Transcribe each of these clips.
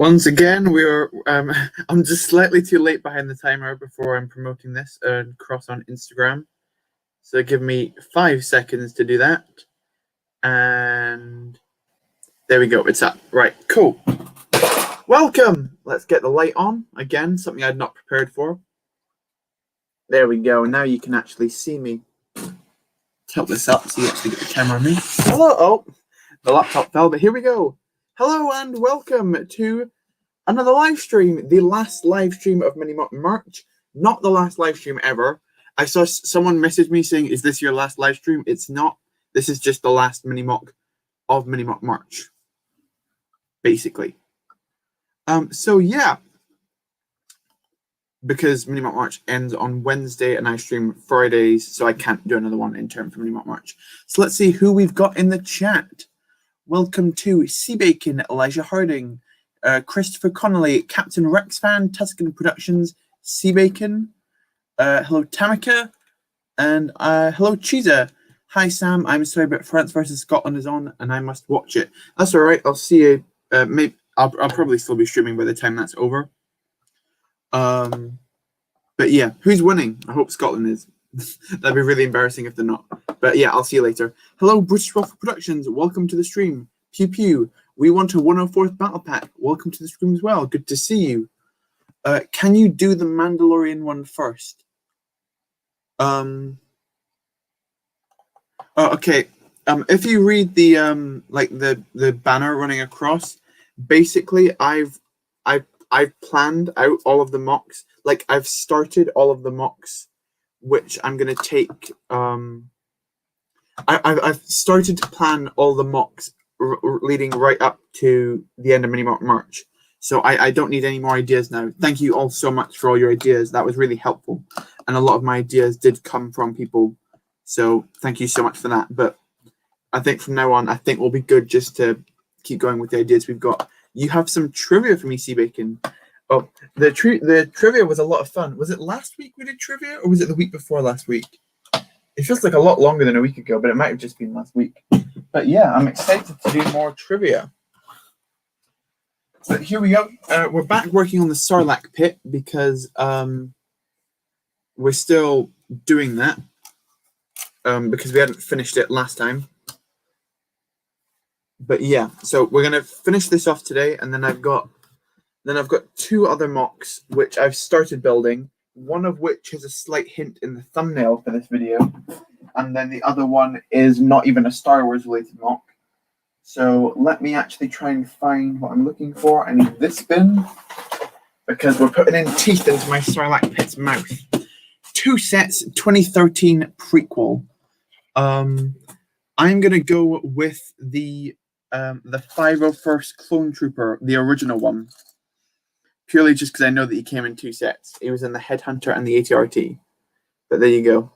Once again, we're I'm just slightly too late behind the timer before I'm promoting this across on Instagram. So give me 5 seconds to do that. And there we go, it's up. Right, cool. Welcome! Let's get the light on. Again, something I'd not prepared for. There we go, now you can actually see me. Tilt this up so you actually get the camera on me. Hello! Oh, the laptop fell, but here we go. Hello and welcome to another live stream, the last live stream of Mini-Moc March. Not the last live stream ever. I saw someone message me saying, is this your last live stream? It's not. This is just the last Mini-Moc of Mini-Moc March, basically. So yeah, because Mini-Moc March ends on Wednesday and I stream Fridays, so I can't do another one in term for Mini-Moc March. So let's see who we've got in the chat. Welcome to Seabacon, Elijah Harding, Christopher Connolly, Captain Rex Fan, Tuscan Productions, Seabacon. Hello Tamika, and hello Cheezer. Hi Sam, I'm sorry, but France versus Scotland is on, and I must watch it. That's all right. I'll see you. Maybe I'll probably still be streaming by the time that's over. But yeah, who's winning? I hope Scotland is. That'd be really embarrassing if they're not. But yeah, I'll see you later. Hello, British Waffle Productions. Welcome to the stream. Pew pew. We want a 104th Battle Pack. Welcome to the stream as well. Good to see you. Can you do the Mandalorian one first? Oh, okay. If you read the like the banner running across, basically I've planned out all of the mocks. Like I've started all of the mocks, which I'm gonna take. I've started to plan all the mocks leading right up to the end of Mini-Moc March. So I don't need any more ideas now. Thank you all so much for all your ideas. That was really helpful. And a lot of my ideas did come from people. So thank you so much for that. But I think from now on, I think we'll be good just to keep going with the ideas we've got. You have some trivia for me, Seabacon. Oh, the trivia was a lot of fun. Was it last week we did trivia, or was it the week before last week? It feels like a lot longer than a week ago, but it might have just been last week. But yeah, I'm excited to do more trivia. So here we go. We're back working on the Sarlacc pit because we're still doing that because we hadn't finished it last time. But yeah, so we're gonna finish this off today, and then I've got 2 other mocks which I've started building. One of which has a slight hint in the thumbnail for this video, and then the other one is not even a Star Wars related mock. So let me actually try and find what I'm looking for. I need this bin because we're putting in teeth into my Sarlacc pit's mouth. 2 sets, 2013 prequel. I'm gonna go with the 501st Clone Trooper, the original one. Purely just because I know that he came in 2 sets. He was in the Headhunter and the ATRT. But there you go.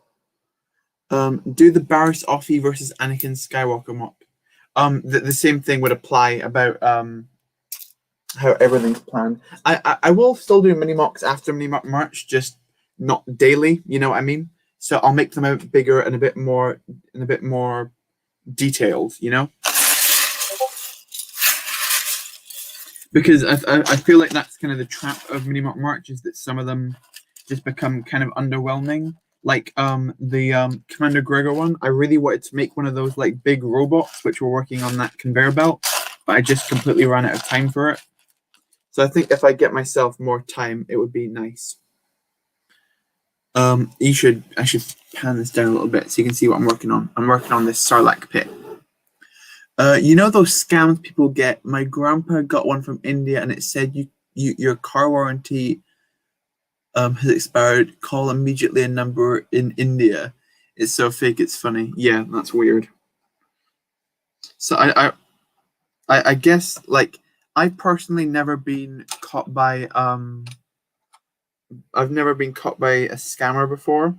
Do the Barriss Offee versus Anakin Skywalker mock. The same thing would apply about how everything's planned. I will still do mini mocks after Mini-Moc March, just not daily. You know what I mean? So I'll make them out bigger and a bit more detailed. You know. Because I feel like that's kind of the trap of Mini-Moc March, is that some of them just become kind of underwhelming. Like the Commander Gregor one, I really wanted to make one of those like big robots, which we're working on that conveyor belt, but I just completely ran out of time for it. So I think if I get myself more time, it would be nice. I should pan this down a little bit so you can see what I'm working on. I'm working on this Sarlacc pit. You know those scams people get? My grandpa got one from India and it said your car warranty has expired. Call immediately a number in India. It's so fake, it's funny. Yeah, that's weird. So I guess like I've personally never been caught by I've never been caught by a scammer before.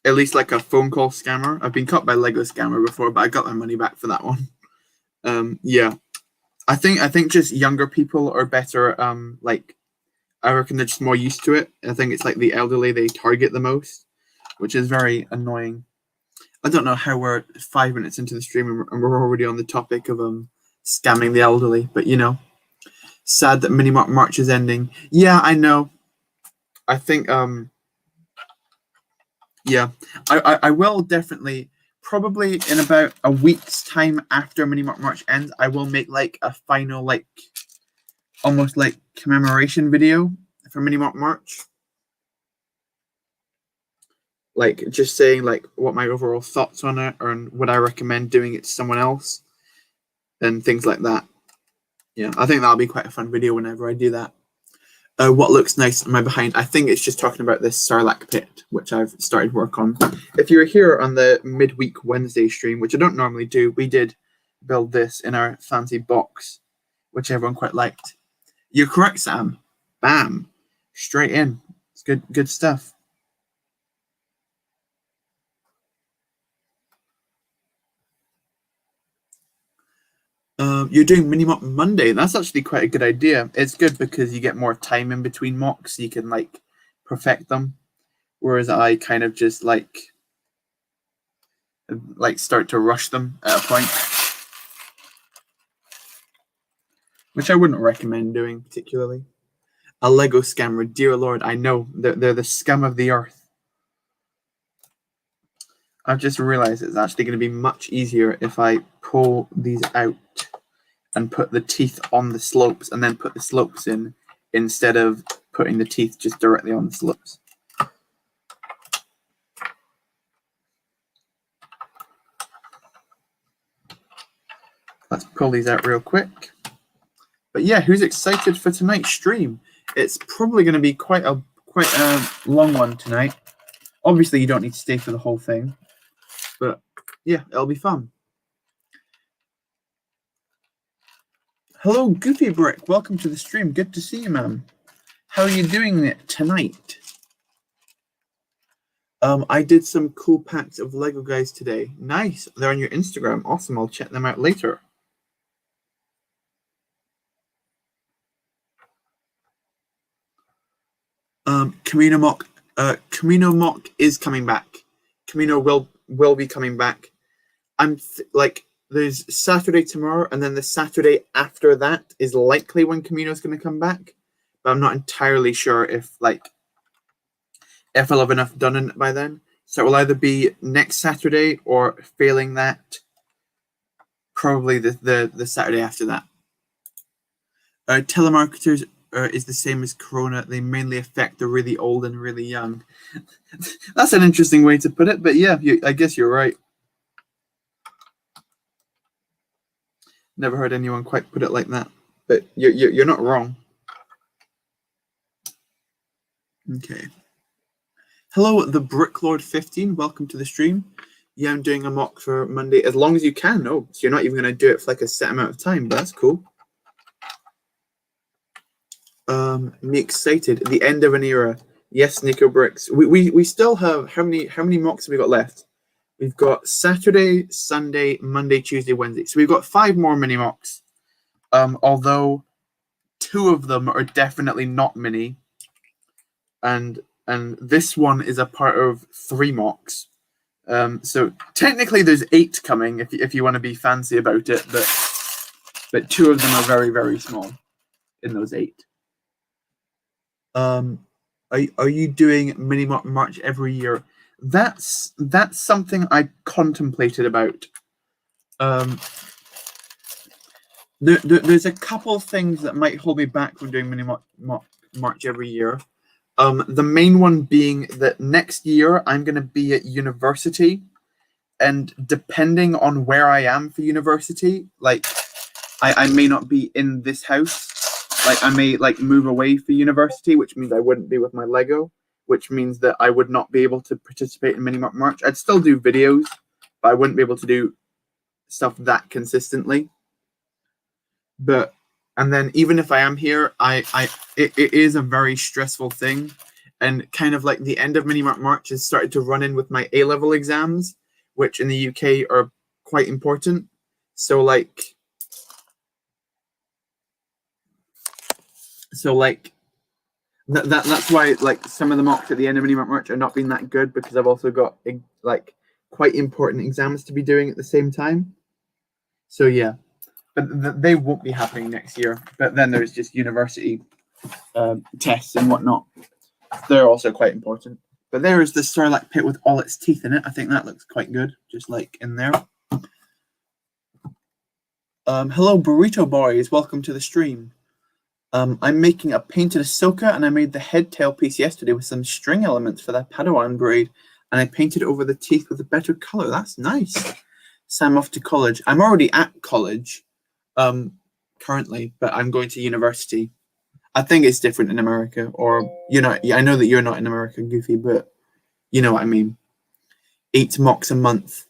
At least like a phone call scammer. I've been caught by Lego scammer before, but I got my money back for that one. Yeah, I think just younger people are better. Like I reckon they're just more used to it. I think it's like the elderly they target the most, which is very annoying. I don't know how we're 5 minutes into the stream and we're already on the topic of scamming the elderly, but you know. Sad that Mini March is ending. Yeah, I know. I think yeah, I will definitely, probably in about a week's time after Mini March ends, I will make like a final, like almost like commemoration video for Mini March. Like just saying like what my overall thoughts on it, or would I recommend doing it to someone else, and things like that. Yeah, I think that'll be quite a fun video whenever I do that. What looks nice on my behind? I think it's just talking about this Sarlacc pit, which I've started work on. If you were here on the midweek Wednesday stream, which I don't normally do, we did build this in our fancy box, which everyone quite liked. You're correct, Sam. Bam. Straight in. It's good stuff. You're doing Mini Mock Monday. That's actually quite a good idea. It's good because you get more time in between mocks, so you can like perfect them. Whereas I kind of just like start to rush them at a point, which I wouldn't recommend doing particularly. A Lego scammer, dear Lord, I know they're the scum of the earth. I've just realized it's actually going to be much easier if I pull these out and put the teeth on the slopes and then put the slopes in, instead of putting the teeth just directly on the slopes. Let's pull these out real quick. But yeah, who's excited for tonight's stream? It's probably going to be quite a long one tonight. Obviously, you don't need to stay for the whole thing, but yeah, it'll be fun. Hello, Goofy Brick. Welcome to the stream. Good to see you, man. How are you doing tonight? I did some cool packs of Lego guys today. Nice. They're on your Instagram. Awesome. I'll check them out later. Camino Mock is coming back. Camino will be coming back. I'm there's Saturday tomorrow, and then the Saturday after that is likely when Camino's going to come back. But I'm not entirely sure if I'll have enough done by then. So it will either be next Saturday, or failing that, probably the Saturday after that. Telemarketers is the same as Corona. They mainly affect the really old and really young. That's an interesting way to put it, but yeah, I guess you're right. Never heard anyone quite put it like that, but you're not wrong. Okay. Hello, the Bricklord 15. Welcome to the stream. Yeah, I'm doing a mock for Monday as long as you can. Oh, so you're not even going to do it for like a set amount of time, but that's cool. Me excited. The end of an era. Yes, Nico Bricks. We still have how many mocks have we got left? We've got Saturday, Sunday, Monday, Tuesday, Wednesday. So we've got 5 more mini mocks. Although 2 of them are definitely not mini, and this one is a part of 3 mocks. So technically there's 8 coming if you want to be fancy about it, but 2 of them are very, very small in those 8. Are you doing Mini March every year? That's something I contemplated about. There's a couple of things that might hold me back from doing Mini March every year. The main one being that next year I'm going to be at university, and depending on where I am for university, like I may not be in this house. Like I may move away for university, which means I wouldn't be with my Lego, which means that I would not be able to participate in Mini March. I'd still do videos, but I wouldn't be able to do stuff that consistently. And then even if I am here, it is a very stressful thing, and kind of like the end of Mini March has started to run in with my A-level exams, which in the UK are quite important. So that's why some of the mocks at the end of Mini March are not being that good, because I've also got quite important exams to be doing at the same time. So yeah, but they won't be happening next year. But then there's just university tests and whatnot. They're also quite important. But there is the Sarlacc pit with all its teeth in it. I think that looks quite good, just like in there. Hello, Burrito Boys. Welcome to the stream. I'm making a painted Ahsoka, and I made the head tail piece yesterday with some string elements for that Padawan braid, and I painted over the teeth with a better color. That's nice. So I'm off to college. I'm already at college currently, but I'm going to university. I think it's different in America, or, you know, I know that you're not in America, Goofy, but you know what I mean. 8 mocs a month.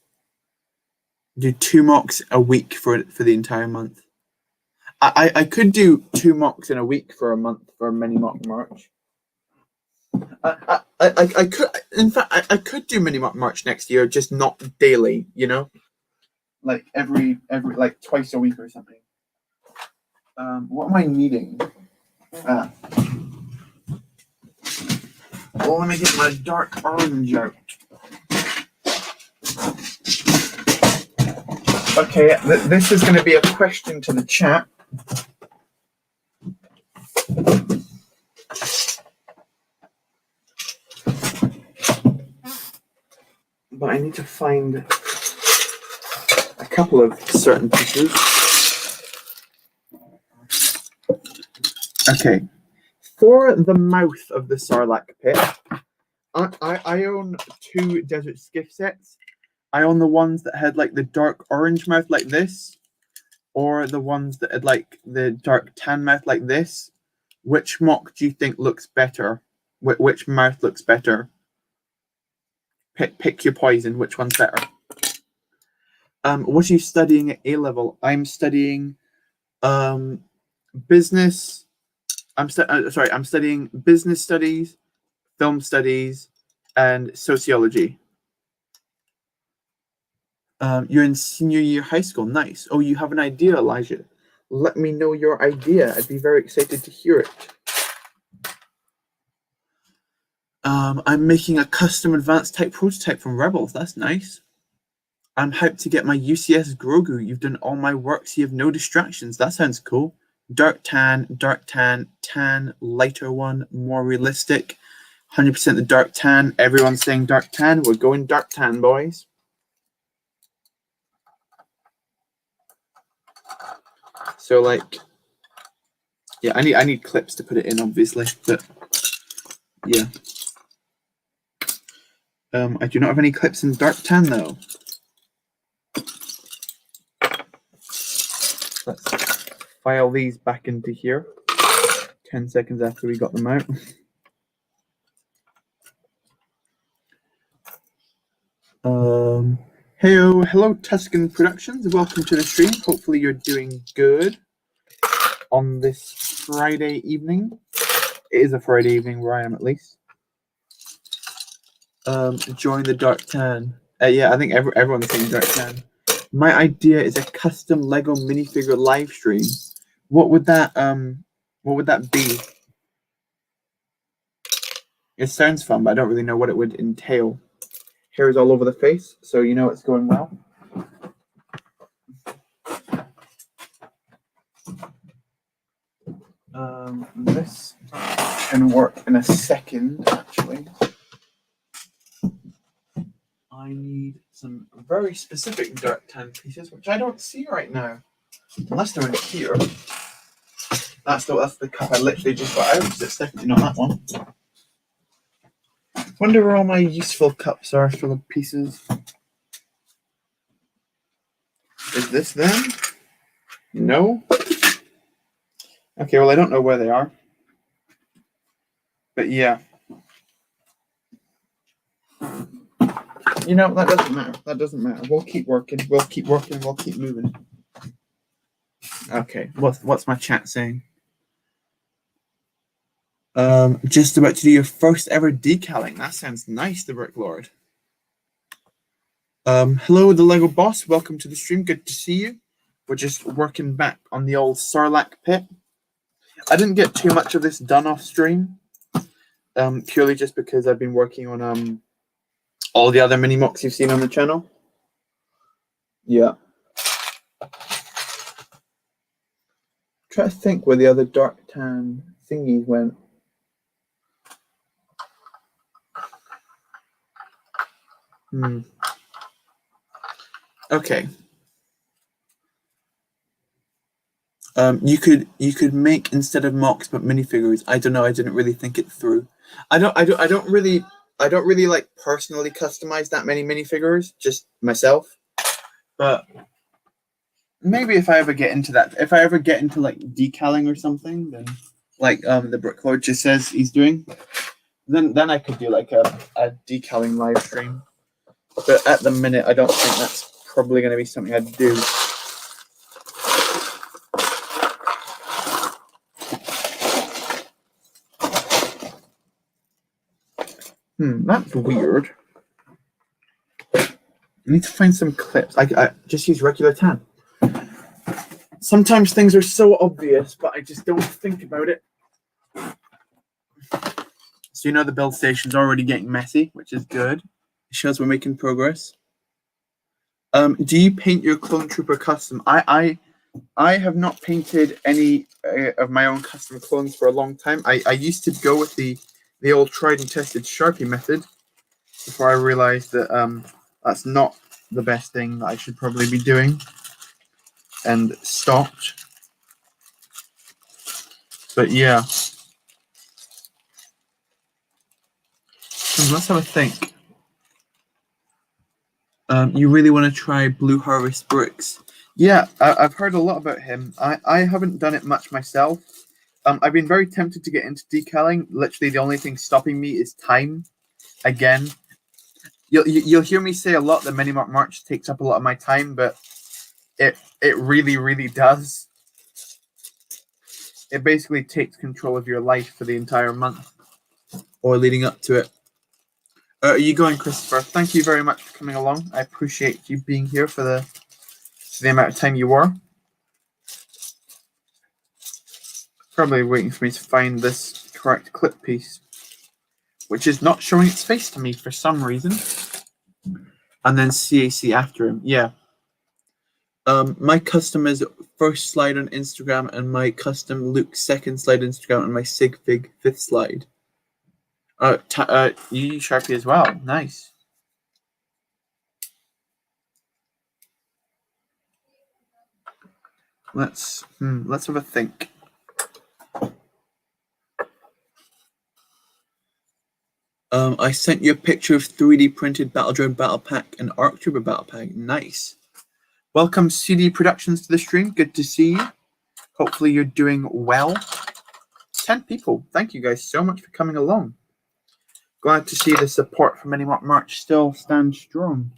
Do 2 mocs a week for the entire month. I could do 2 mocs in a week for a month for Mini Mock March. I could, in fact, I could do Mini Mock March next year, just not daily, you know, like every like twice a week or something. What am I needing? Well, let me get my dark orange out. Okay, this is going to be a question to the chat. But I need to find a couple of certain pieces. Okay. For the mouth of the Sarlacc pit, I own 2 desert skiff sets. I own the ones that had like the dark orange mouth like this, or the ones that had like the dark tan mouth like this. Which mock do you think looks better? Which mouth looks better? Pick your poison. Which one's better? What are you studying at A level? I'm studying business. I'm studying business studies, film studies, and sociology. You're in senior year high school. Nice. Oh, you have an idea, Elijah. Let me know your idea. I'd be very excited to hear it. I'm making a custom advanced type prototype from Rebels. That's nice. I'm hyped to get my UCS Grogu. You've done all my work, so you have no distractions. That sounds cool. Dark tan, tan, lighter one, more realistic. 100% the dark tan. Everyone's saying dark tan. We're going dark tan, boys. So, like, yeah, I need clips to put it in, obviously, but yeah. I do not have any clips in dark tan, though. Let's file these back into here. 10 seconds after we got them out. Hello, Tuscan Productions. Welcome to the stream. Hopefully you're doing good on this Friday evening. It is a Friday evening where I am, at least. Join the dark tan. Yeah, I think everyone's saying dark tan. My idea is a custom Lego minifigure live stream. What would that be? It sounds fun, but I don't really know what it would entail. Hair is all over the face, so you know it's going well. This can work in a second, actually. I need some very specific dark tan pieces, which I don't see right now. Unless they're in here. That's the cup I literally just got out, so it's definitely not that one. Wonder where all my useful cups are for the pieces. Is this them? No? Okay, well, I don't know where they are. But yeah. You know, that doesn't matter. That doesn't matter. We'll keep working. We'll keep working. We'll keep moving. Okay, what's my chat saying? Just about to do your first ever decaling. That sounds nice, the Brick Lord. Hello, the Lego Boss. Welcome to the stream. Good to see you. We're just working back on the old Sarlacc pit. I didn't get too much of this done off stream, purely just because I've been working on all the other mini mocks you've seen on the channel. Yeah. trying to think where the other dark tan thingies went. Okay. You could make instead of mocs but minifigures. I don't know. I didn't really think it through. I don't really like personally customize that many minifigures, just myself. But maybe if I ever get into that, if I ever get into like decaling or something, then like the Bricklord just says he's doing, then I could do like a decaling live stream. But at the minute, I don't think that's probably going to be something I'd do. That's weird. I need to find some clips. I just use regular tan. Sometimes things are so obvious, but I just don't think about it. So the build station's already getting messy, which is good. It shows we're making progress. Do you paint your clone trooper custom? I have not painted any of my own custom clones for a long time. I used to go with the old tried and tested Sharpie method before I realized that that's not the best thing that I should probably be doing, and stopped. But yeah, let's have a think. You really want to try Blue Harvest Bricks? Yeah, I've heard a lot about him. I haven't done it much myself. I've been very tempted to get into decaling. Literally, the only thing stopping me is time. Again, you'll hear me say a lot that Minimart March takes up a lot of my time, but it really does. It basically takes control of your life for the entire month or leading up to it. Are you going, Christopher? Thank you very much for coming along. I appreciate you being here for the amount of time you were. Probably waiting for me to find this correct clip piece, which is not showing its face to me for some reason. And then CAC after him. Yeah. My custom is first slide on Instagram, and my custom Luke second slide on Instagram, and my Sigfig fifth slide. You use Sharpie as well. Nice. Let's have a think. I sent you a picture of 3D printed Battle Drone Battle Pack and Arc Trooper Battle Pack. Nice. Welcome CD Productions to the stream. Good to see you. Hopefully you're doing well. 10 people. Thank you guys so much for coming along. Glad to see the support from Minimart March still stands strong,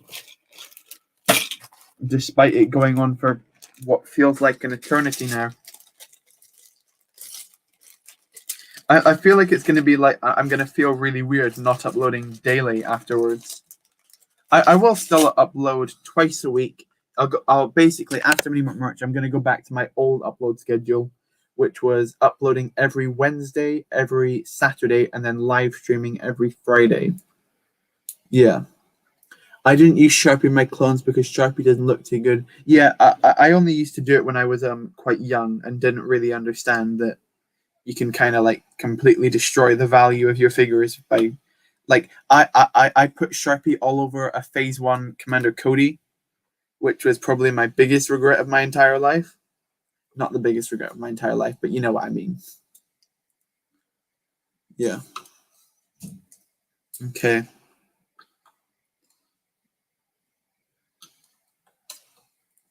despite it going on for what feels like an eternity now. I feel like it's going to be like I'm going to feel really weird not uploading daily afterwards. I will still upload twice a week. I'll basically, after Minimart March, I'm going to go back to my old upload schedule, which was uploading every Wednesday, every Saturday, and then live streaming every Friday. Yeah. I didn't use Sharpie in my clones because Sharpie doesn't look too good. Yeah, I only used to do it when I was quite young and didn't really understand that you can kind of like completely destroy the value of your figures by, like, I put Sharpie all over a Phase 1 Commander Cody, which was probably my biggest regret of my entire life. Not the biggest regret of my entire life, but you know what I mean. Yeah. Okay.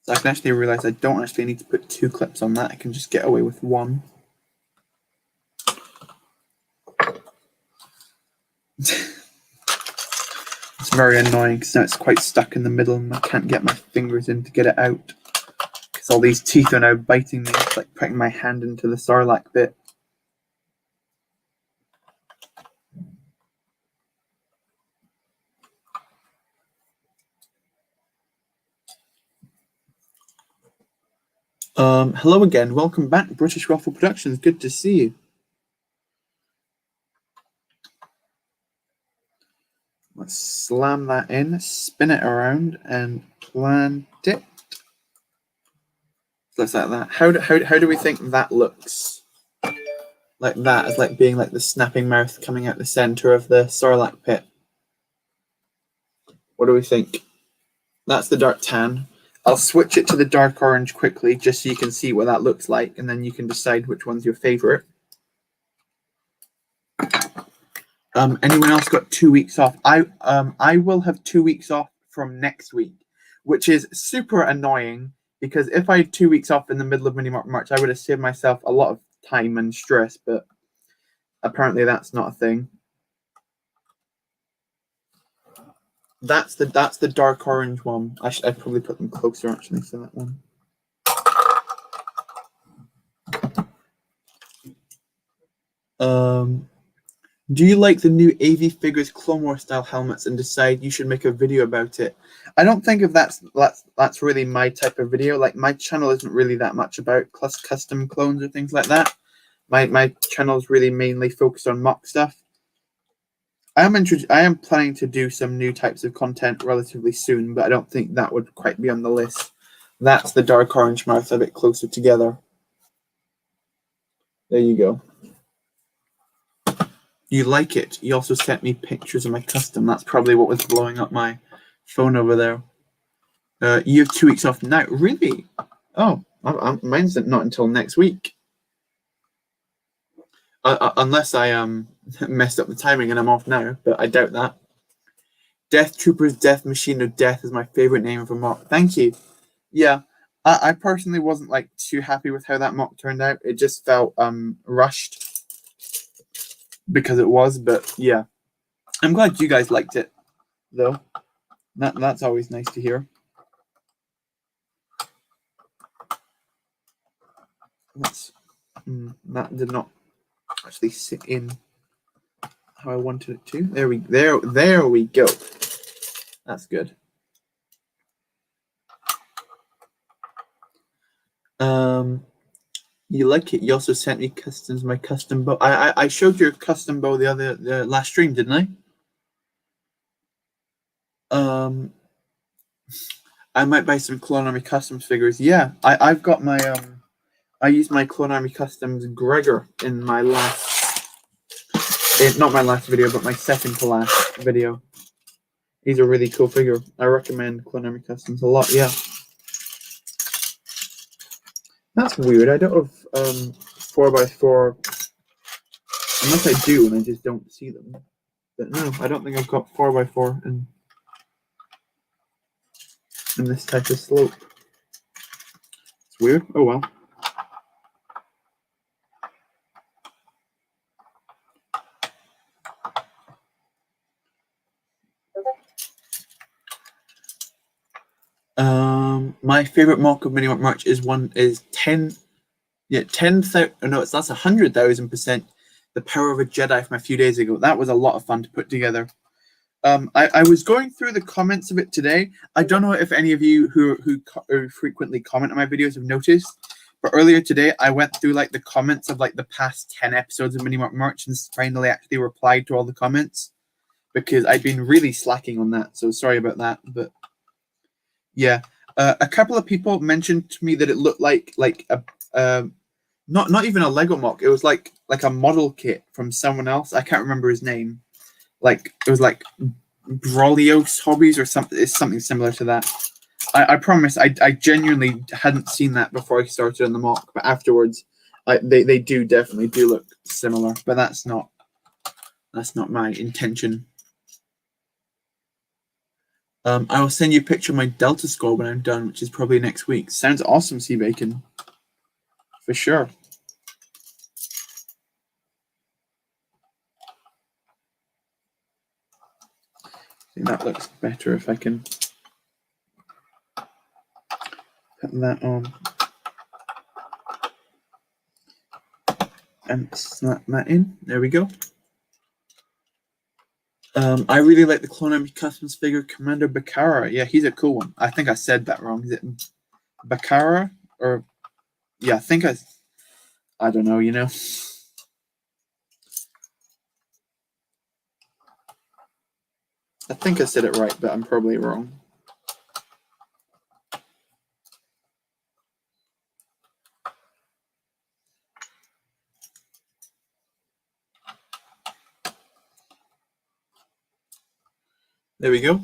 So I can actually realize I don't actually need to put 2 clips on that. I can just get away with 1. It's very annoying because now it's quite stuck in the middle and I can't get my fingers in to get it out. Because all these teeth are now biting me. It's like putting my hand into the Sarlacc bit. Hello again. Welcome back, British Waffle Productions. Good to see you. Let's slam that in, spin it around, and plant it. Looks like that. How do we think that looks? Like that, as like being like the snapping mouth coming out the center of the Sarlacc pit. What do we think? That's the dark tan. I'll switch it to the dark orange quickly, just so you can see what that looks like, and then you can decide which one's your favorite. Anyone else got 2 weeks off? I will have 2 weeks off from next week, which is super annoying, because if I had 2 weeks off in the middle of Mini March, I would have saved myself a lot of time and stress, but apparently that's not a thing. That's the dark orange one. I'd probably put them closer actually for that one. Do you like the new AV Figures Clone Wars style helmets and decide you should make a video about it? I don't think if that's really my type of video. Like, my channel isn't really that much about custom clones or things like that. My channel is really mainly focused on mock stuff. I am planning to do some new types of content relatively soon, but I don't think that would quite be on the list. That's the dark orange mouth a bit closer together. There you go. You like it. You also sent me pictures of my custom. That's probably what was blowing up my phone over there. You have 2 weeks off now. Really? Oh, mine's not until next week. Unless I messed up the timing and I'm off now, but I doubt that. Death Troopers Death Machine of Death is my favorite name of a mock. Thank you. Yeah, I personally wasn't like too happy with how that mock turned out. It just felt rushed because it was, but yeah, I'm glad you guys liked it though. That's always nice to hear. That did not actually sit in how I wanted it to. There we go. That's good. You like it. You also sent me my custom bow. I showed you a custom bow the last stream, didn't I? I might buy some Clone Army Customs figures. Yeah, I've got my I used my Clone Army Customs Gregor in my last, not my last video, but my second to last video. He's a really cool figure. I recommend Clone Army Customs a lot. Yeah. That's weird. I don't have 4x4, unless I do and I just don't see them. But no, I don't think I've got 4x4 in this type of slope. It's weird. Oh well. My favorite mock of Mini March is 10,000. No, that's 100,000% the power of a Jedi from a few days ago. That was a lot of fun to put together. I was going through the comments of it today. I don't know if any of you who frequently comment on my videos have noticed, but earlier today I went through like the comments of like the past 10 episodes of Mini March and finally actually replied to all the comments, because I've been really slacking on that. So sorry about that, but yeah. A couple of people mentioned to me that it looked like a not even a Lego mock. It was like a model kit from someone else. I can't remember his name. Like, it was like Brolios Hobbies or something. It's something similar to that. I promise I genuinely hadn't seen that before I started on the mock, but afterwards they definitely do look similar, but that's not my intention. I will send you a picture of my Delta score when I'm done, which is probably next week. Sounds awesome, Sea Bacon. For sure. I think that looks better if I can put that on. And snap that in. There we go. I really like the Clone Army Customs figure, Commander Bakara. Yeah, he's a cool one. I think I said that wrong. Is it Bakara? Or yeah, I think I don't know, you know. I think I said it right, but I'm probably wrong. There we go.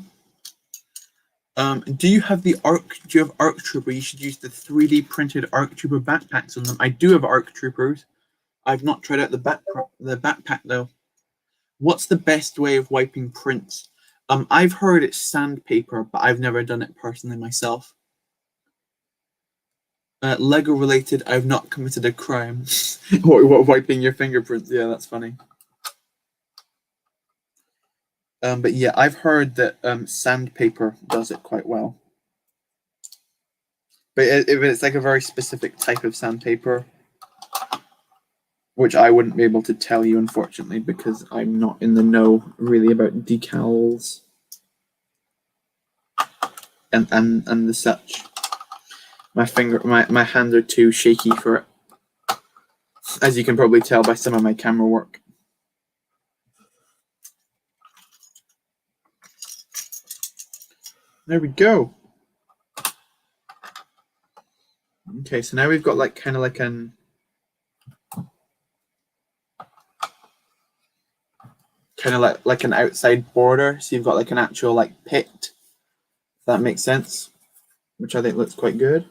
Do you have ARC Trooper? You should use the 3D printed ARC Trooper backpacks on them. I do have ARC Troopers. I've not tried out the backpack though. What's the best way of wiping prints? I've heard it's sandpaper, but I've never done it personally myself. Lego related, I've not committed a crime. What, wiping your fingerprints? Yeah, that's funny. But yeah, I've heard that sandpaper does it quite well. But it's like a very specific type of sandpaper, which I wouldn't be able to tell you, unfortunately, because I'm not in the know really about decals and the such. My hands are too shaky for it, as you can probably tell by some of my camera work. There we go. Okay, so now we've got like kind of like an outside border. So you've got like an actual like pit, if that makes sense, which I think looks quite good.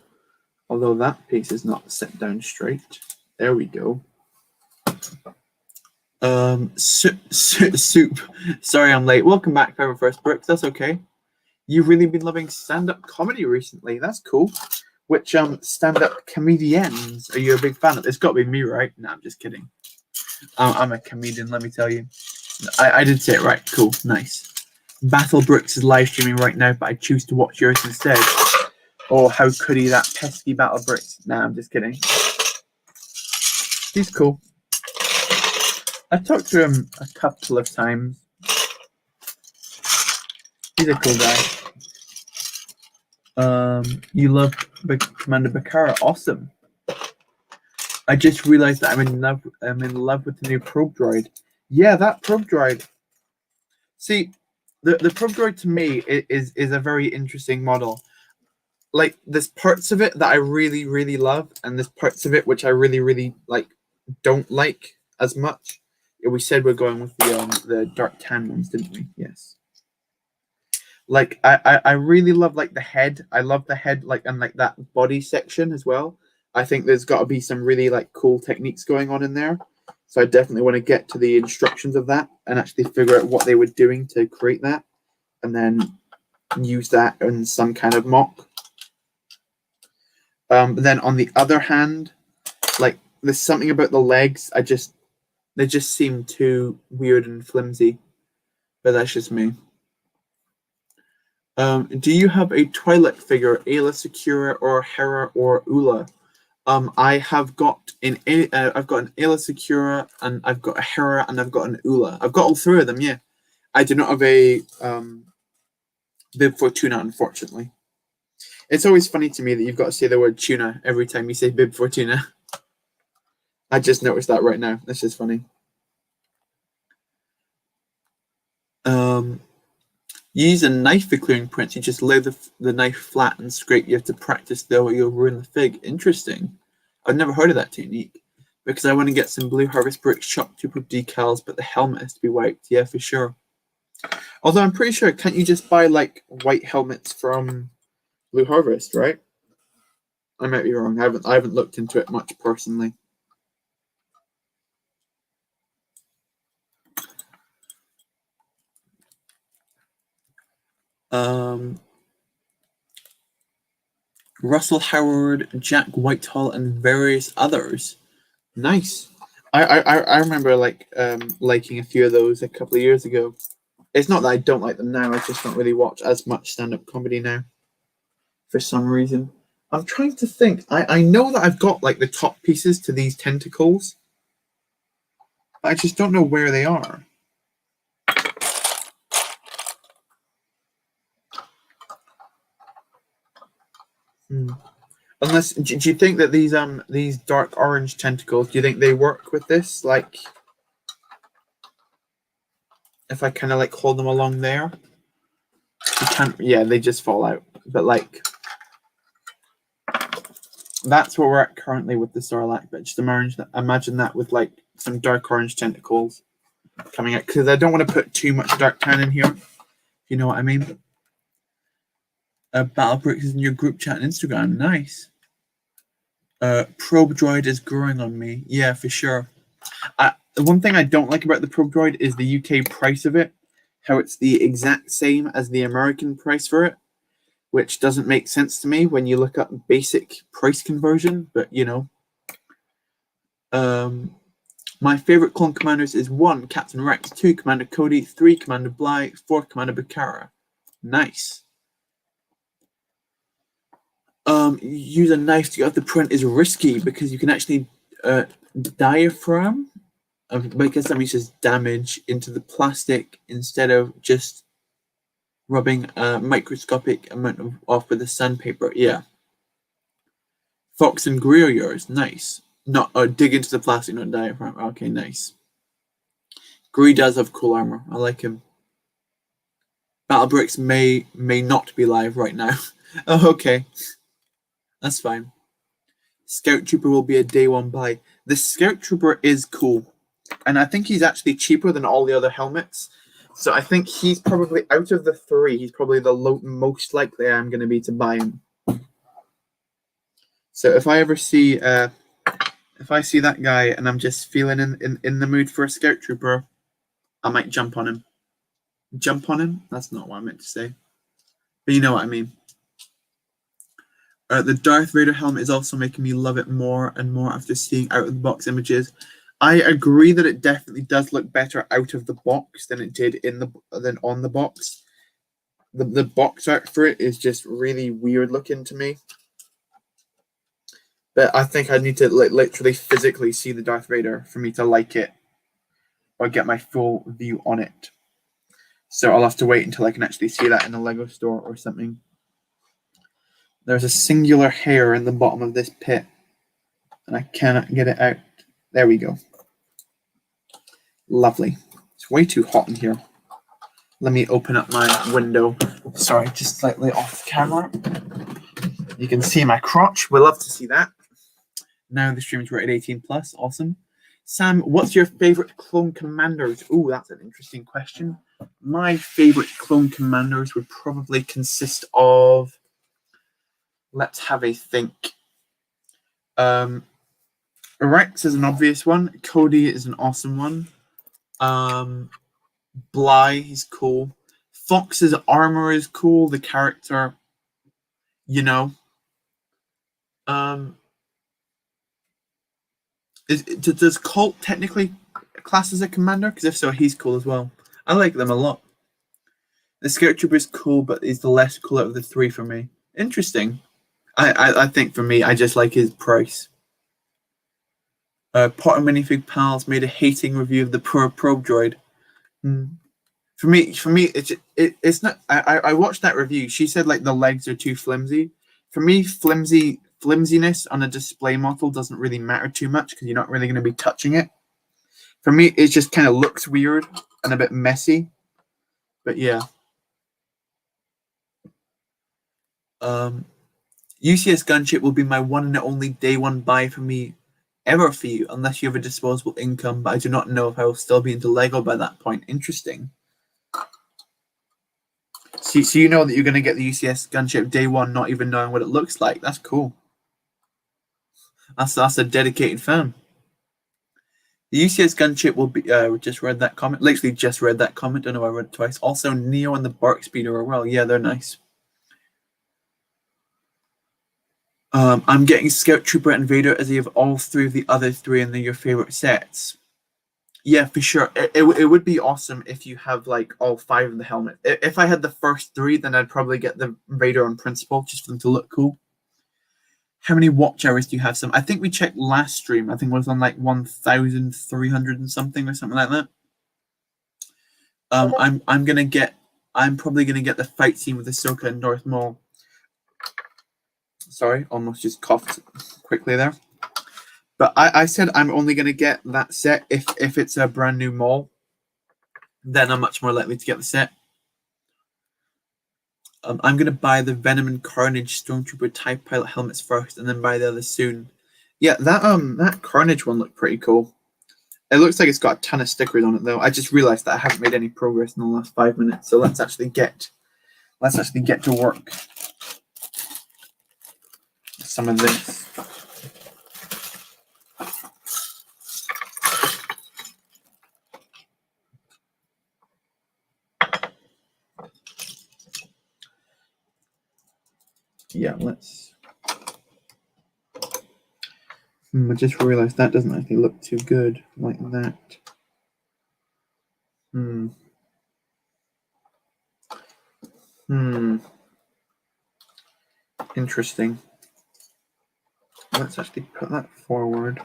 Although that piece is not set down straight. There we go. Soup. Sorry I'm late. Welcome back, Forever First Brooks. That's okay. You've really been loving stand-up comedy recently. That's cool. Which stand-up comedians are you a big fan of? It's got to be me, right? No, I'm just kidding. I'm a comedian, let me tell you. I did say it right. Cool. Nice. Battle Brooks is live streaming right now, but I choose to watch yours instead. Oh, how could he, that pesky Battle Brooks? Nah, I'm just kidding. He's cool. I've talked to him a couple of times. He's a cool guy. You love Commander Bakara. Awesome. I just realized that I'm in love with the new probe droid. Yeah, that probe droid. See, the probe droid to me is a very interesting model. Like, there's parts of it that I really, really love, and there's parts of it which I really, really don't like as much. We said we're going with the dark tan ones, didn't we? Yes. Like I really love like the head. I love the head and that body section as well. I think there's got to be some really cool techniques going on in there. So I definitely want to get to the instructions of that and actually figure out what they were doing to create that, and then use that in some kind of mock. But then on the other hand, there's something about the legs. They just seem too weird and flimsy. But that's just me. Do you have a Twilight figure, Ayla Secura or Hera or Ula? I have got I've got an Ayla Secura, and I've got a Hera, and I've got an Ula. I've got all three of them. Yeah, I do not have a Bib Fortuna, unfortunately. It's always funny to me that you've got to say the word tuna every time you say Bib Fortuna. I just noticed that right now. That's just funny. Use a knife for clearing prints. You just lay the knife flat and scrape. You have to practice though, or you'll ruin the fig. Interesting. I've never heard of that technique, because I want to get some Blue Harvest Bricks Shock Trooper decals, but the helmet has to be wiped. Yeah, for sure. Although I'm pretty sure, can't you just buy white helmets from Blue Harvest, right? I might be wrong. I haven't looked into it much personally. Russell Howard, Jack Whitehall, and various others. Nice. I remember liking a few of those a couple of years ago. It's not that I don't like them now. I just don't really watch as much stand-up comedy now, for some reason. I'm trying to think. I know that I've got the top pieces to these tentacles, but I just don't know where they are. Unless, do you think that these dark orange tentacles, do you think they work with this? If I kind of hold them along there, you can't. Yeah, they just fall out. But that's what we're at currently with the Sarlacc. But just imagine that with some dark orange tentacles coming out, because I don't want to put too much dark tan in here. You know what I mean? Battlebricks is in your group chat and Instagram. Nice. Probe droid is growing on me. Yeah, for sure. The one thing I don't like about the probe droid is the UK price of it. How it's the exact same as the American price for it, which doesn't make sense to me when you look up basic price conversion. But you know, my favorite clone commanders is 1, Captain Rex, 2, Commander Cody, 3, Commander Bly, 4, Commander Bakara. Nice. Use a knife to get off the print is risky because you can actually diaphragm. I guess that means just damage into the plastic instead of just rubbing a microscopic amount off with the sandpaper. Yeah. Fox and Greer yours. Nice. Not dig into the plastic, not diaphragm. Okay, nice. Gree does have cool armor. I like him. Battlebricks may not be live right now. Oh, okay. That's fine. Scout Trooper will be a day one buy. The Scout Trooper is cool. And I think he's actually cheaper than all the other helmets. So I think he's probably, out of the 3, he's probably the most likely I'm going to be to buy him. So if I ever see, if I see that guy and I'm just feeling in the mood for a Scout Trooper, I might jump on him. Jump on him? That's not what I meant to say. But you know what I mean. The Darth Vader helmet is also making me love it more and more after seeing out-of-the-box images. I agree that it definitely does look better out of the box than it did than on the box. The box art for it is just really weird looking to me. But I think I need to literally physically see the Darth Vader for me to like it or get my full view on it. So I'll have to wait until I can actually see that in a Lego store or something. There's a singular hair in the bottom of this pit, and I cannot get it out. There we go. Lovely. It's way too hot in here. Let me open up my window. Sorry, just slightly off camera. You can see my crotch. We'll love to see that. Now the stream is rated 18 plus. Awesome. Sam, what's your favorite clone commanders? Oh, that's an interesting question. My favorite clone commanders would probably consist of, let's have a think. Rex is an obvious one. Cody is an awesome one. Bly is cool. Fox's armor is cool. The character, you know. Does Colt technically class as a commander? Because if so, he's cool as well. I like them a lot. The Scout Trooper is cool, but he's the less cool out of the 3 for me. Interesting. I think for me, I just like his price. Potter Minifig Pals made a hating review of the probe droid. For me, it's not. I watched that review. She said like the legs are too flimsy. For me, flimsiness on a display model doesn't really matter too much because you're not really going to be touching it. For me, it just kind of looks weird and a bit messy. But yeah. UCS Gunship will be my one and only day one buy for me ever for you, unless you have a disposable income, but I do not know if I will still be into Lego by that point. Interesting. So you know that you're going to get the UCS Gunship day one, not even knowing what it looks like. That's cool. That's a dedicated fan. The UCS Gunship will be. Just read that comment. Literally just read that comment. Don't know why I read it twice. Also, Neo and the Bark Speeder are well. Yeah, they're nice. I'm getting Scout Trooper and Vader as you have all 3 of the other 3 and they're your favorite sets. Yeah, for sure. It would be awesome if you have like all 5 of the helmet. If I had the first 3, then I'd probably get the Vader on principle just for them to look cool. How many watch hours do you have? Some. I think we checked last stream. I think it was on like 1,300 and something or something like that. I'm probably gonna get the fight scene with Ahsoka and Darth Maul. Sorry, almost just coughed quickly there. But I said I'm only going to get that set if it's a brand new Maul. Then I'm much more likely to get the set. I'm going to buy the Venom and Carnage Stormtrooper TIE Pilot helmets first and then buy the others soon. Yeah, that Carnage one looked pretty cool. It looks like it's got a ton of stickers on it though. I just realized that I haven't made any progress in the last 5 minutes, so let's actually get to work. Some of this. Yeah, let's. I just realized that doesn't actually look too good like that. Interesting. Let's actually put that forward.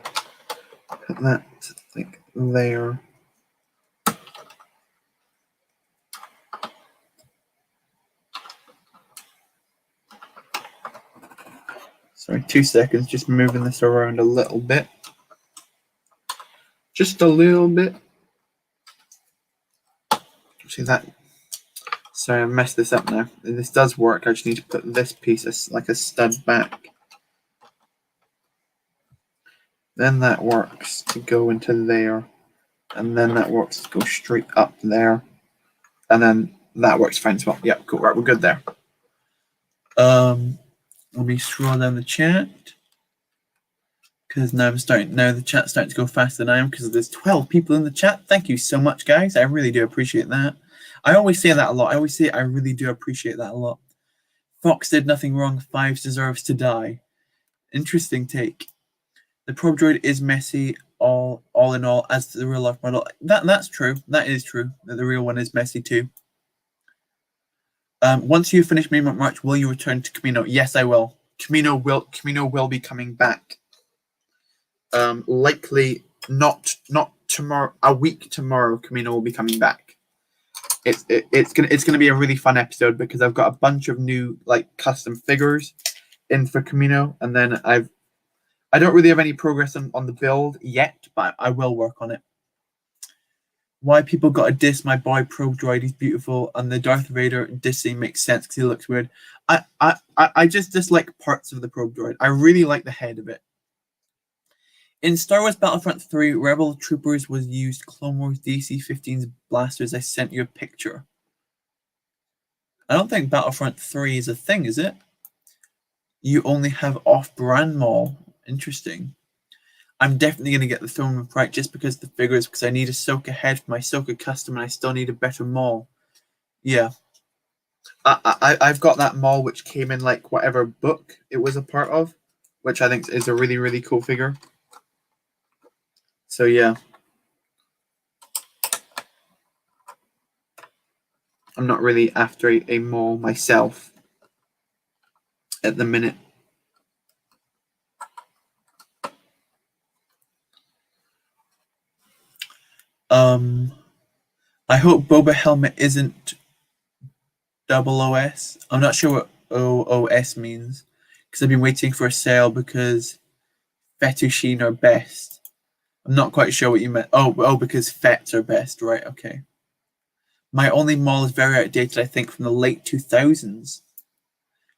Put that like there. Sorry, 2 seconds. Just moving this around a little bit. Just a little bit. See that? Sorry, I messed this up now. This does work. I just need to put this piece as like a stud back. Then that works to go into there. And then that works to go straight up there. And then that works fine as well. Yeah, cool. Right, we're good there. Let me scroll down the chat. Because now the chat's starting to go faster than I am because there's 12 people in the chat. Thank you so much, guys. I really do appreciate that. I always say that a lot. I always say I really do appreciate that a lot. Fox did nothing wrong. Fives deserves to die. Interesting take. The probe droid is messy all in all as the real life model. That's true. That is true. The real one is messy too. Once you finish Mini March, will you return to Camino? Yes, I will. Camino will be coming back. Likely not tomorrow. A week tomorrow, Camino will be coming back. It's gonna be a really fun episode because I've got a bunch of new like custom figures in for Camino, and then I don't really have any progress on the build yet, but I will work on it. Why people got to diss my boy Probe Droid? He's beautiful, and the Darth Vader dissing makes sense because he looks weird. I just dislike parts of the Probe Droid. I really like the head of it. In Star Wars Battlefront 3, Rebel Troopers was used Clone Wars DC-15's blasters. I sent you a picture. I don't think Battlefront 3 is a thing, is it? You only have off-brand Maul. Interesting. I'm definitely going to get the Throne of Pride just because the figures, because I need a Ahsoka head for my Ahsoka custom, and I still need a better Maul. Yeah. I've got that Maul which came in like whatever book it was a part of, which I think is a really, really cool figure. So yeah. I'm not really after a Maul myself at the minute. I hope Boba Helmet isn't OOS. I'm not sure what OOS means because I've been waiting for a sale because Fettuccine are best. I'm not quite sure what you meant. Oh, because Fets are best, right? Okay. My only Maul is very outdated, I think, from the late 2000s.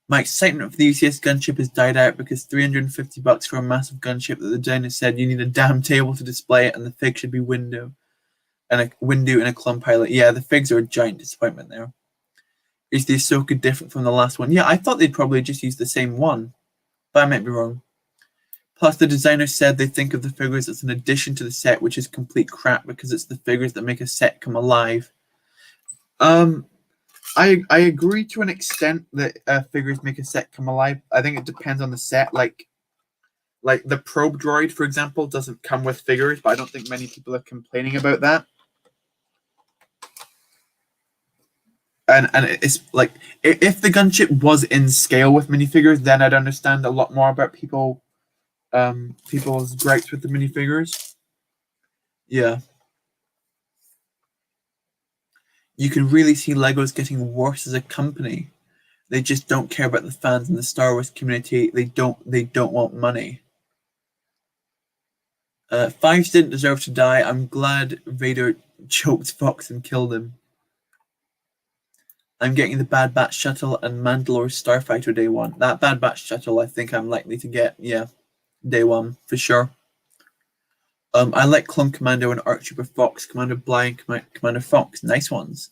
My excitement for the UCS gunship has died out because $350 for a massive gunship that the designer said you need a damn table to display it and the fig should be window and a clump pilot. Yeah, the figs are a giant disappointment there. Is the Ahsoka different from the last one? Yeah, I thought they'd probably just use the same one, but I might be wrong. Plus, the designer said they think of the figures as an addition to the set, which is complete crap because it's the figures that make a set come alive. I agree to an extent that figures make a set come alive. I think it depends on the set. Like the Probe Droid, for example, doesn't come with figures, but I don't think many people are complaining about that. And it's like if the gunship was in scale with minifigures, then I'd understand a lot more about people's gripes with the minifigures. Yeah. You can really see Legos getting worse as a company. They just don't care about the fans and the Star Wars community. They don't want money. Fives didn't deserve to die. I'm glad Vader choked Fox and killed him. I'm getting the Bad Batch shuttle and Mandalore Starfighter day one. That Bad Batch shuttle, I think I'm likely to get, yeah, day one for sure. I like Clone Commando and Arc Trooper Fox, Commander Bly, and Commander Fox. Nice ones.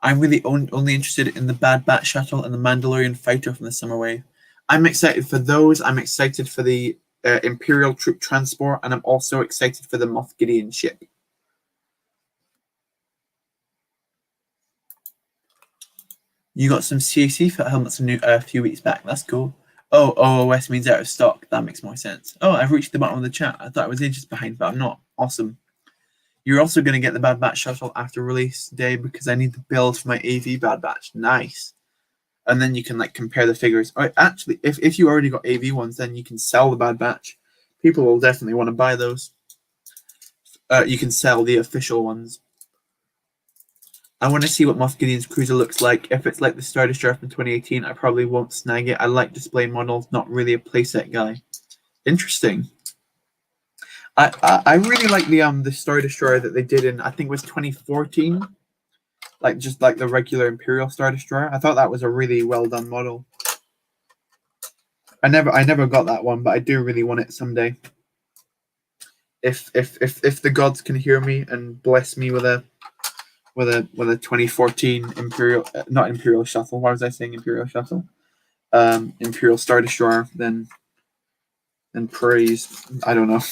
I'm really only interested in the Bad Batch shuttle and the Mandalorian fighter from the Summer Wave. I'm excited for those. I'm excited for the Imperial troop transport, and I'm also excited for the Moff Gideon ship. You got some CAC for helmets a few weeks back. That's cool. Oh, OOS means out of stock. That makes more sense. Oh, I've reached the bottom of the chat. I thought I was ages behind, but I'm not. Awesome. You're also going to get the Bad Batch shuttle after release day because I need the build for my AV Bad Batch. Nice. And then you can like compare the figures. Actually, if you already got AV ones, then you can sell the Bad Batch. People will definitely want to buy those. You can sell the official ones. I want to see what Moff Gideon's cruiser looks like. If it's like the Star Destroyer from 2018, I probably won't snag it. I like display models, not really a playset guy. Interesting. I really like the Star Destroyer that they did in, I think it was 2014. Like just like the regular Imperial Star Destroyer. I thought that was a really well done model. I never got that one, but I do really want it someday. If the gods can hear me and bless me with a 2014 Imperial, not Imperial shuttle. Why was I saying Imperial shuttle? Imperial Star Destroyer. Then praise. I don't know.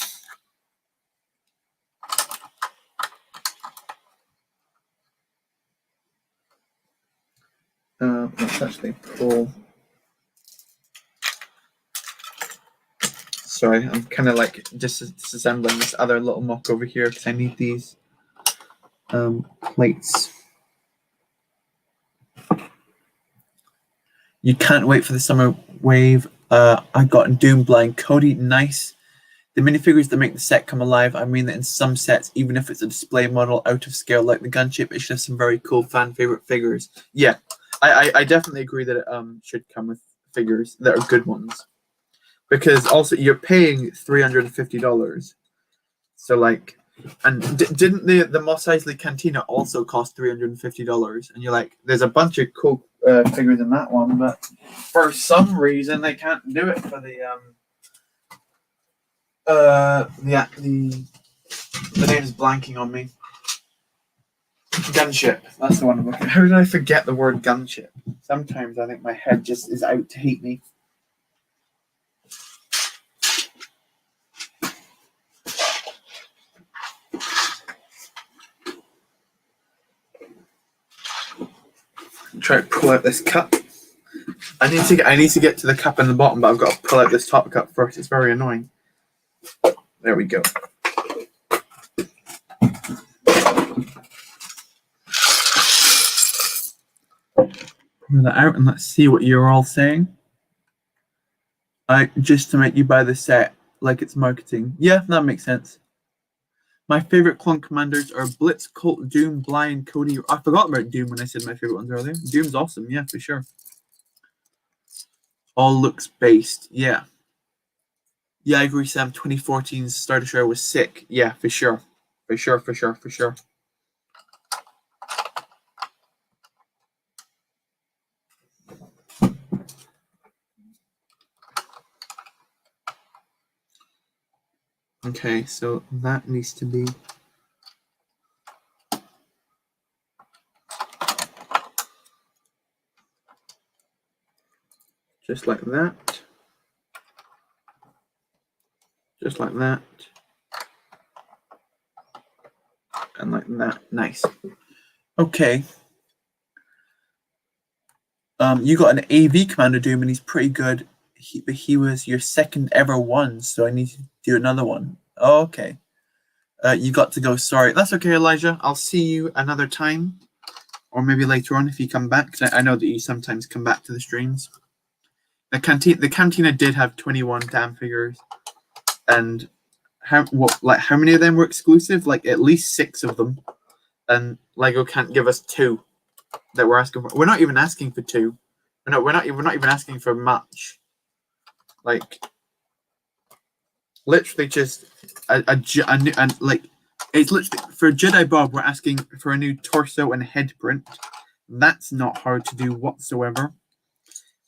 Let's actually pull. Sorry, I'm kind of like disassembling this other little mock over here because I need these plates. You can't wait for the Summer Wave. I got Doom Blind Cody. Nice. The minifigures that make the set come alive. I mean that in some sets, even if it's a display model out of scale like the gunship, it's just some very cool fan favorite figures. Yeah, I definitely agree that it should come with figures that are good ones. Because also you're paying $350. So like, and didn't the Mos Eisley Cantina also cost $350? And you're like, there's a bunch of cool figures in that one, but for some reason they can't do it for the name's blanking on me. Gunship. That's the one I'm looking at. How did I forget the word gunship? Sometimes I think my head just is out to hate me. Try to pull out this cup. I need to get to the cup in the bottom, but I've got to pull out this top cup first. It's very annoying. There we go. Pull that out and let's see what you're all saying. Just to make you buy the set like it's marketing. Yeah, that makes sense. My favorite clone commanders are Blitz, Colt, Doom, Bly, and Cody. I forgot about Doom when I said my favorite ones earlier. Doom's awesome, yeah, for sure. All looks based, yeah. Yeah, I agree, Sam. 2014's Star Destroyer was sick. Yeah, for sure. For sure. Okay, so that needs to be... just like that. Just like that. And like that. Nice. Okay. You got an AV Commander Doom and he's pretty good. He was your second ever one, so I need to do another one. Oh, okay. You got to go. Sorry. That's okay, Elijah. I'll see you another time. Or maybe later on if you come back. I know that you sometimes come back to the streams. The Cantina did have 21 damn figures. And how many of them were exclusive? Like at least 6 of them. And Lego can't give us 2 that we're asking for. We're not even asking for 2. We're not even asking for much. Like literally just like it's literally for Jedi Bob. We're asking for a new torso and head print. That's not hard to do whatsoever.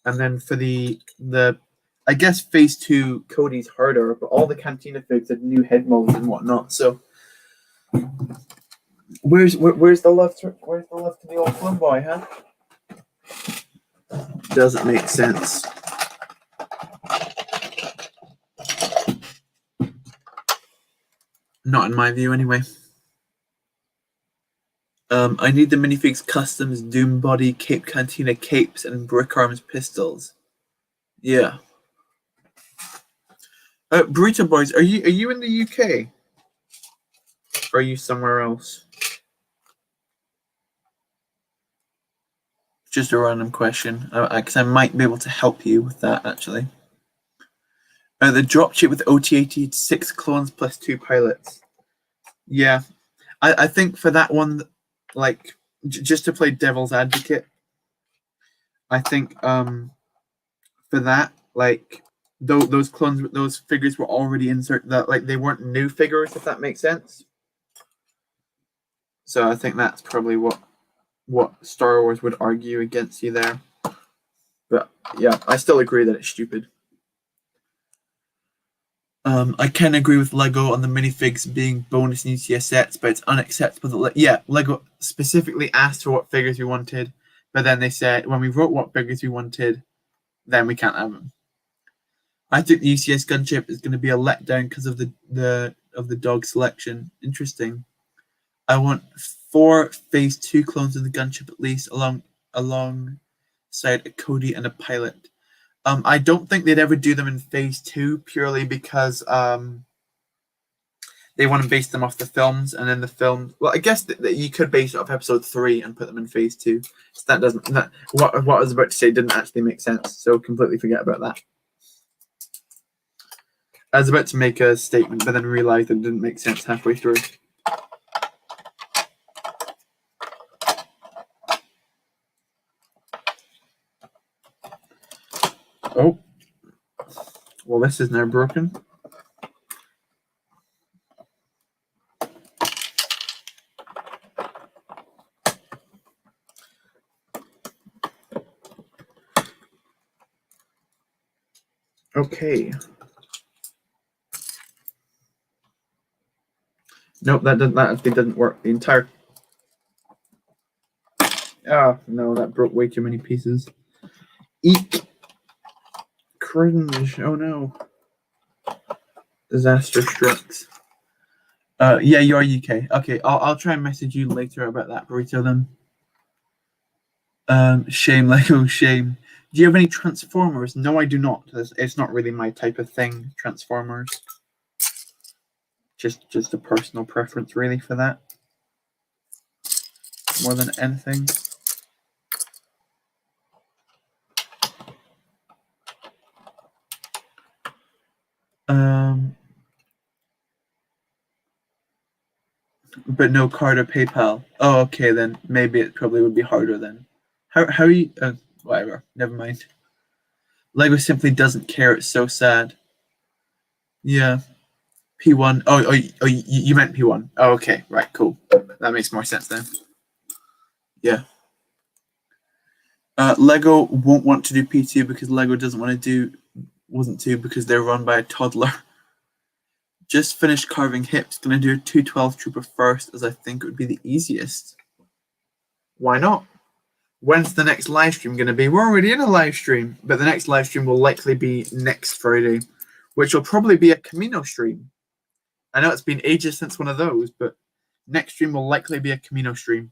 And then for the I guess phase 2 Cody's harder, but all the Cantina figs had new head molds and whatnot. So where's the love to the old Flum boy, huh? Doesn't make sense. Not in my view, anyway. I need the minifigs customs Doom Body, Cape Cantina capes, and Brick Arms pistols. Yeah. Burrito Boys, are you in the UK? Or are you somewhere else? Just a random question, because I might be able to help you with that, actually. The dropship with OT-80, 6 clones plus 2 pilots. Yeah. I think for that one, like, just to play devil's advocate, I think for that, like, those clones, those figures were already inserted, that like they weren't new figures, if that makes sense. So I think that's probably what Star Wars would argue against you there. But yeah, I still agree that it's stupid. I can agree with Lego on the minifigs being bonus in UCS sets, but it's unacceptable that Lego specifically asked for what figures we wanted, but then they said when we wrote what figures we wanted, then we can't have them. I think the UCS gunship is going to be a letdown because of the dog selection. Interesting. I want 4 phase 2 clones of the gunship at least, alongside a Cody and a pilot. I don't think they'd ever do them in phase 2 purely because they want to base them off the films, and then the film. Well, I guess that you could base it off episode 3 and put them in phase 2. So that doesn't. What I was about to say didn't actually make sense. So completely forget about that. I was about to make a statement, but then realized it didn't make sense halfway through. Oh. Well, this is now broken. Okay. Nope, that actually didn't work. The entire. Oh no, that broke way too many pieces. Eek. Cringe. Oh no. Disaster strikes. Yeah, you are UK. Okay, I'll try and message you later about that burrito then. Shame, Lego, shame. Do you have any Transformers? No, I do not. It's not really my type of thing, Transformers. Just a personal preference, really, for that. More than anything. But no card or PayPal. Oh, okay, then maybe it probably would be harder then. How are you? Whatever. Never mind. Lego simply doesn't care. It's so sad. Yeah. P1. Oh, you meant P1. Oh, okay. Right. Cool. That makes more sense then. Yeah. Lego won't want to do P2 because Lego wasn't to because they're run by a toddler. Just finished carving hips. Gonna do a 212 Trooper first, as I think it would be the easiest. Why not? When's the next live stream going to be? We're already in a live stream, but the next live stream will likely be next Friday, which will probably be a Camino stream. I know it's been ages since one of those, but next stream will likely be a Camino stream.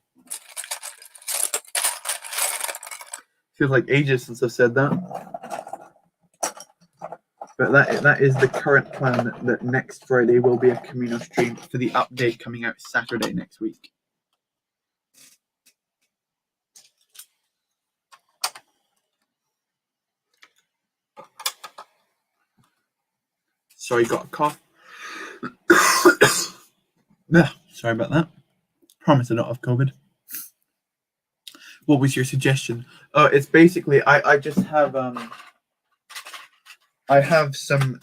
Feels like ages since I've said that. But that is the current plan, that next Friday will be a Camino stream for the update coming out Saturday next week. Sorry, got a cough. Sorry about that. Promise I don't have COVID. What was your suggestion? It's basically I just have I have some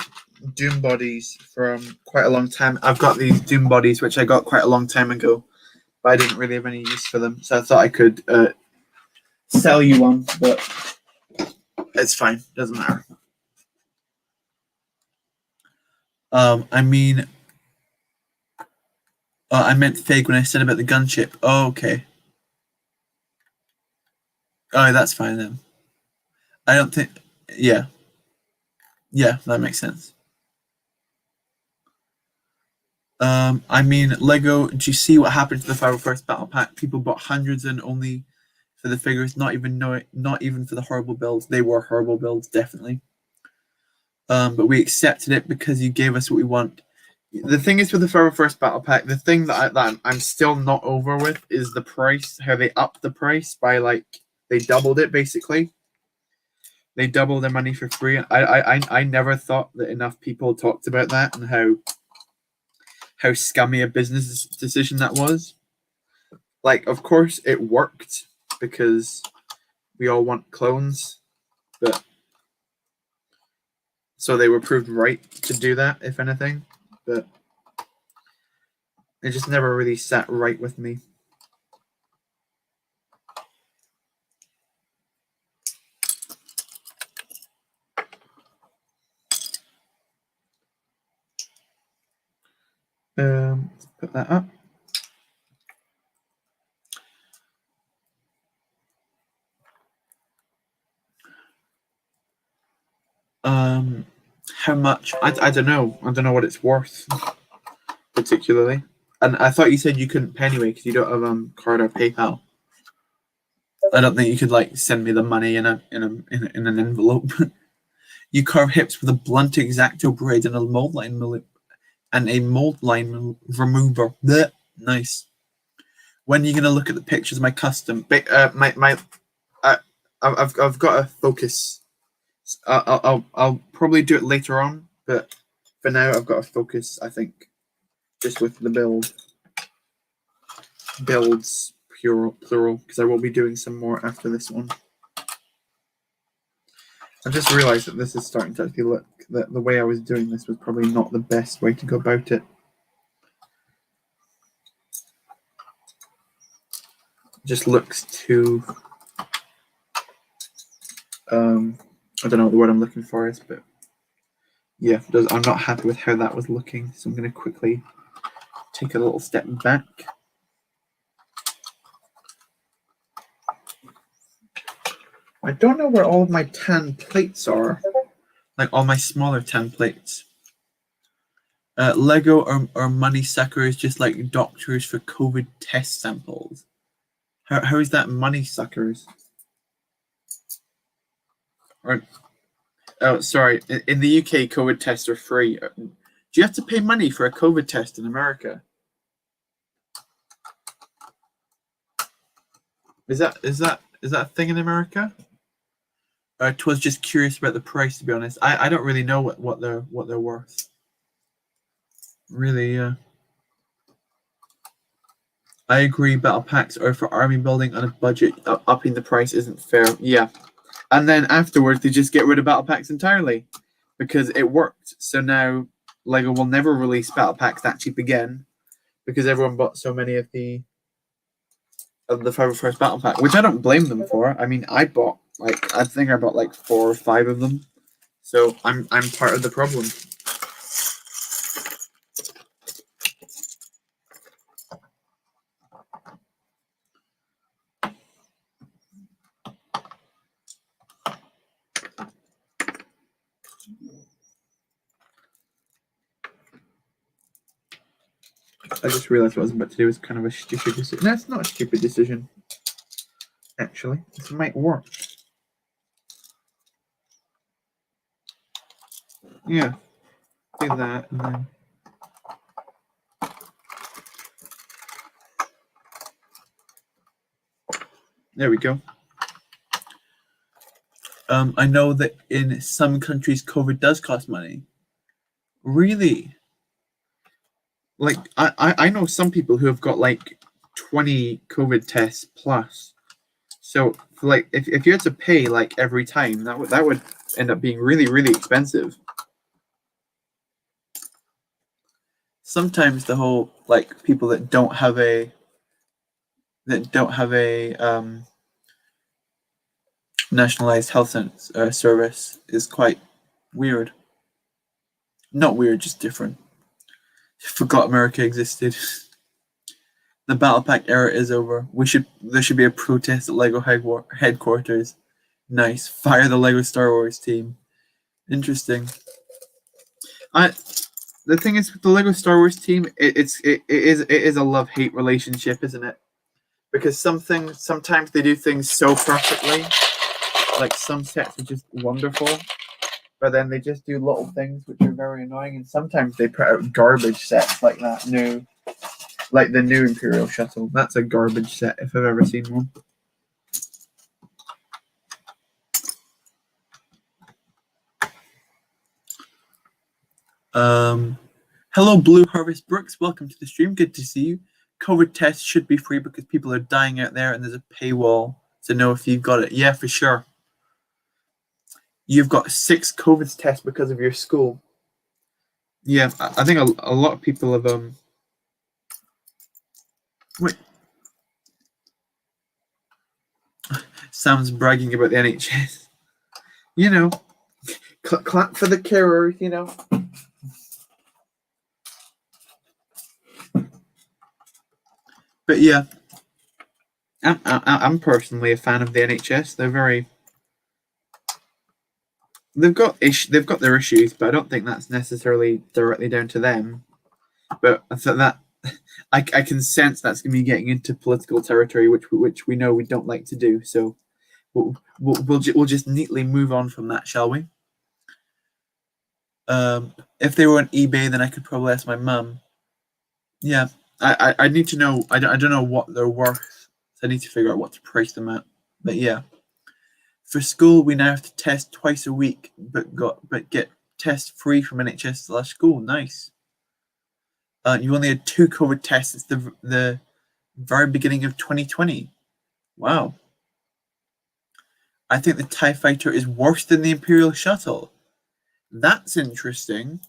Doom bodies from quite a long time. I've got these Doom bodies which I got quite a long time ago, but I didn't really have any use for them, so I thought I could sell you one, but it's fine. Doesn't matter. I mean, I meant fake when I said about the gunship. Oh, okay. Oh, that's fine then. I don't think. Yeah, yeah, that makes sense. I mean, Lego. Do you see what happened to the 501st Battle Pack? People bought hundreds and only for the figures, not even for the horrible builds. They were horrible builds, definitely. But we accepted it because you gave us what we want. The thing is with the 501st Battle Pack, the thing that I'm still not over with is the price. How they upped the price by they doubled it basically. They doubled their money for free. I never thought that enough people talked about that and how scummy a business decision that was. Of course, it worked because we all want clones, but so they were proved right to do that, if anything. But it just never really sat right with me. Let's put that up. How much? I don't know. I don't know what it's worth particularly. And I thought you said you couldn't pay anyway because you don't have card or PayPal. I don't think you could send me the money in an envelope. You carve hips with a blunt X-Acto blade and a mold line remover. Blech. Nice. When are you gonna look at the pictures of my custom? I've got to focus. I'll probably do it later on, but for now I've got to focus. I think just with the builds plural because I will be doing some more after this one. I just realized that this is starting to actually look that the way I was doing this was probably not the best way to go about it. It just looks too I don't know what the word I'm looking for is, but yeah, I'm not happy with how that was looking, so I'm going to quickly take a little step back. I don't know where all of my tan plates are, like all my smaller tan plates. Lego or money suckers just like doctors for COVID test samples. How is that money suckers? Or, oh, sorry. In the UK, COVID tests are free. Do you have to pay money for a COVID test in America? Is that a thing in America? I was just curious about the price. To be honest, I don't really know what they're worth. Really, yeah. I agree. Battle packs are for army building on a budget. Upping the price isn't fair. Yeah, and then afterwards they just get rid of battle packs entirely because it worked. So now Lego will never release battle packs that cheap again because everyone bought so many of the 501st battle pack, which I don't blame them for. I mean, I bought I think I bought 4 or 5 of them, so I'm part of the problem. I just realized what I was about to do was kind of a stupid decision. No, it's not a stupid decision. Actually, this might work. Yeah, do that, and then there we go. I know that in some countries, COVID does cost money. Really? I know some people who have got 20 COVID tests plus. So if you had to pay every time, that would end up being really, really expensive. Sometimes the whole people that don't have a nationalized health service is quite weird. Not weird, just different. Forgot America existed. The Battle Pack era is over. There should be a protest at LEGO headquarters. Nice. Fire the LEGO Star Wars team. Interesting. The thing is with the LEGO Star Wars team, it is a love-hate relationship, isn't it? Because sometimes they do things so perfectly, like some sets are just wonderful, but then they just do little things which are very annoying, and sometimes they put out garbage sets like that new, like the new Imperial Shuttle. That's a garbage set if I've ever seen one. Hello, Blue Harvest Brooks. Welcome to the stream. Good to see you. COVID tests should be free because people are dying out there, and there's a paywall to know if you've got it. Yeah, for sure. You've got 6 COVID tests because of your school. Yeah, I think a lot of people have Wait. Sam's bragging about the NHS. You know, clap for the carers. You know. But yeah, I'm personally a fan of the NHS. They've got their issues, but I don't think that's necessarily directly down to them. But I thought that I can sense that's going to be getting into political territory, which we know we don't like to do. So we'll just neatly move on from that, shall we? If they were on eBay, then I could probably ask my mum. Yeah, I need to know. I don't know what they're worth. So I need to figure out what to price them at. But yeah, for school we now have to test twice a week, but get test free from NHS/school. Nice. You only had 2 COVID tests since the very beginning of 2020. Wow. I think the TIE Fighter is worse than the Imperial Shuttle. That's interesting.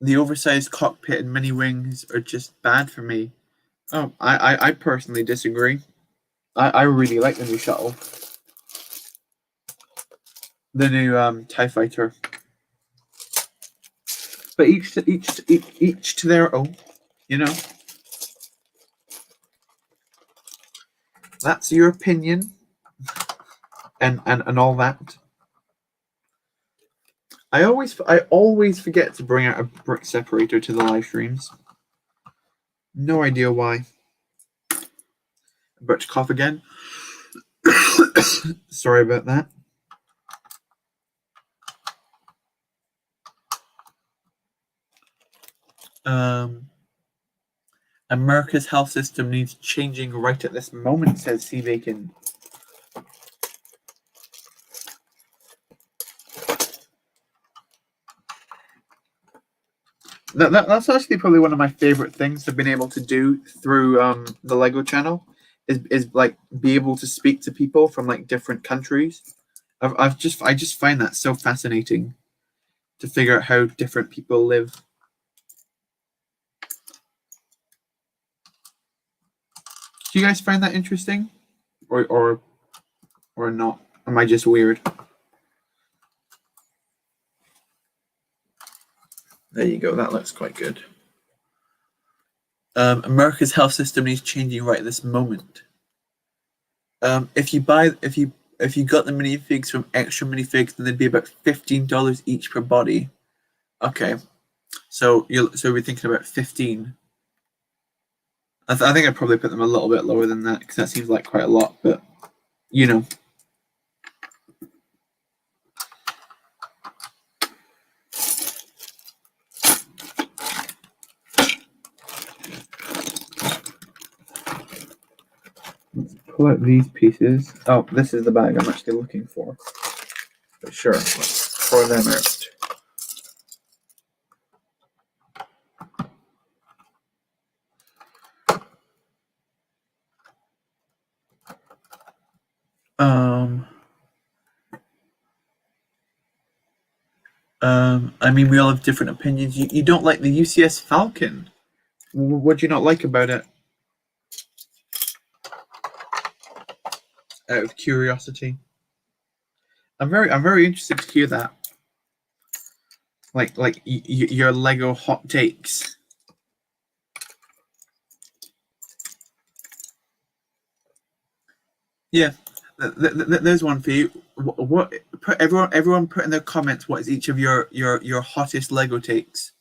The oversized cockpit and many wings are just bad for me. Oh, I personally disagree. I really like the new shuttle. The new TIE Fighter. But each to their own, you know. That's your opinion. And all that. I always forget to bring out a brick separator to the live streams. No idea why. About to cough again. Sorry about that. America's health system needs changing right at this moment, says C. Bacon. That's actually probably one of my favorite things I've been able to do through the Lego channel is like be able to speak to people from like different countries. I just find that so fascinating to figure out how different people live. Do you guys find that interesting, or not? Am I just weird? There you go. That looks quite good. America's health system needs changing right at this moment. If you got the minifigs from extra minifigs, then they'd be about $15 each per body. Okay, so we're thinking about 15. I think I'd probably put them a little bit lower than that because that seems like quite a lot, but you know. Let's pull out these pieces. Oh, this is the bag I'm actually looking for. But sure, let's pour them out. I mean, we all have different opinions. You don't like the UCS Falcon. What do you not like about it? Out of curiosity. I'm very interested to hear that. your Lego hot takes. Yeah, there's one for you. What put everyone put in their comments what is each of your hottest Lego takes.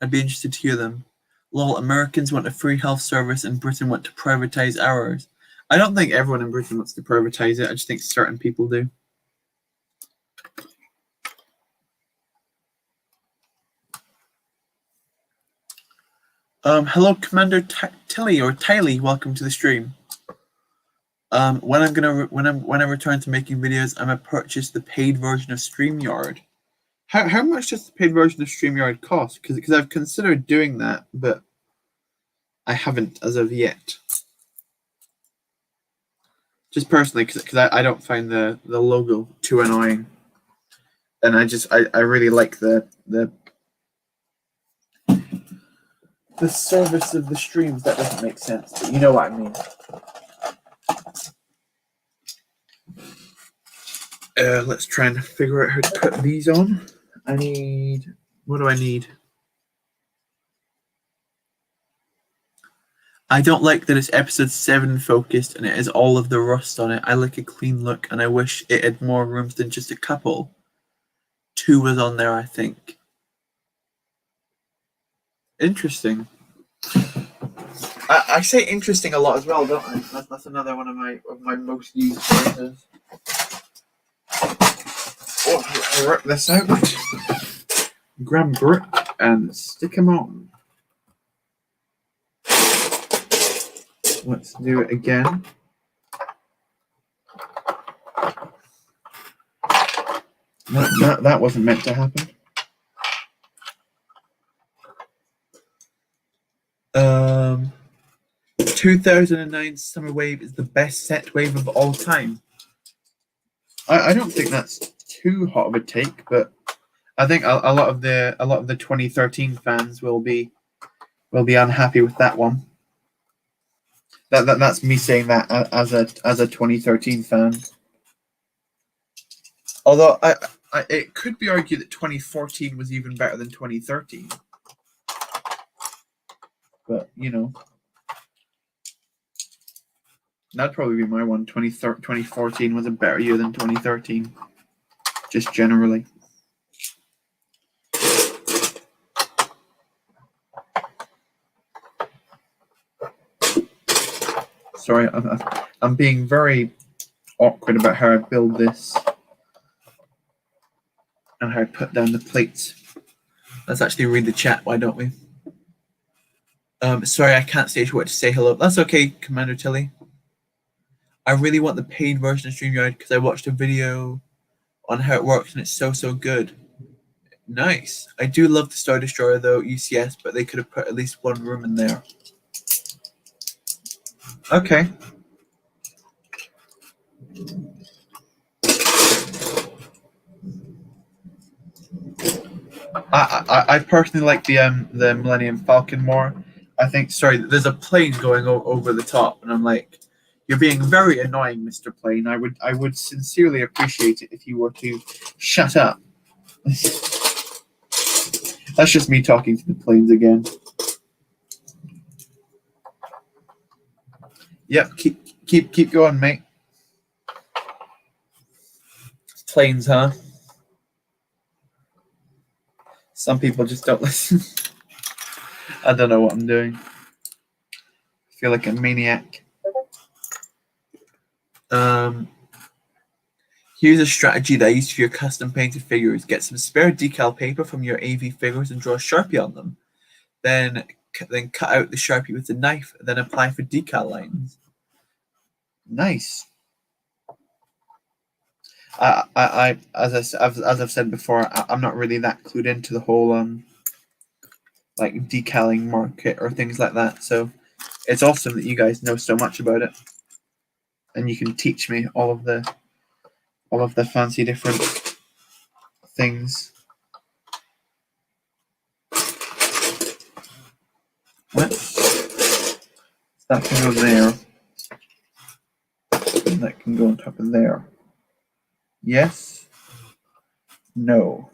I'd be interested to hear them. Lol, Americans want a free health service and Britain want to privatize ours. I don't think everyone in Britain wants to privatize it. I just think certain people do. Hello, Commander Tilly or Tiley. Welcome to the stream. When I return to making videos, I'm gonna purchase the paid version of StreamYard. How much does the paid version of StreamYard cost? Because I've considered doing that, but I haven't as of yet. Just personally, because I don't find the logo too annoying, and I really like the service of the streams. That doesn't make sense, but you know what I mean. Let's try and figure out how to put these on. What do I need? I don't like that it's episode 7 focused and it has all of the rust on it. I like a clean look and I wish it had more rooms than just a couple. 2 was on there, I think. Interesting. I say interesting a lot as well, don't I? That's another one of my most used phrases. Oh, I'll work this out. Grab brick and stick them on. Let's do it again. That wasn't meant to happen. 2009 Summer Wave is the best set wave of all time. I don't think that's too hot of a take, but I think a lot of the 2013 fans will be unhappy with that one. That's me saying that as a 2013 fan. Although it could be argued that 2014 was even better than 2013. But you know, that'd probably be my one. 2014 was a better year than 2013, just generally. Sorry, I'm being very awkward about how I build this and how I put down the plates. Let's actually read the chat, why don't we? Sorry, I can't say what to say hello. That's okay, Commander Tilly. I really want the paid version of StreamYard because I watched a video on how it works and it's so good. Nice. I do love the Star Destroyer though, UCS, but they could have put at least one room in there. Okay. I personally like the Millennium Falcon more. I think, sorry, there's a plane going over the top, and I'm like, you're being very annoying, Mr. Plane. I would sincerely appreciate it if you were to shut up. That's just me talking to the planes again. Yep, keep going, mate. Planes, huh? Some people just don't listen. I don't know what I'm doing. I feel like a maniac. Here's a strategy that I use for your custom painted figures. Get some spare decal paper from your AV figures and draw a Sharpie on them. Then cut out the Sharpie with a knife, then apply for decal lines. Nice. As I've said before, I'm not really that clued into the whole like decaling market or things like that. So it's awesome that you guys know so much about it, and you can teach me all of the fancy different things. What? That can go there. And that can go on top of there. Yes. No.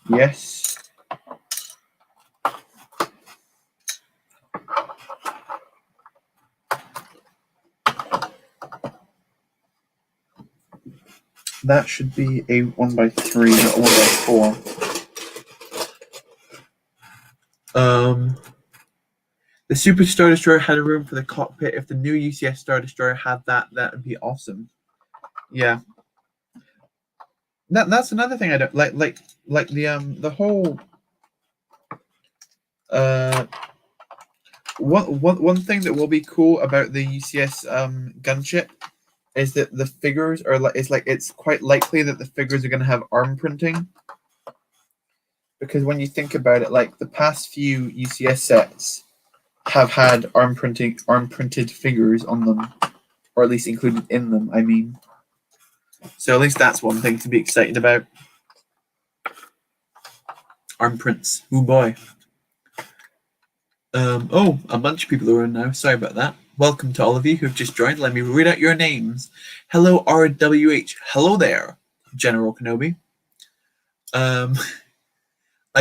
Yes. That should be a 1x3, not a 1x4. The Super Star Destroyer had a room for the cockpit. If the new UCS Star Destroyer had that, that would be awesome. Yeah. That's another thing I don't like the whole one thing that will be cool about the UCS gunship is that the figures are it's quite likely that the figures are going to have arm printing, because when you think about it, like the past few UCS sets have had arm printed figures on them, or at least included in them, I mean. So at least that's one thing to be excited about. Arm prints. Oh boy. Oh, a bunch of people are in now. Sorry about that. Welcome to all of you who've just joined. Let me read out your names. Hello, RWH. Hello there, General Kenobi. I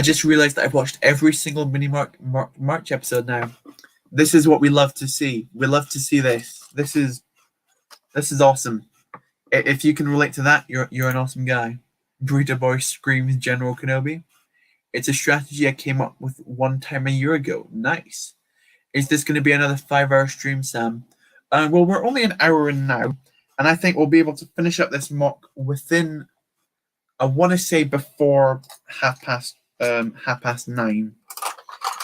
just realized that I've watched every single mini March episode now. This is what we love to see. We love to see this. This is awesome. If you can relate to that, you're an awesome guy. Burrito Boy screams General Kenobi. It's a strategy I came up with one time a year ago. Nice. Is this going to be another 5-hour stream, Sam? Well, we're only an hour in now, and I think we'll be able to finish up this mock within, I want to say before 9:30.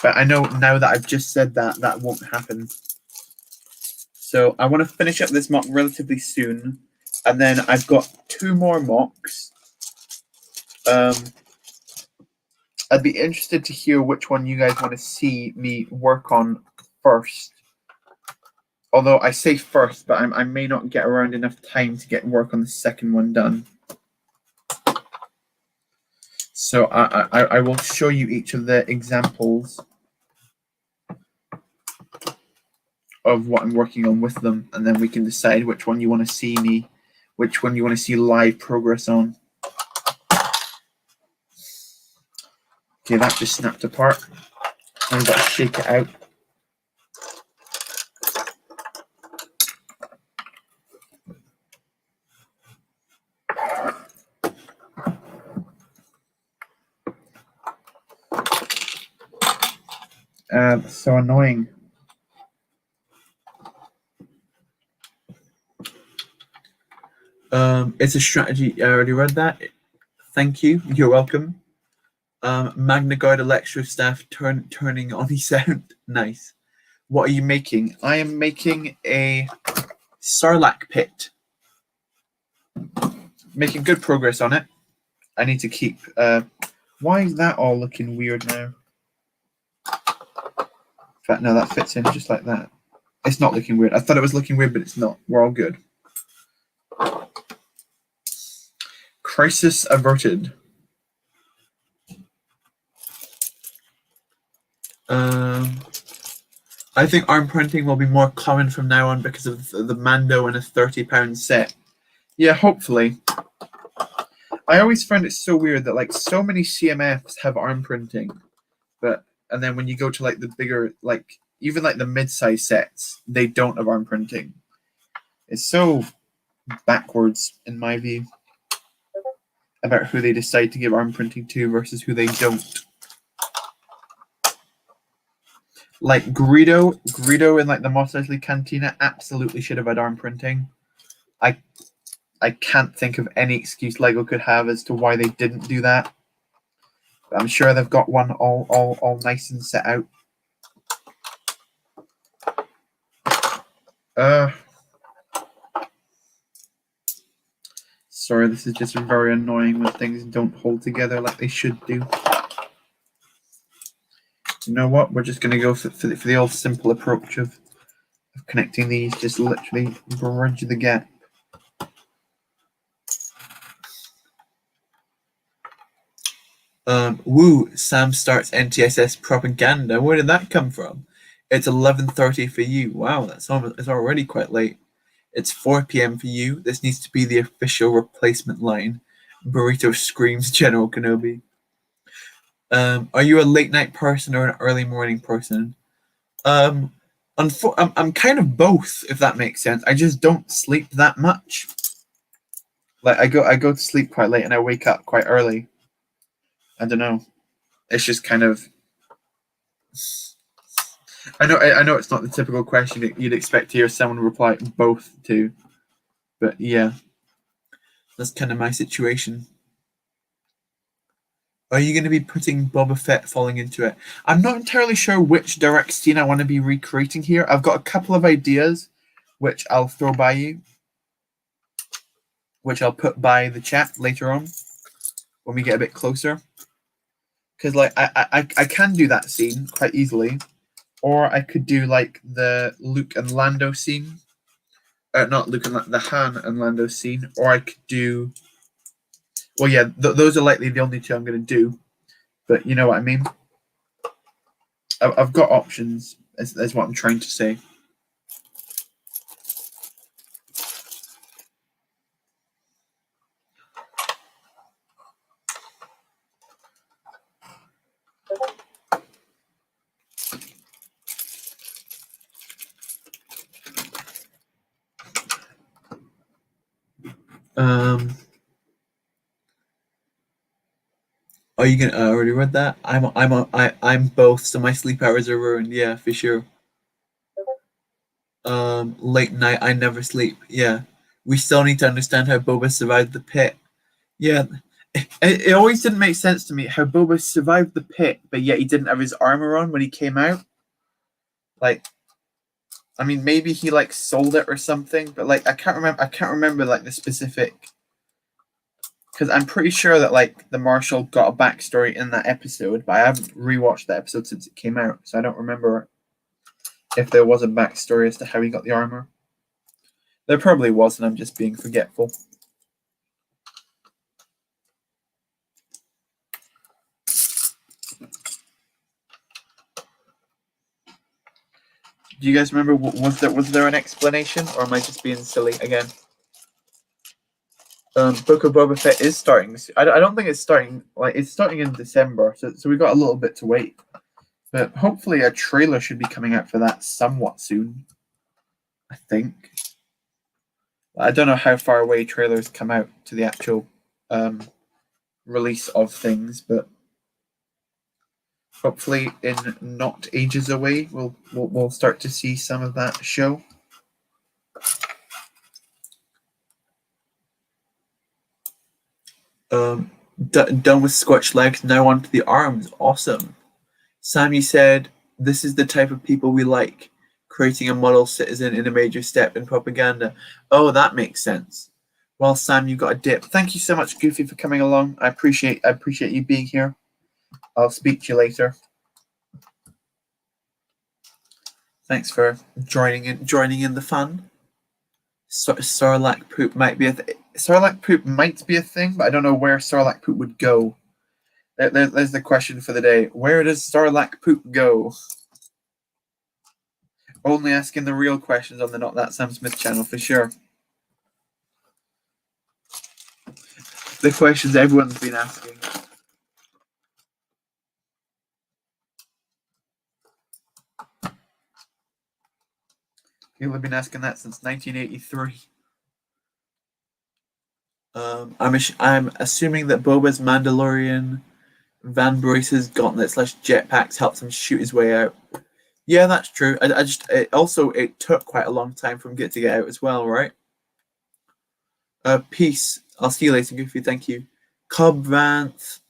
But I know now that I've just said that, that won't happen. So I want to finish up this mock relatively soon, and then I've got 2 more mocks. I'd be interested to hear which one you guys want to see me work on first. Although I say first, but I may not get around enough time to get work on the second one done. So I will show you each of the examples of what I'm working on with them, and then we can decide which one you want to see live progress on. Okay, that just snapped apart. I've got to shake it out. So annoying. It's a strategy. I already read that. Thank you. You're welcome. Magna Guard Electro Staff turning on his sound. Nice. What are you making? I am making a Sarlacc pit. Making good progress on it. I need to keep. Why is that all looking weird now? In fact, no, that fits in just like that. It's not looking weird. I thought it was looking weird, but it's not. We're all good. Crisis averted. I think arm printing will be more common from now on because of the Mando and a £30 set. Yeah, hopefully. I always find it so weird that like so many CMFs have arm printing, and then when you go to like the bigger, like even like the mid-size sets, they don't have arm printing. It's so backwards in my view about who they decide to give arm printing to versus who they don't. Like Greedo in like the Mos Eisley Cantina absolutely should have had arm printing. I can't think of any excuse Lego could have as to why they didn't do that. But I'm sure they've got one all nice and set out. Sorry, this is just very annoying when things don't hold together like they should do. You know what? We're just going to go for the old simple approach of connecting these. Just literally bridge the gap. Woo! Sam starts NTSS propaganda. Where did that come from? It's 11:30 for you. Wow, it's already quite late. It's 4 p.m. for you. This needs to be the official replacement line. Burrito screams General Kenobi. Are you a late night person or an early morning person? I'm kind of both, if that makes sense. I just don't sleep that much. Like I go to sleep quite late and I wake up quite early. I don't know. It's just kind of. I know it's not the typical question that you'd expect to hear someone reply both to, but yeah, that's kind of my situation. Are you going to be putting Boba Fett falling into it? I'm not entirely sure which direct scene I want to be recreating here. I've got a couple of ideas, which I'll throw by you, which I'll put by the chat later on when we get a bit closer. Because like I can do that scene quite easily, or I could do like the Luke and Lando scene, not Luke and the Han and Lando scene, or I could do. Well, yeah, those are likely the only two I'm going to do, but you know what I mean. I've got options. Is what I'm trying to say. Are you gonna? I already read that. I'm both, so my sleep hours are ruined. Yeah, for sure. Late night. I never sleep. Yeah, we still need to understand how Boba survived the pit. Yeah, it always didn't make sense to me how Boba survived the pit, but yet he didn't have his armor on when he came out. Like, I mean, maybe he like sold it or something, but like I can't remember. I can't remember like the specific. Because I'm pretty sure that like the Marshal got a backstory in that episode, but I haven't rewatched that episode since it came out, so I don't remember if there was a backstory as to how he got the armor. There probably was, and I'm just being forgetful. Do you guys remember? Was there an explanation, or am I just being silly again? Book of Boba Fett is starting. I don't think it's starting. Like it's starting in December, so we got a little bit to wait. But hopefully, a trailer should be coming out for that somewhat soon. I think. I don't know how far away trailers come out to the actual release of things, but hopefully, in not ages away, we'll start to see some of that show. Done with squelch legs, now onto the arms. Awesome. Sammy said, "This is the type of people we like. Creating a model citizen in a major step in propaganda." Oh, that makes sense. Well, Sam, you got a dip. Thank you so much, Goofy, for coming along. I appreciate you being here. I'll speak to you later. Thanks for joining in the fun. Sarlacc poop might be Sarlacc poop might be a thing, but I don't know where Sarlacc poop would go. There's the question for the day. Where does Sarlacc poop go? Only asking the real questions on the Not That Sam Smith channel for sure. The questions everyone's been asking. People have been asking that since 1983. I'm assuming that Boba's Mandalorian Van Brace's gauntlet / jetpacks helps him shoot his way out. Yeah, that's true. It took quite a long time for him to get out as well, right? Peace. I'll see you later, Goofy. Thank you. Cobb Vanth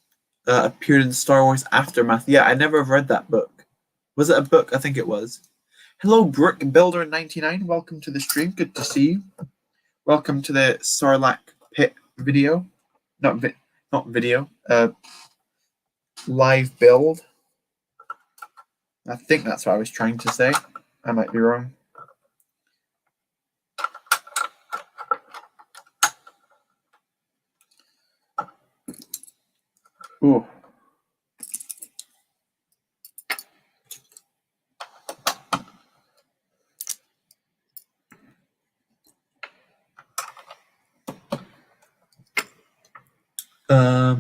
appeared in Star Wars Aftermath. Yeah, I never read that book. Was it a book? I think it was. Hello, Brick Builder 99. Welcome to the stream. Good to see you. Welcome to the Sarlacc Pit video. Not video. Live build. I think that's what I was trying to say. I might be wrong. Ooh.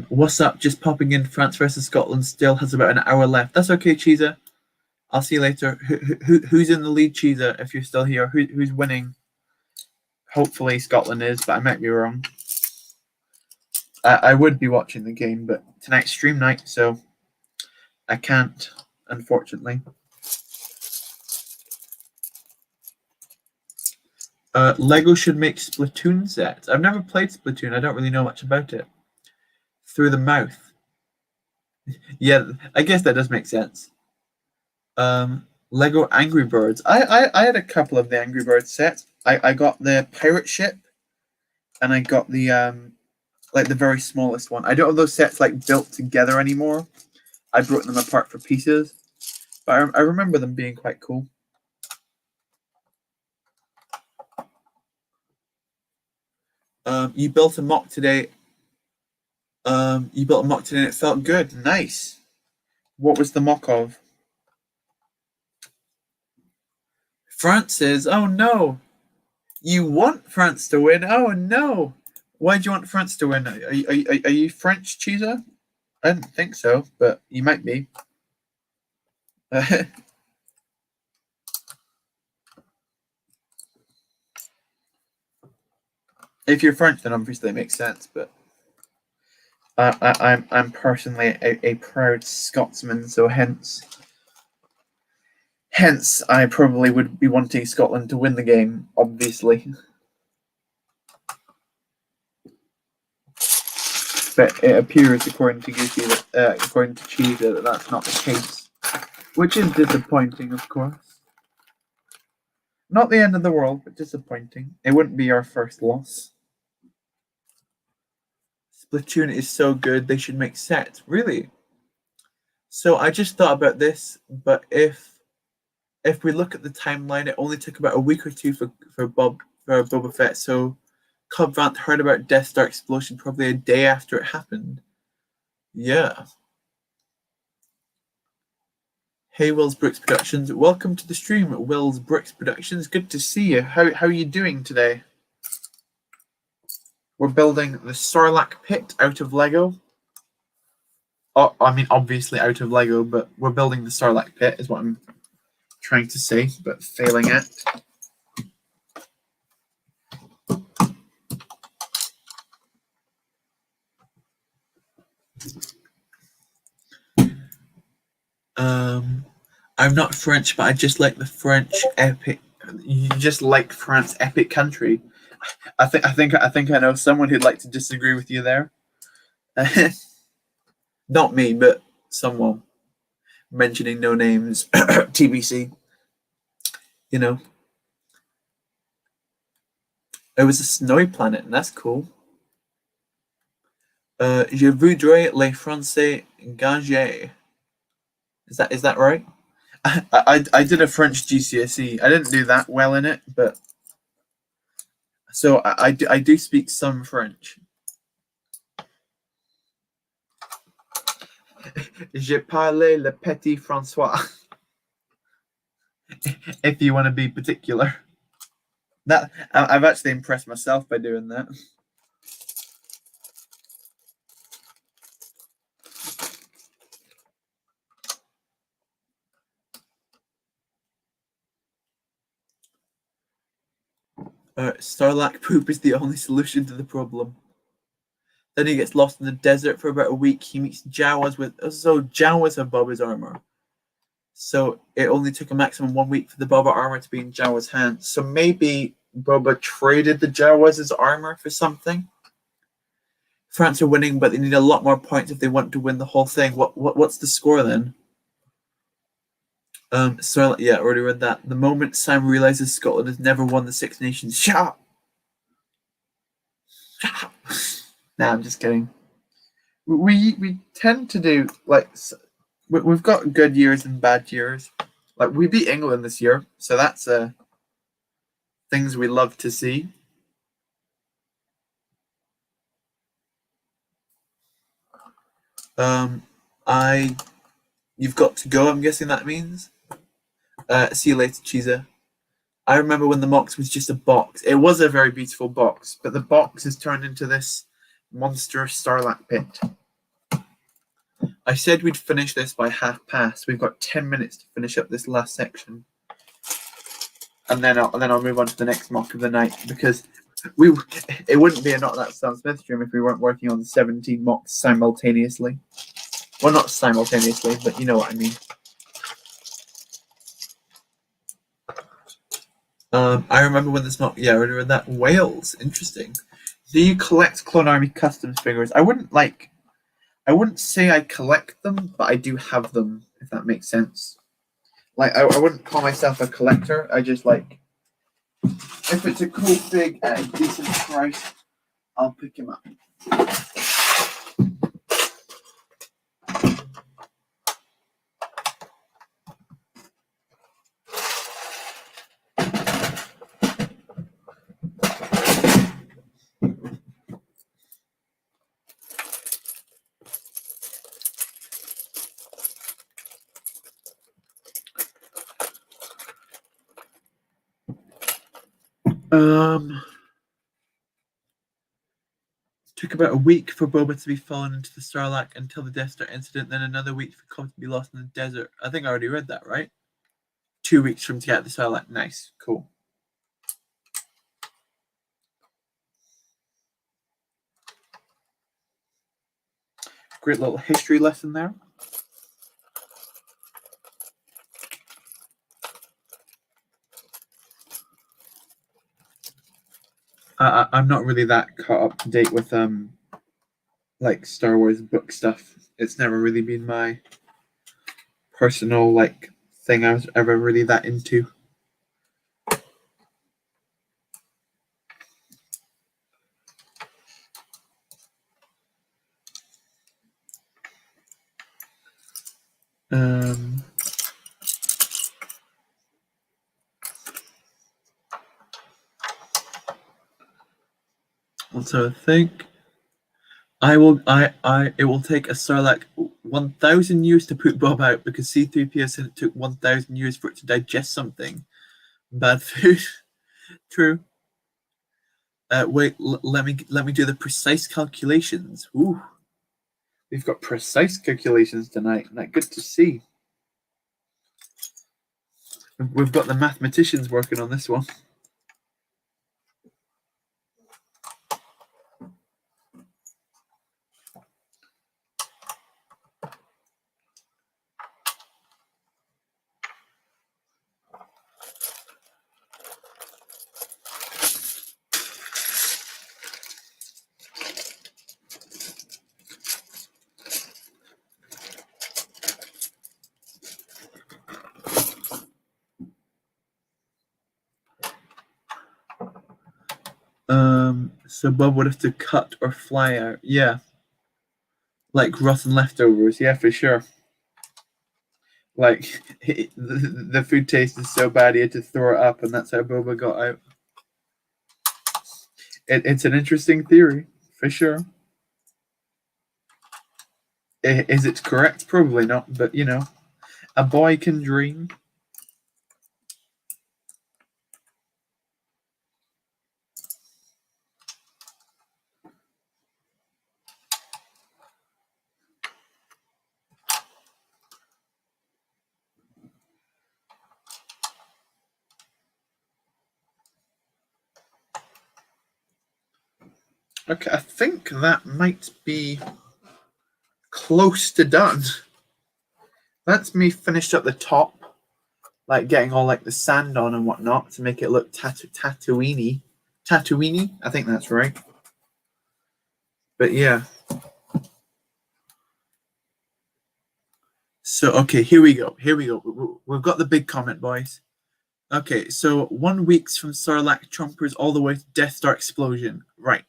What's up? Just popping in. France versus Scotland still has about an hour left. That's okay, Cheeser. I'll see you later. Who's in the lead, Cheeser? If you're still here, who's winning? Hopefully Scotland is, but I might be wrong. I would be watching the game, but tonight's stream night, so I can't, unfortunately. Lego should make Splatoon sets. I've never played Splatoon. I don't really know much about it. Through the mouth. Yeah, I guess that does make sense. Lego Angry Birds. I had a couple of the Angry Birds sets. I got the pirate ship, and I got the like the very smallest one. I don't have those sets like built together anymore. I broke them apart for pieces, but I remember them being quite cool. You built a mock today. You built a mock today and it felt good. Nice. What was the mock of? France's. Oh no. You want France to win? Oh no. Why do you want France to win? Are you French, Cheeser? I didn't think so, but you might be. If you're French, then obviously it makes sense. But I'm personally a proud Scotsman, so hence I probably would be wanting Scotland to win the game, obviously. But it appears, according to Cheeser, that that's not the case, which is disappointing, of course. Not the end of the world, but disappointing. It wouldn't be our first loss. Splatoon is so good, they should make sets. Really? So I just thought about this, but if we look at the timeline, it only took about a week or two for Boba Fett. So Cobb Vanth heard about Death Star explosion probably a day after it happened. Yeah. Hey, Will's Bricks Productions. Welcome to the stream, Will's Bricks Productions. Good to see you. How are you doing today? We're building the Sarlacc pit out of Lego. Oh, I mean, obviously out of Lego, but we're building the Sarlacc pit is what I'm trying to say, but failing at. I'm not French, but I just like the French epic. You just like France epic country. I think I know someone who'd like to disagree with you there. Not me, but someone mentioning no names. TBC. You know. It was a snowy planet, and that's cool. Je voudrais les Français gager. Is that right? I did a French GCSE. I didn't do that well in it, but so I do speak some French. Je parle le petit François. If you want to be particular. That I've actually impressed myself by doing that. Sarlacc poop is the only solution to the problem. Then he gets lost in the desert for about a week. He meets Jawas Jawas have Boba's armor. So it only took a maximum 1 week for the Boba armor to be in Jawa's hands. So maybe Boba traded the Jawas' armor for something. France are winning, but they need a lot more points if they want to win the whole thing. What's the score then? So yeah, I already read that. The moment Sam realizes Scotland has never won the Six Nations, shut up. Nah, I'm just kidding. We tend to do like we've got good years and bad years. Like we beat England this year, so that's things we love to see. You've got to go. I'm guessing that means. See you later, Cheeser. I remember when the mocs was just a box. It was a very beautiful box, but the box has turned into this monstrous Sarlacc pit. I said we'd finish this by past. We've got 10 minutes to finish up this last section, and then I'll move on to the next mock of the night, because it wouldn't be a Not That Sam Smith stream if we weren't working on 17 mocks simultaneously. Well, not simultaneously, but you know what I mean. I remember when this mock. Yeah, I remember that. Wales, interesting. Do you collect Clone Army customs figures? I wouldn't say I collect them, but I do have them, if that makes sense. Like, I wouldn't call myself a collector. I just like, if it's a cool fig at a decent price, I'll pick him up. Took about a week for Boba to be fallen into the Sarlacc until the Death Star incident, then another week for Cobb to be lost in the desert. I think I already read that, right? 2 weeks from to get the Sarlacc. Nice, cool. Great little history lesson there. I'm not really that caught up to date with like Star Wars book stuff. It's never really been my personal like thing I was ever really that into. Also, I think it will take a Sarlacc 1,000 years to put Bob out, because C-3PO said it took 1,000 years for it to digest something. Bad food. True. Wait, let me do the precise calculations. Ooh, we've got precise calculations tonight. Good to see. We've got the mathematicians working on this one. So Bob would have to cut or fly out. Yeah. Like rotten leftovers. Yeah, for sure. Like, the food tasted so bad he had to throw it up, and that's how Boba got out. It's an interesting theory, for sure. Is it correct? Probably not, but you know, a boy can dream. Okay, I think that might be close to done. That's me finished up the top, like getting all like the sand on and whatnot to make it look Tatooine-y. Tatooine-y? I think that's right. But yeah. So, okay, here we go. We've got the big comment, boys. Okay, so 1 week from Sarlacc chompers all the way to Death Star explosion. Right.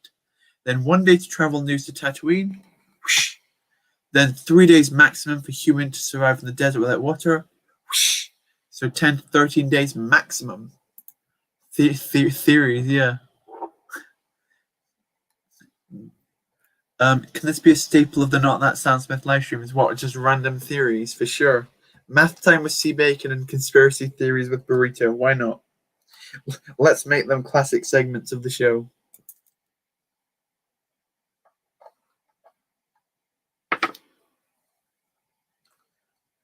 Then 1 day to travel news to Tatooine. Whoosh. Then 3 days maximum for human to survive in the desert without water. Whoosh. So 10 to 13 days maximum. Theories, yeah. Can this be a staple of the Not That Sam Smith live streams? What, just random theories? For sure. Math time with C Bacon and conspiracy theories with Burrito. Why not? Let's make them classic segments of the show.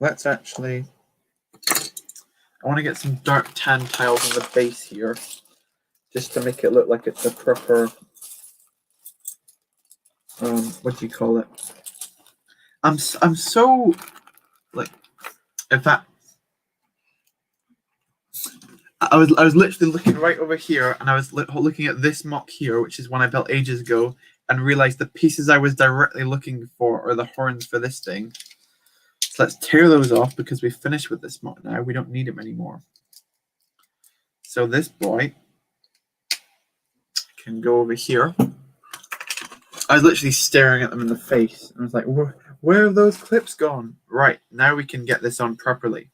let's actually... I want to get some dark tan tiles on the base here, just to make it look like it's a proper... what do you call it? I'm so... like, in fact, I was literally looking right over here, and I was looking at this mock here, which is one I built ages ago, and realized the pieces I was directly looking for are the horns for this thing. So let's tear those off because we've finished with this mock now. We don't need them anymore. So this boy can go over here. I was literally staring at them in the face. I was like, where have those clips gone? Right, now we can get this on properly.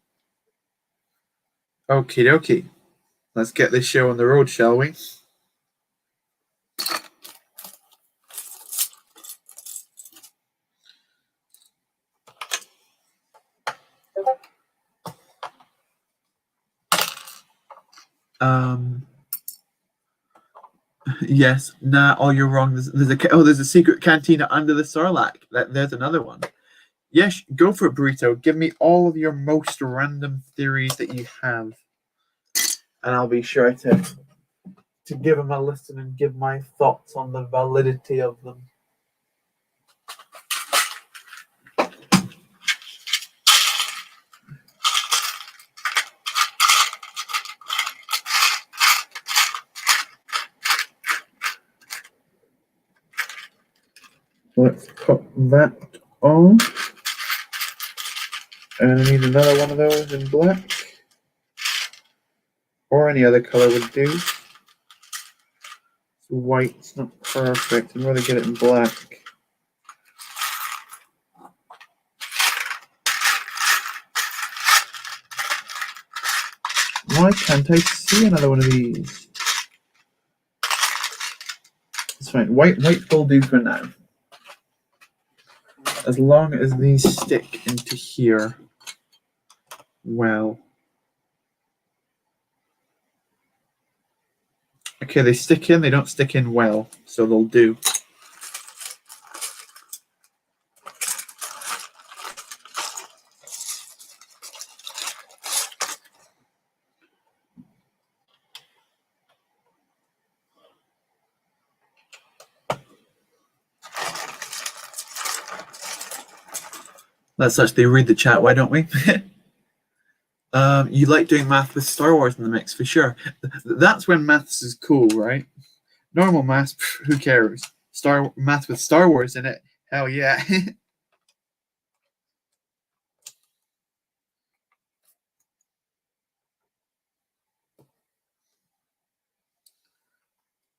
Okie dokie. Let's get this show on the road, shall we? Yes. Nah. Oh, you're wrong. There's a secret cantina under the Sarlacc. There's another one. Yes, go for it, Burrito. Give me all of your most random theories that you have, and I'll be sure to give them a listen and give my thoughts on the validity of them. Let's put that on. And I need another one of those in black. Or any other colour would do. White's not perfect. I'd rather get it in black. Why can't I see another one of these? It's fine. White will do for now. As long as these stick into here well. Okay, they stick in, they don't stick in well, so they'll do. Let's actually read the chat, why don't we? You like doing math with Star Wars in the mix, for sure. That's when maths is cool, right? Normal maths, who cares? Math with Star Wars in it, hell yeah.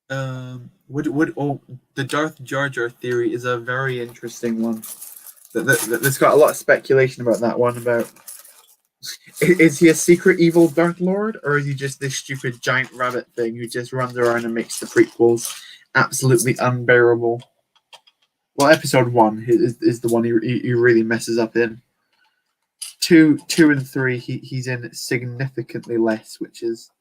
The Darth Jar Jar theory is a very interesting one. There's got a lot of speculation about that one. About is he a secret evil Darth Lord, or is he just this stupid giant rabbit thing who just runs around and makes the prequels absolutely unbearable? Well, episode 1 is the one he really messes up in. 2 and 3 he's in significantly less, which is,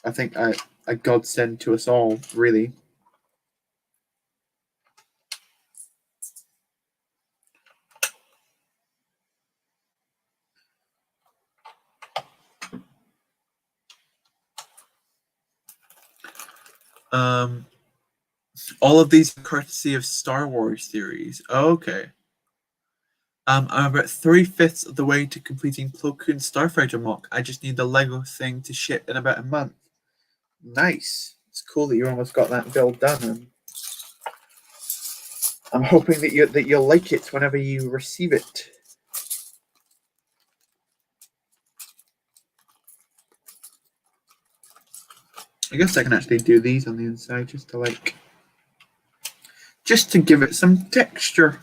I think, a godsend to us all, really. All of these courtesy of Star Wars theories. Oh, okay. I'm about 3/5 of the way to completing Plo Koon Starfighter mock. I just need the Lego thing to ship in about a month. Nice. It's cool that you almost got that build done. And I'm hoping that you'll like it whenever you receive it. I guess I can actually do these on the inside just to give it some texture.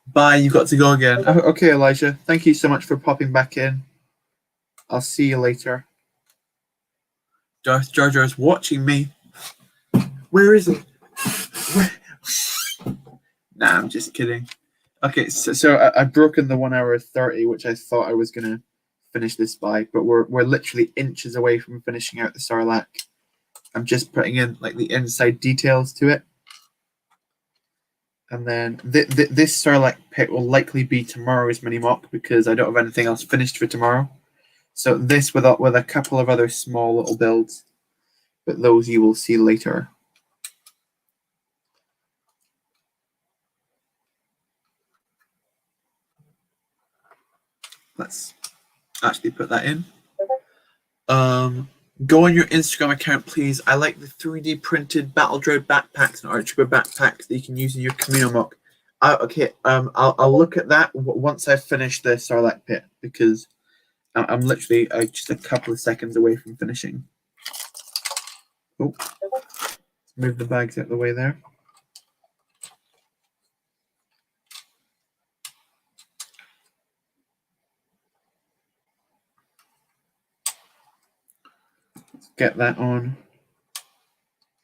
Bye, you've got to go again. Oh, okay, Elijah. Thank you so much for popping back in. I'll see you later. Darth Jar Jar's watching me. Where is he? Nah, I'm just kidding. Okay, so I've broken the 1 hour 30, which I thought I was gonna finish this by, but we're literally inches away from finishing out the Sarlacc. I'm just putting in like the inside details to it. And then this Sarlacc pit will likely be tomorrow's mini mock because I don't have anything else finished for tomorrow. So this with a couple of other small little builds, but those you will see later. Let's actually put that in. Go on your Instagram account, please. I like the 3D printed Battle Droid backpacks and Archibald backpacks that you can use in your Camino mock. Okay, I'll look at that once I've finished the Sarlacc pit because I'm literally just a couple of seconds away from finishing. Oh, move the bags out of the way there. Get that on.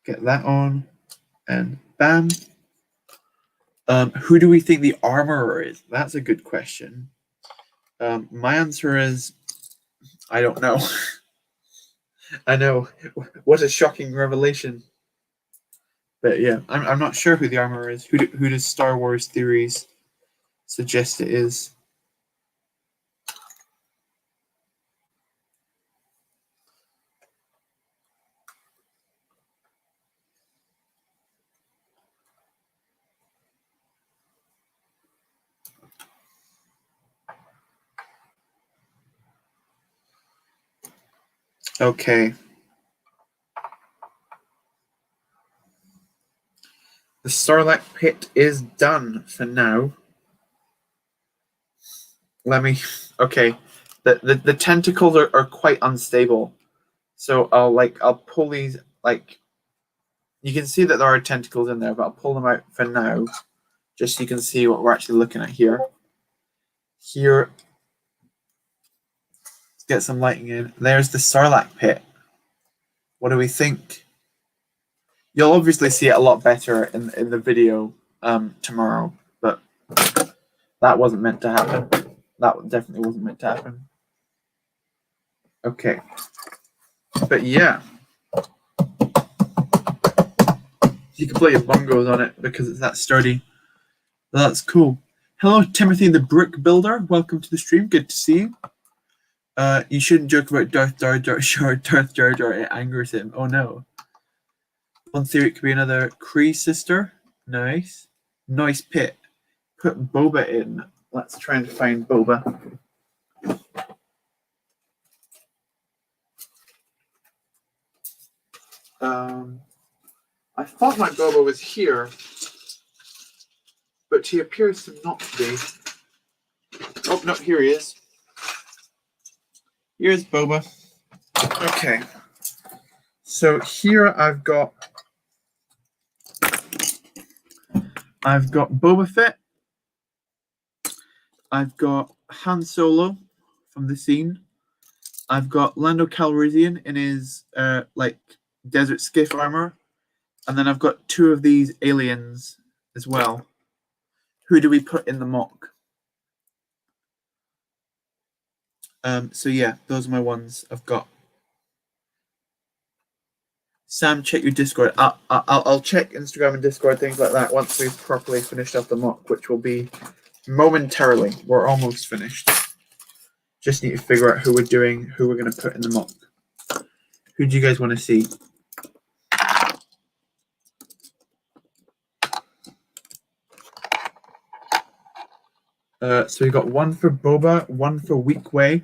Get that on. And bam. Who do we think the armorer is? That's a good question. My answer is, I don't know. I know. What a shocking revelation. But yeah, I'm not sure who the armorer is. Who does Star Wars theories suggest it is? Okay. The Sarlacc pit is done for now. Let me. Okay. The tentacles are quite unstable, so I'll pull these like. You can see that there are tentacles in there, but I'll pull them out for now, just so you can see what we're actually looking at here. Here. Let's get some lighting in. There's the Sarlacc pit. What do we think? You'll obviously see it a lot better in the video tomorrow, but that wasn't meant to happen. That definitely wasn't meant to happen. Okay. But yeah. You can play your bongos on it because it's that sturdy. That's cool. Hello, Timothy the Brick Builder. Welcome to the stream. Good to see you. You shouldn't joke about Darth Jar Jar. It angers him. Oh no. One theory it could be another Kree sister. Nice. Nice pit. Put Boba in. Let's try and find Boba. I thought my Boba was here, but he appears to not be. Oh, no, here he is. Here's Boba. Okay. So here I've got Boba Fett. I've got Han Solo from the scene. I've got Lando Calrissian in his like desert skiff armor. And then I've got two of these aliens as well. Who do we put in the mock? So yeah, those are my ones I've got. Sam, check your Discord. I'll check Instagram and Discord, things like that, once we've properly finished up the mock, which will be momentarily. We're almost finished. Just need to figure out who we're going to put in the mock. Who do you guys want to see? So we've got one for Boba, one for Weak Way.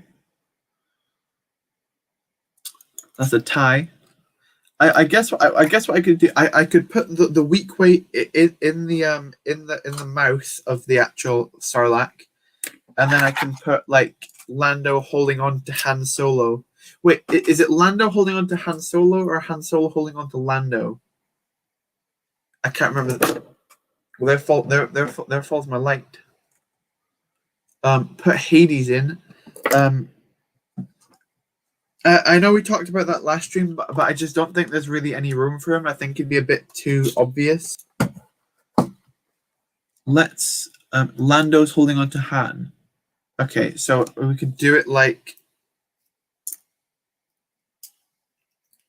That's a tie. I guess what I could do. I could put the Weak Way in the mouth of the actual Sarlacc, and then I can put like Lando holding on to Han Solo. Wait, is it Lando holding on to Han Solo or Han Solo holding on to Lando? I can't remember. Well, there falls my light. Put Hades in. I know we talked about that last stream, but I just don't think there's really any room for him. I think it'd be a bit too obvious. let's Lando's holding on to Han. Okay, so we could do it like,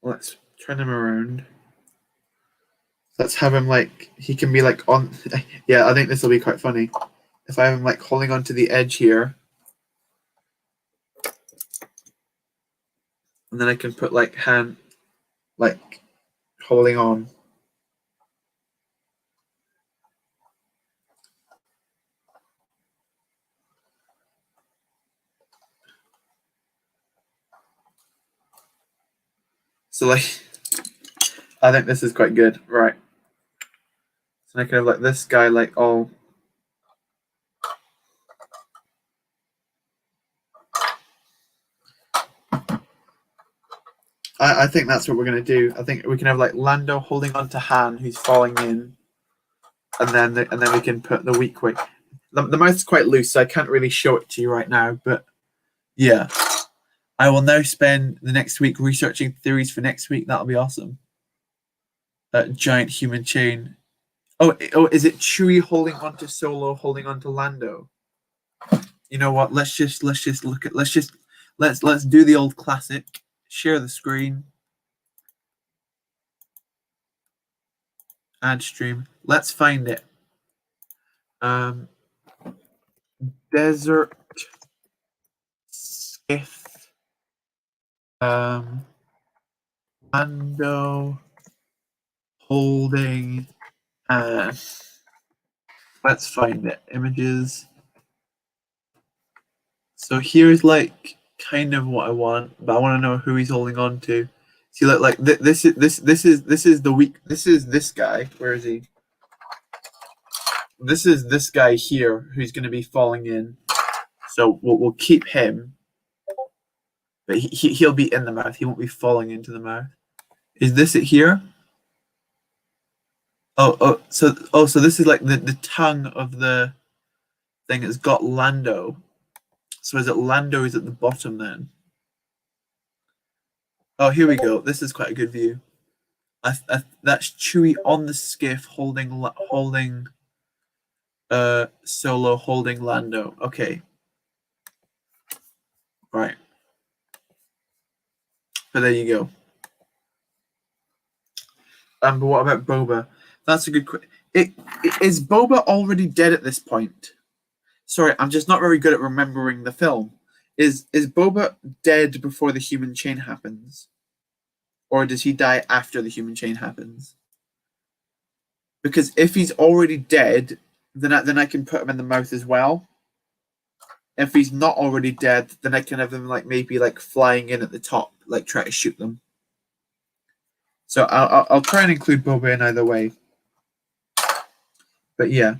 let's turn him around. Let's have him like, he can be like on, yeah, I think this will be quite funny. If I have him like holding onto the edge here, and then I can put like Han, like holding on. So like, I think this is quite good, right? So I can have like this guy like all. I think that's what we're gonna do. I think we can have like Lando holding on to Han, who's falling in, and then we can put the weak way. The mouth's quite loose, so I can't really show it to you right now. But yeah, I will now spend the next week researching theories for next week. That'll be awesome. Giant human chain. Oh, is it Chewie holding onto Solo, holding onto Lando? You know what? Let's do the old classic. Share the screen. Add stream. Let's find it. Desert skiff. Lando holding. Let's find it. Images. So here's like kind of what I want, but I want to know who he's holding on to. See, like this is the weak. This is this guy. Where is he? This is this guy here who's going to be falling in. So we'll keep him, but he'll be in the mouth. He won't be falling into the mouth. Is this it here? So this is like the tongue of the thing. It's got Lando. So is it Lando is at the bottom then? Oh, here we go. This is quite a good view. That's Chewie on the skiff holding Solo holding Lando. Okay. Right. But there you go. But what about Boba? That's a good question. Is Boba already dead at this point? Sorry, I'm just not very good at remembering the film. Is Boba dead before the human chain happens? Or does he die after the human chain happens? Because if he's already dead, then I can put him in the mouth as well. If he's not already dead, then I can have him like maybe like flying in at the top, like try to shoot them. So I'll try and include Boba in either way. But yeah.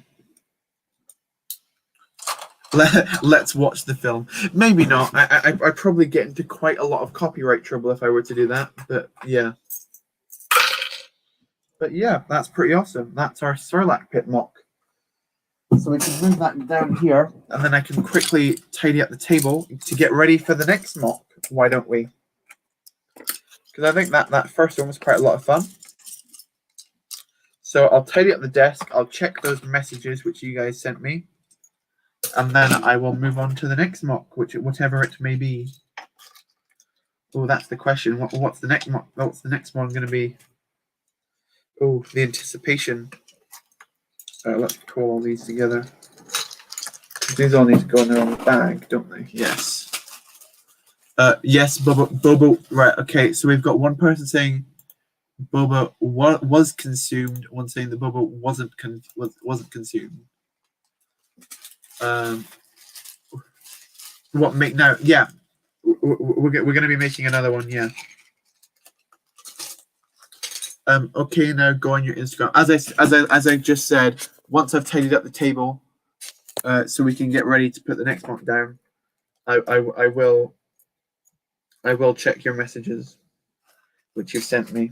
Let's watch the film. Maybe not. I probably get into quite a lot of copyright trouble if I were to do that. But yeah. But yeah, that's pretty awesome. That's our Sarlacc pit mock. So we can move that down here, and then I can quickly tidy up the table to get ready for the next mock. Why don't we? Because I think that first one was quite a lot of fun. So I'll tidy up the desk. I'll check those messages which you guys sent me. And then I will move on to the next mock, whatever it may be. Oh, that's the question. What's the next mock? What's the next one going to be? Oh, the anticipation. Let's call all these together. These all need to go in their own bag, don't they? Yes. Yes, Boba. Right. Okay. So we've got one person saying Boba was consumed. One saying that Boba wasn't consumed. What make now? Yeah, we're going to be making another one. Yeah. Okay, now go on your Instagram. As I just said, once I've tidied up the table, so we can get ready to put the next one down, I will check your messages, which you sent me.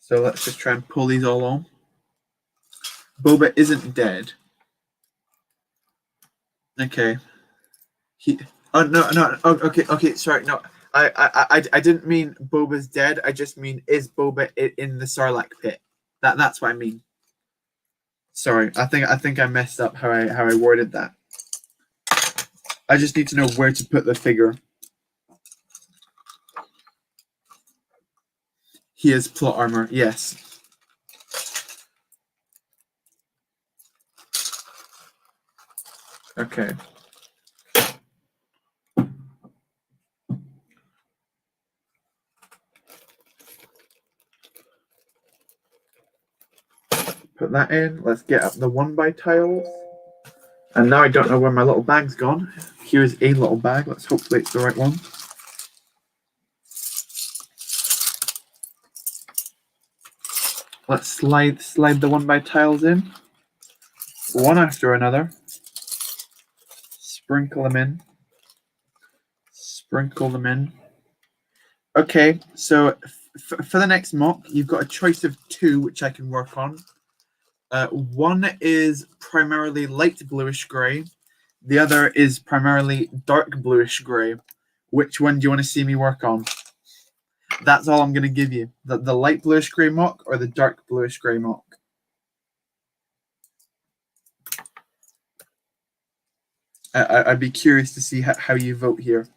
So let's just try and pull these all on. Boba isn't dead. Okay. Oh no. Oh, okay. Sorry. No, I didn't mean Boba's dead. I just mean is Boba in the Sarlacc pit. That's what I mean. Sorry, I think I messed up how I worded that. I just need to know where to put the figure. He has plot armor. Yes. Okay. Put that in. Let's get up the 1x tiles. And now I don't know where my little bag's gone. Here's a little bag. Let's hopefully it's the right one. Let's slide the 1x tiles in. One after another. Sprinkle them in. Sprinkle them in. Okay, so for the next mock, you've got a choice of two which I can work on. One is primarily light bluish grey. The other is primarily dark bluish grey. Which one do you want to see me work on? That's all I'm going to give you. The light bluish grey mock or the dark bluish grey mock? I'd be curious to see how you vote here.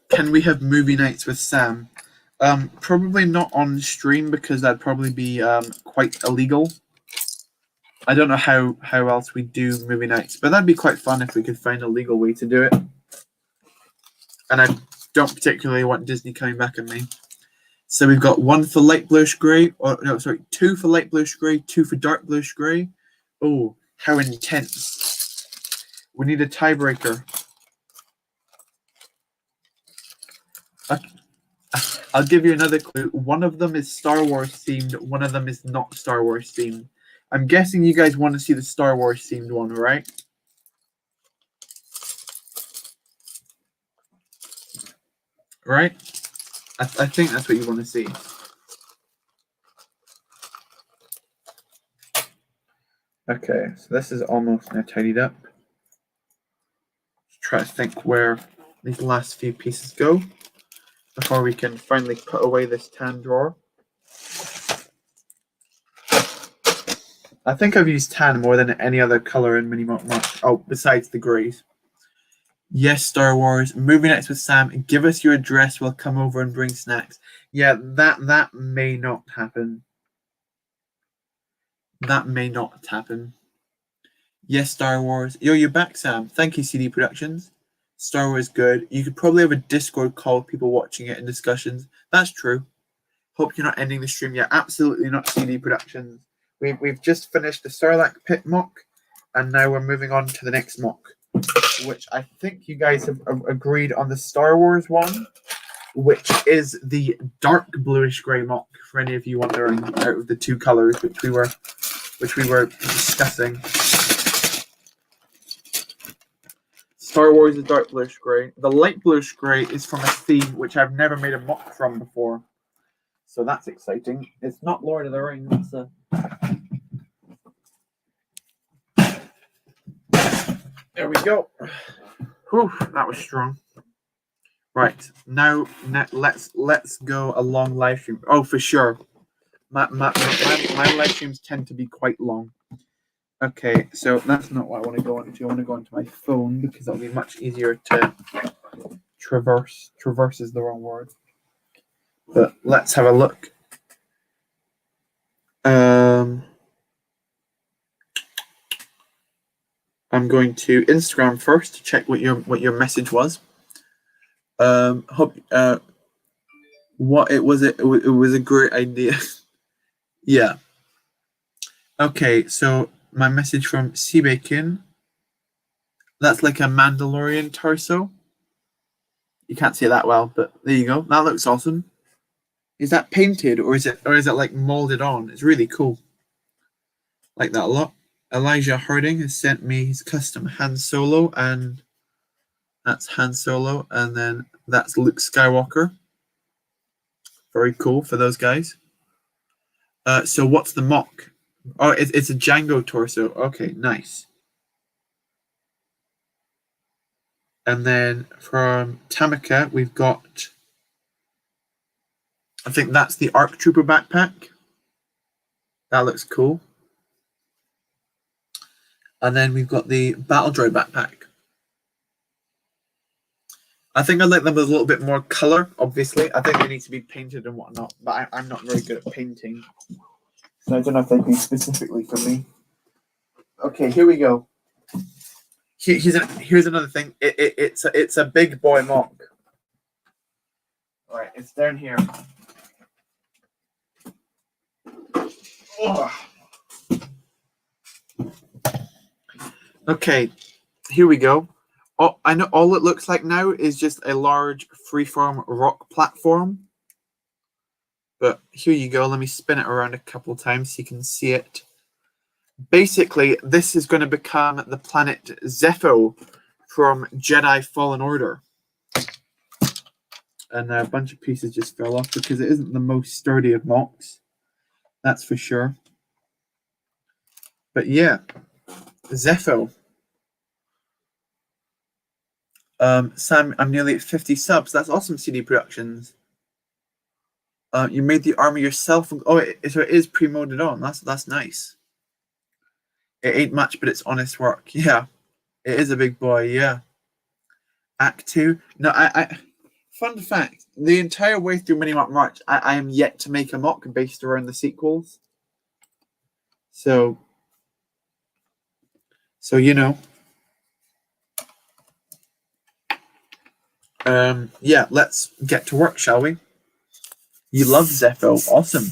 Can we have movie nights with Sam? Probably not on stream because that'd probably be quite illegal. I don't know how else we do movie nights, but that'd be quite fun if we could find a legal way to do it. And I don't particularly want Disney coming back on me. So we've got one for light bluish grey, or no, sorry, two for light bluish grey, two for dark bluish grey. Oh, how intense. We need a tiebreaker. Okay. I'll give you another clue. One of them is Star Wars themed, one of them is not Star Wars themed. I'm guessing you guys want to see the Star Wars themed one, right? Right? I think that's what you want to see. Okay, so this is almost now tidied up. Let's try to think where these last few pieces go before we can finally put away this tan drawer. I think I've used tan more than any other color in Mini Mock. Oh, besides the grays. Yes, Star Wars. Movie nights with Sam. Give us your address. We'll come over and bring snacks. Yeah, that may not happen. That may not happen. Yes, Star Wars. Yo, you're back, Sam. Thank you, CD Productions. Star Wars good. You could probably have a Discord call with people watching it and discussions. That's true. Hope you're not ending the stream yet. Absolutely not, CD Productions. We've just finished the Sarlacc pit mock, and now we're moving on to the next mock, which I think you guys have agreed on the Star Wars one, which is the dark bluish grey mock. For any of you wondering, out of the two colors which we were discussing. Star Wars is dark bluish grey. The light bluish grey is from a theme which I've never made a mock from before, so that's exciting. It's not Lord of the Rings. There we go. Whew, that was strong. Right, now let's go a long live stream. Oh, for sure. My live streams tend to be quite long. Okay, so that's not what I want to go into. I want to go into my phone because that'll be much easier to traverse. Traverse is the wrong word. But let's have a look. I'm going to Instagram first to check what your message was. Hope what it was it was a great idea. Yeah. Okay, so my message from Sea Bacon. That's like a Mandalorian torso. You can't see it that well, but there you go. That looks awesome. Is that painted or is it like molded on? It's really cool. Like that a lot. Elijah Harding has sent me his custom Han Solo, and that's Han Solo, and then that's Luke Skywalker. Very cool for those guys. So what's the mock? Oh, it's a Django torso. Okay, nice. And then from Tamika, we've got, I think that's the ARC Trooper backpack. That looks cool. And then we've got the Battle Droid backpack. I think I'd like them with a little bit more color, obviously. I think they need to be painted and whatnot, but I'm not very good at painting. So I don't know if they'd be specifically for me. Okay, here we go. Here's another thing. It's a big boy mock. All right, it's down here. Oh. Okay, here we go. Oh, I know all it looks like now is just a large freeform rock platform. But here you go. Let me spin it around a couple times so you can see it. Basically, this is going to become the planet Zepho from Jedi Fallen Order. And a bunch of pieces just fell off because it isn't the most sturdy of mocs. That's for sure. But yeah, Zepho. Sam, I'm nearly at 50 subs. That's awesome, CD Productions. You made the armor yourself. Oh, so it is pre-moded on. That's nice. It ain't much, but it's honest work. Yeah, it is a big boy. Yeah. Act 2. No, fun fact: the entire way through Mini Mock March, I am yet to make a mock based around the sequels. So you know. Yeah, let's get to work, shall we? You love Zepho. Awesome.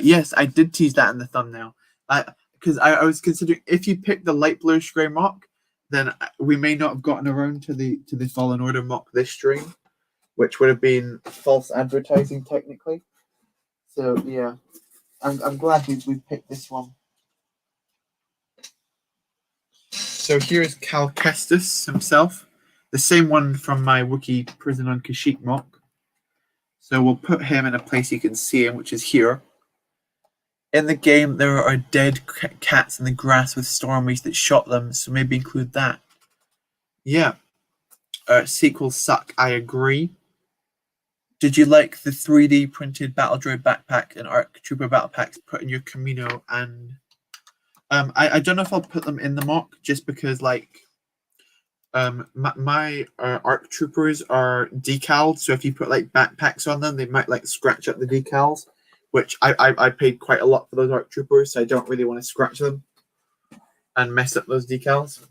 Yes, I did tease that in the thumbnail. Because I was considering if you pick the light bluish grey mock, then we may not have gotten around to the Fallen Order mock this stream, which would have been false advertising technically. So yeah, I'm glad we've picked this one. So here's Cal Kestis himself, the same one from my Wookiee Prison on Kashyyyk mock. So we'll put him in a place you can see him, which is here. In the game, there are dead cats in the grass with stormies that shot them, so maybe include that. Yeah. Sequels suck, I agree. Did you like the 3D printed Battle Droid backpack and ARC Trooper battle packs put in your Camino? And I don't know if I'll put them in the mock, just because like my ARC Troopers are decaled, so if you put like backpacks on them, they might like scratch up the decals, which I paid quite a lot for those ARC Troopers, so I don't really want to scratch them and mess up those decals.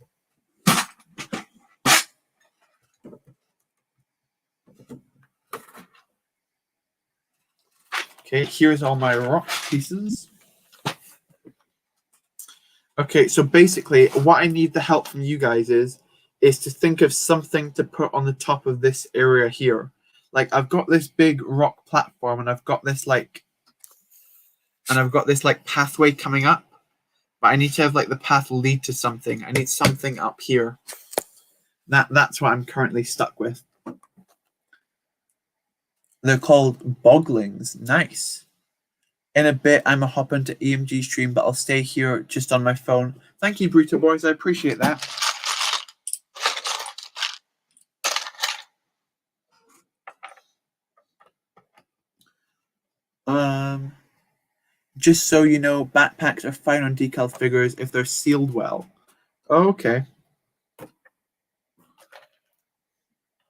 Okay, here's all my rock pieces. Okay, so basically what I need the help from you guys is to think of something to put on the top of this area here. Like I've got this big rock platform and I've got this like pathway coming up, but I need to have like the path lead to something. I need something up here. That's what I'm currently stuck with. They're called boglings. Nice. In a bit, I'm a hop into EMG stream, but I'll stay here just on my phone. Thank you, Bruto Boys. I appreciate that. Just so you know, backpacks are fine on decal figures if they're sealed well. Oh, okay.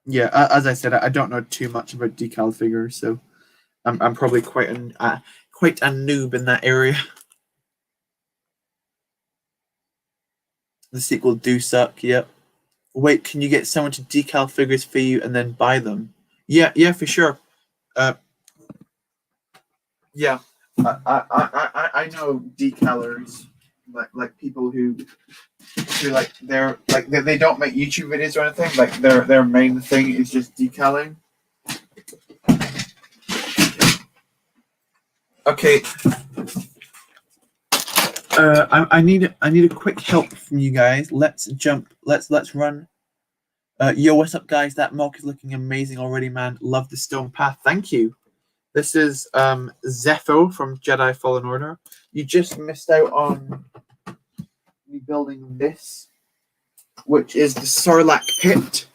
Yeah, as I said, I don't know too much about decal figures, so I'm probably quite a noob in that area. The sequel do suck. Yep. Wait, can you get someone to decal figures for you and then buy them? Yeah, for sure. Yeah, I know decalers, like people who like they're like they don't make YouTube videos or anything. Like their main thing is just decaling. Okay. I need a quick help from you guys. Let's jump. Let's run. Yo, what's up, guys? That mock is looking amazing already, man. Love the stone path. Thank you. This is Zepho from Jedi Fallen Order. You just missed out on me building this. which is the Sarlacc pit.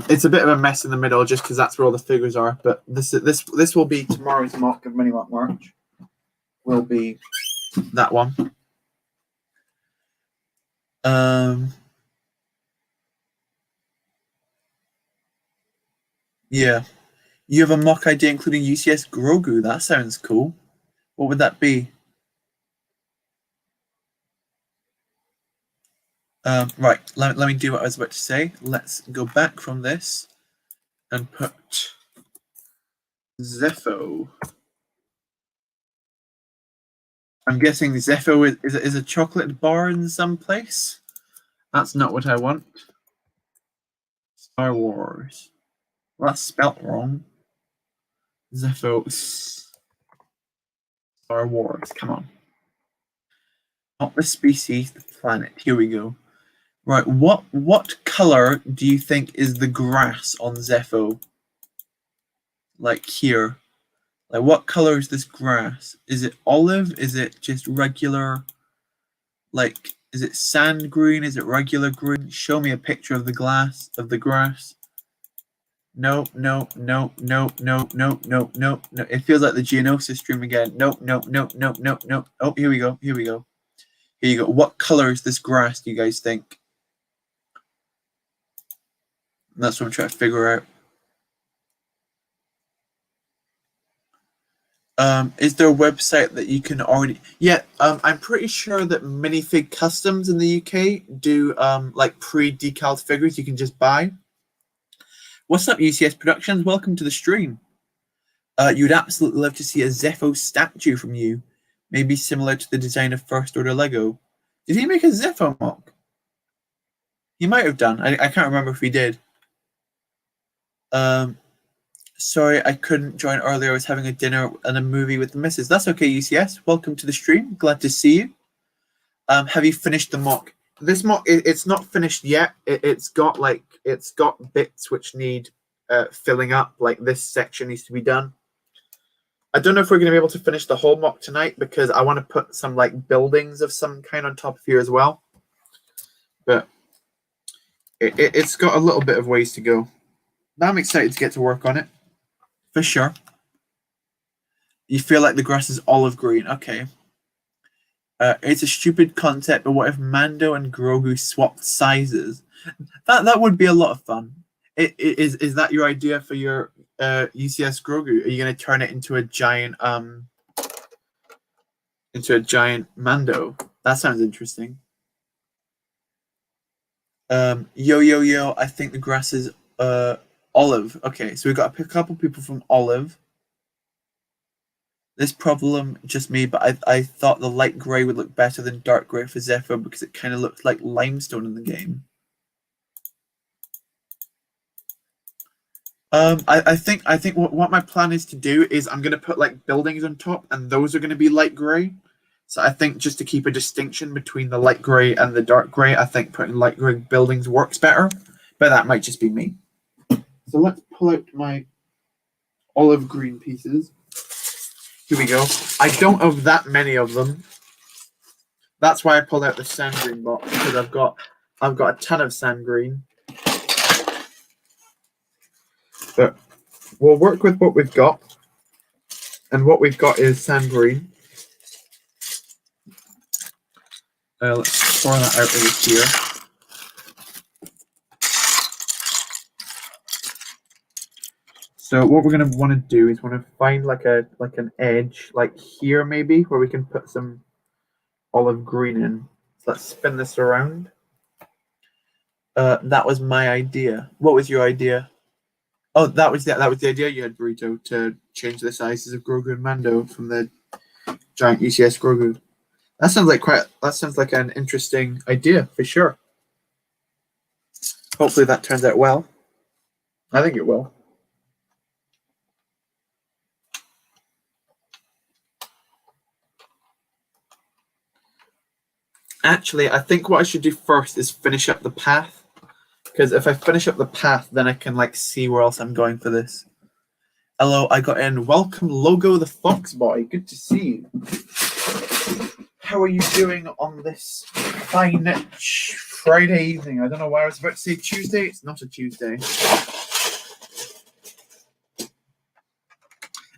It's a bit of a mess in the middle just because that's where all the figures are. But this will be tomorrow's mock of Mini Mock March. Will be that one. Yeah. You have a mock idea including UCS Grogu. That sounds cool. What would that be? Right, let me do what I was about to say. Let's go back from this and put Zepho. I'm guessing Zepho is a chocolate bar in some place. That's not what I want. Star Wars. Well, that's spelt wrong. Zepho. Star Wars. Come on. Not the species, the planet. Here we go. Right, what color do you think is the grass on Zepho? Like here. Like what color is this grass? Is it olive? Is it just regular? Like, is it sand green? Is it regular green? Show me a picture of the grass. No. It feels like the Geonosis stream again. No. Oh, here we go. Here you go. What color is this grass, do you guys think? That's what I'm trying to figure out. Is there a website that you can already? Yeah, I'm pretty sure that Minifig Customs in the UK do like pre-decaled figures you can just buy. What's up, UCS Productions? Welcome to the stream. You'd absolutely love to see a Zepho statue from you, maybe similar to the design of First Order Lego. Did he make a Zepho mock? He might have done. I can't remember if he did. Sorry, I couldn't join earlier. I was having a dinner and a movie with the missus. That's okay, UCS. Welcome to the stream. Glad to see you. Have you finished the mock? This mock, it's not finished yet. It's got bits which need filling up. Like this section needs to be done. I don't know if we're going to be able to finish the whole mock tonight because I want to put some like buildings of some kind on top of here as well. But it's got a little bit of ways to go. Now I'm excited to get to work on it. For sure. You feel like the grass is olive green. Okay. It's a stupid concept, but what if Mando and Grogu swapped sizes? That would be a lot of fun. Is that your idea for your UCS Grogu? Are you going to turn it into a giant Mando? That sounds interesting. Yo, I think the grass is olive. Okay, so we've got a couple people from olive. This problem, just me, but I thought the light grey would look better than dark grey for Zephyr because it kind of looks like limestone in the game. I think what my plan is to do is I'm going to put like buildings on top and those are going to be light grey. So I think just to keep a distinction between the light grey and the dark grey, I think putting light grey buildings works better, but that might just be me. So let's pull out my olive green pieces. Here we go. I don't have that many of them. That's why I pulled out the sand green box, because I've got a ton of sand green. But we'll work with what we've got. And what we've got is sand green. Let's pour that out over here. So what we're going to want to do is want to find like an edge, like here maybe, where we can put some olive green in. So let's spin this around. That was my idea. What was your idea? Oh, that was the idea you had, Burrito, to change the sizes of Grogu and Mando from the giant UCS Grogu. That sounds like an interesting idea for sure. Hopefully that turns out well. I think it will. Actually, I think what I should do first is finish up the path. Because if I finish up the path, then I can like see where else I'm going for this. Hello, I got in. Welcome, Logo the Fox Boy. Good to see you. How are you doing on this fine Friday evening. I don't know why I was about to say Tuesday. It's not a Tuesday.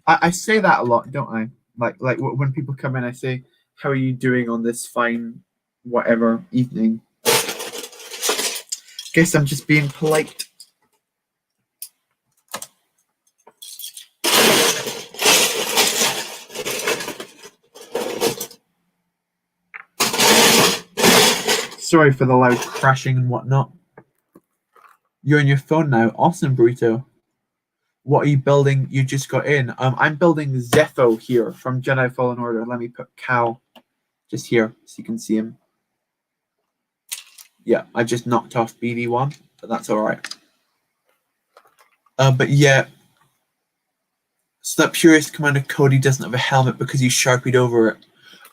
I say that a lot, don't I? Like when people come in, I say, "How are you doing on this fine, whatever evening?" Guess I'm just being polite. Sorry for the loud crashing and whatnot. You're on your phone now. Awesome, Burrito. What are you building? You just got in. I'm building Zepho here from Jedi Fallen Order. Let me put Cal just here so you can see him. Yeah, I just knocked off BD1, but that's all right. But yeah, so that Purist Commander Cody doesn't have a helmet because he sharpied over it.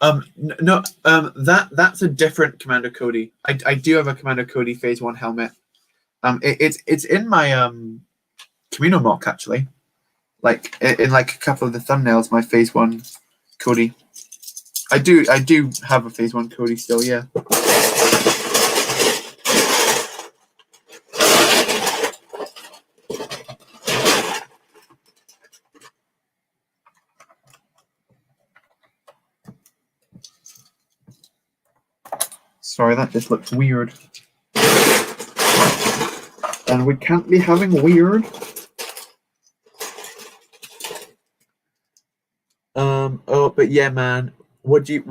That's a different Commander Cody. I do have a Commander Cody Phase 1 helmet. It's in my Camino mock actually. Like in like a couple of the thumbnails, my Phase 1 Cody. I do have a Phase 1 Cody still, yeah. Sorry, that just looks weird. And we can't be having weird. Oh, but yeah, man. What you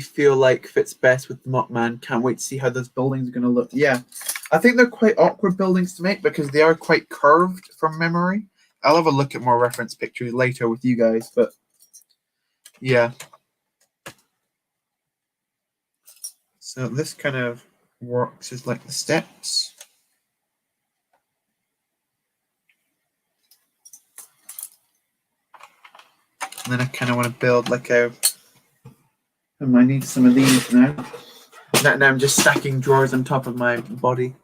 feel like fits best with the mock, man? Can't wait to see how those buildings are gonna look. Yeah, I think they're quite awkward buildings to make because they are quite curved from memory. I'll have a look at more reference pictures later with you guys, but yeah. So this kind of works as like the steps. And then I kind of want to build like a... I need some of these now. Now I'm just stacking drawers on top of my body.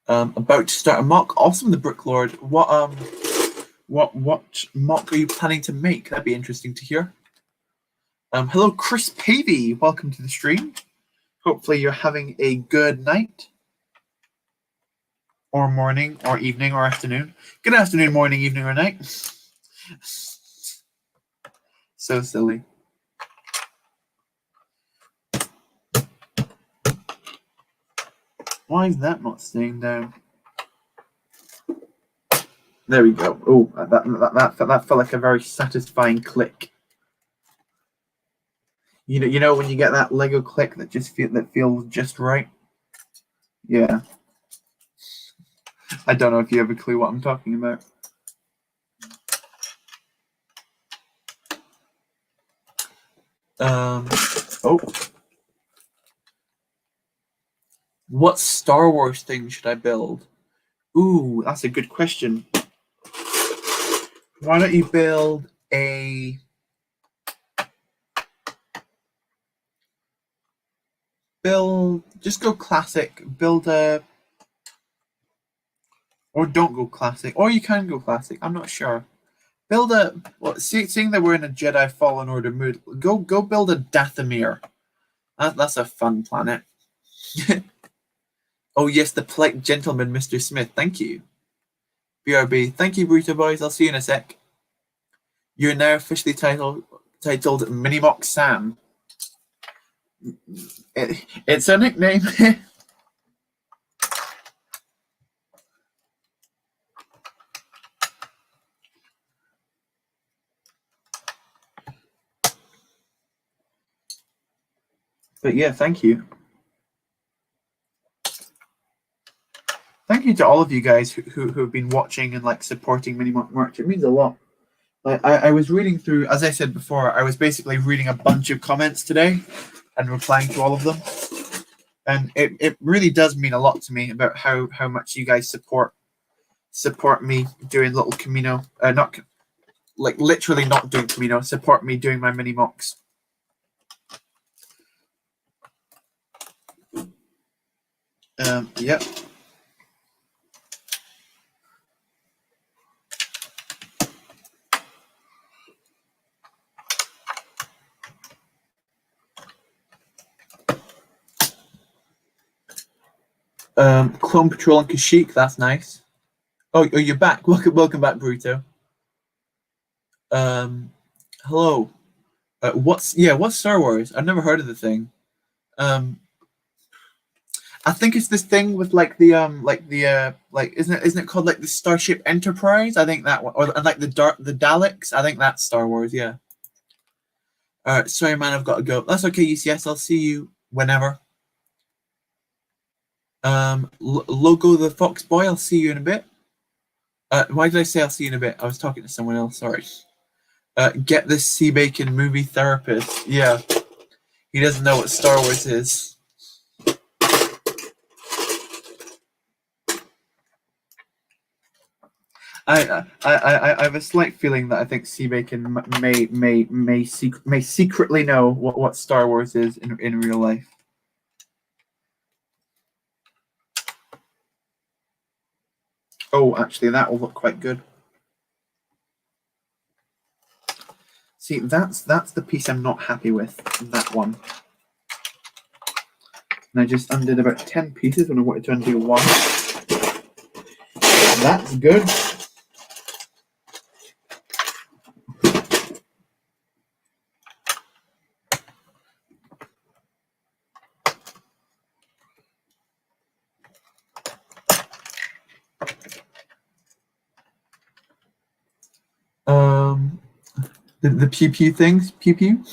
About to start a mock. Awesome, the Brick Lord. What mock are you planning to make? That'd be interesting to hear. Hello, Chris Pavey. Welcome to the stream. Hopefully you're having a good night. Or morning, or evening, or afternoon. Good afternoon, morning, evening, or night. So silly. Why is that not staying down? There we go. Oh, that felt like a very satisfying click. You know when you get that Lego click that feels just right. Yeah. I don't know if you have a clue what I'm talking about. Oh. What Star Wars thing should I build? Ooh, that's a good question. Why don't you build a... Just go classic. Build a... Or don't go classic. Or you can go classic. I'm not sure. Build a... Well, seeing that we're in a Jedi Fallen Order mood, go build a Dathomir. That's a fun planet. Oh, yes, the polite gentleman, Mr. Smith. Thank you. BRB. Thank you, Burrito Boys. I'll see you in a sec. You're now officially titled Minimox Sam. It's a nickname. But yeah, thank you. Thank you to all of you guys who have been watching and like supporting Minimox merch. It means a lot. Like I was reading through, as I said before, I was basically reading a bunch of comments today and replying to all of them. And it really does mean a lot to me about how much you guys support me doing little Camino, not like literally not doing Camino, support me doing my mini mocks. Yep. Clone Patrol and Kashyyyk, that's nice. Oh, you're back. Welcome back, Bruto. Hello. What's Star Wars? I've never heard of the thing. I think it's this thing with like the isn't it called like the Starship Enterprise? I think that one, or and like the Daleks. I think that's Star Wars. Yeah. All right, sorry, man. I've got to go. That's okay, UCS. I'll see you whenever. Logo the Fox Boy. I'll see you in a bit. Why did I say I'll see you in a bit? I was talking to someone else. Sorry. Get this Sea Bacon movie therapist. Yeah, he doesn't know what Star Wars is. I have a slight feeling that I think Sea Bacon may secretly know what Star Wars is in real life. Oh, actually, that will look quite good. See, that's the piece I'm not happy with. That one. And I just undid about 10 pieces when I wanted to undo one. That's good. The pew pew things, pew pew.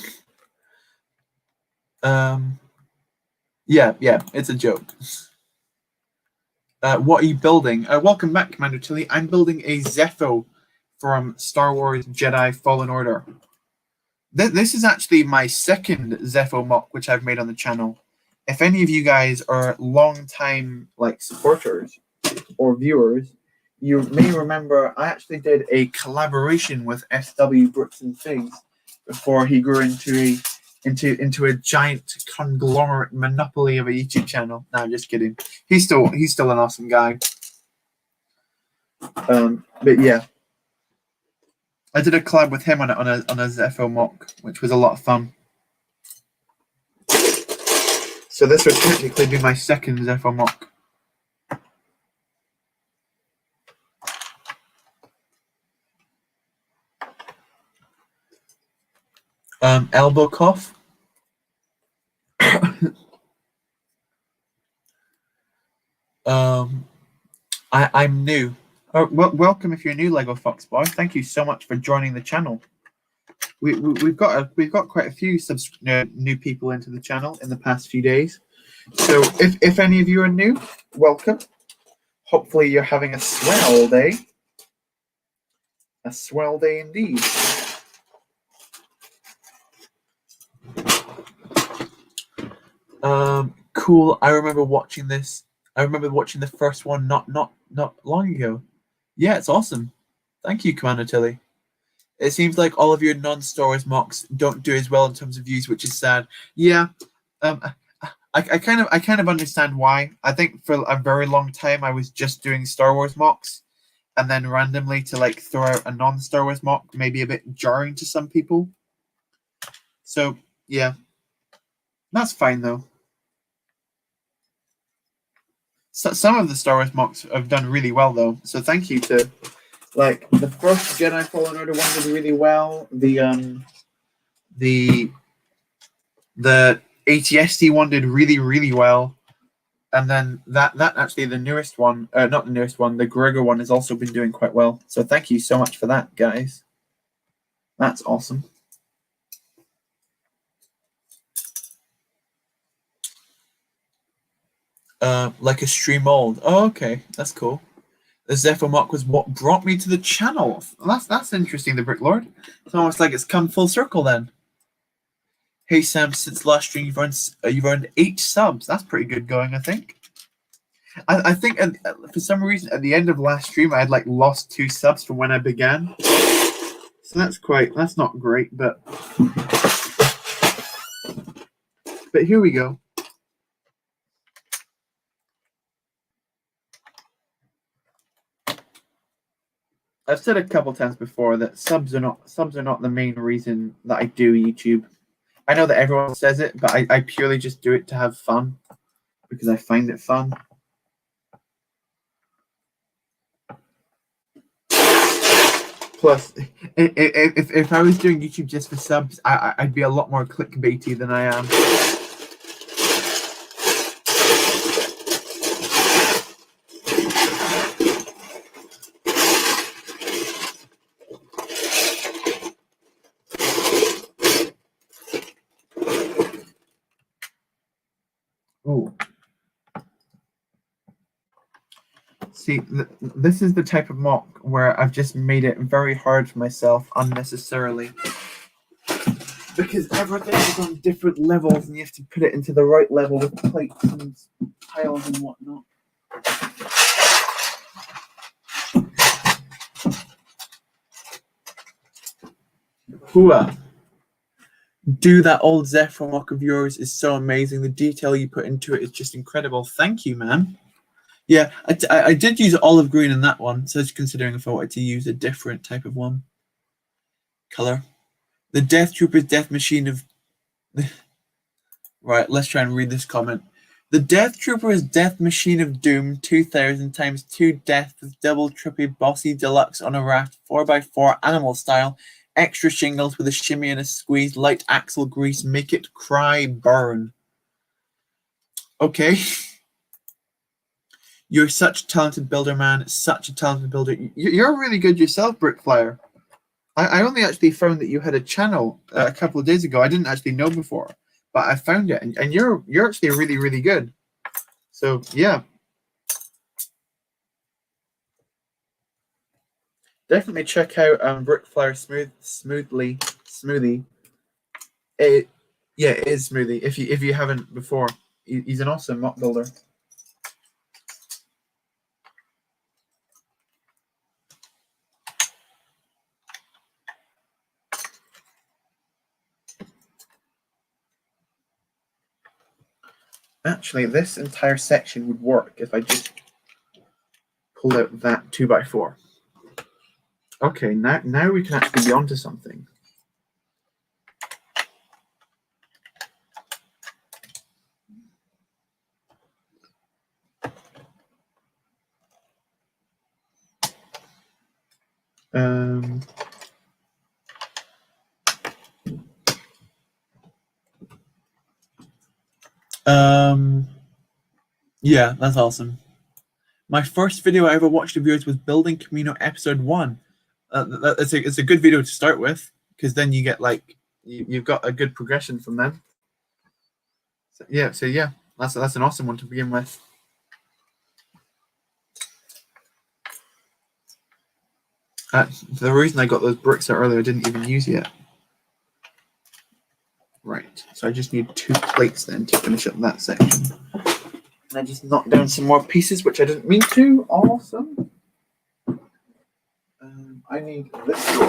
Yeah, it's a joke. What are you building? Welcome back, Commander Tilly. I'm building a Zepho from Star Wars Jedi Fallen Order. This is actually my second Zepho mock, which I've made on the channel. If any of you guys are long-time like supporters or viewers, you may remember I actually did a collaboration with SW Brooks and Figs before he grew into a giant conglomerate monopoly of a YouTube channel. No, I'm just kidding. He's still an awesome guy. But yeah, I did a collab with him on a Zepho mock, which was a lot of fun. So this would technically be my second Zepho mock. Elbow cough. I'm new. Oh, welcome if you're new, Lego Fox Boy. Thank you so much for joining the channel. We've got quite a few new people into the channel in the past few days. So if any of you are new, welcome. Hopefully you're having a swell day. A swell day indeed. Cool. I remember watching this. I remember watching the first one not long ago. Yeah, it's awesome. Thank you, Commander Tilly. It seems like all of your non-Star Wars mocks don't do as well in terms of views, which is sad. Yeah, I kind of understand why. I think for a very long time I was just doing Star Wars mocks, and then randomly to like throw out a non-Star Wars mock may be a bit jarring to some people. So yeah, that's fine though. So, some of the Star Wars mocks have done really well though, so thank you to like the first Jedi Fallen Order one did really well. The ATSD one did really well, and then that actually the newest one, not the newest one, the Gregor one has also been doing quite well. So thank you so much for that, guys. That's awesome. Like a stream mold. Oh, okay, that's cool. The Zepho mock was what brought me to the channel. That's interesting, the Brick Lord. It's almost like it's come full circle then. Hey Sam, since last stream you've earned 8 subs. That's pretty good going, I think. I think for some reason at the end of last stream I had like lost 2 subs from when I began. So that's not great, but here we go. I've said a couple times before that subs are not the main reason that I do YouTube. I know that everyone says it, but I purely just do it to have fun because I find it fun. Plus, if I was doing YouTube just for subs, I'd be a lot more clickbaity than I am. Oh. See, this is the type of mock where I've just made it very hard for myself unnecessarily. Because everything is on different levels and you have to put it into the right level with plates and tiles and whatnot. Hooah! Do that old Zephyr mock of yours is so amazing. The detail you put into it is just incredible. Thank you, man. Yeah, I did use olive green in that one, so I was considering if I wanted to use a different type of one. Color. The Death Trooper's Death Machine of... Right, let's try and read this comment. The Death Trooper's Death Machine of Doom 2000 times 2 death with double trippy bossy deluxe on a raft 4x4 animal style. Extra shingles with a shimmy and a squeeze. Light axle grease. Make it cry burn. Okay. You're such a talented builder, man. Such a talented builder. You're really good yourself, Brickflyer. I only actually found that you had a channel a couple of days ago. I didn't actually know before, but I found it, and you're actually really, really good. So yeah, definitely check out Brickflyer Smoothie. It is Smoothie. If you haven't before, he's an awesome mock builder. Actually, this entire section would work if I just pulled out that 2x4. Okay, now we can actually be onto something. Yeah, that's awesome. My first video I ever watched of yours was Building Camino Episode 1. It's a good video to start with, because then you get like you've got a good progression from them. So yeah, that's an awesome one to begin with. The reason I got those bricks out earlier I didn't even use yet. Right, so I just need 2 plates then to finish up that section. And I just knocked down some more pieces, which I didn't mean to. Awesome. I need this door.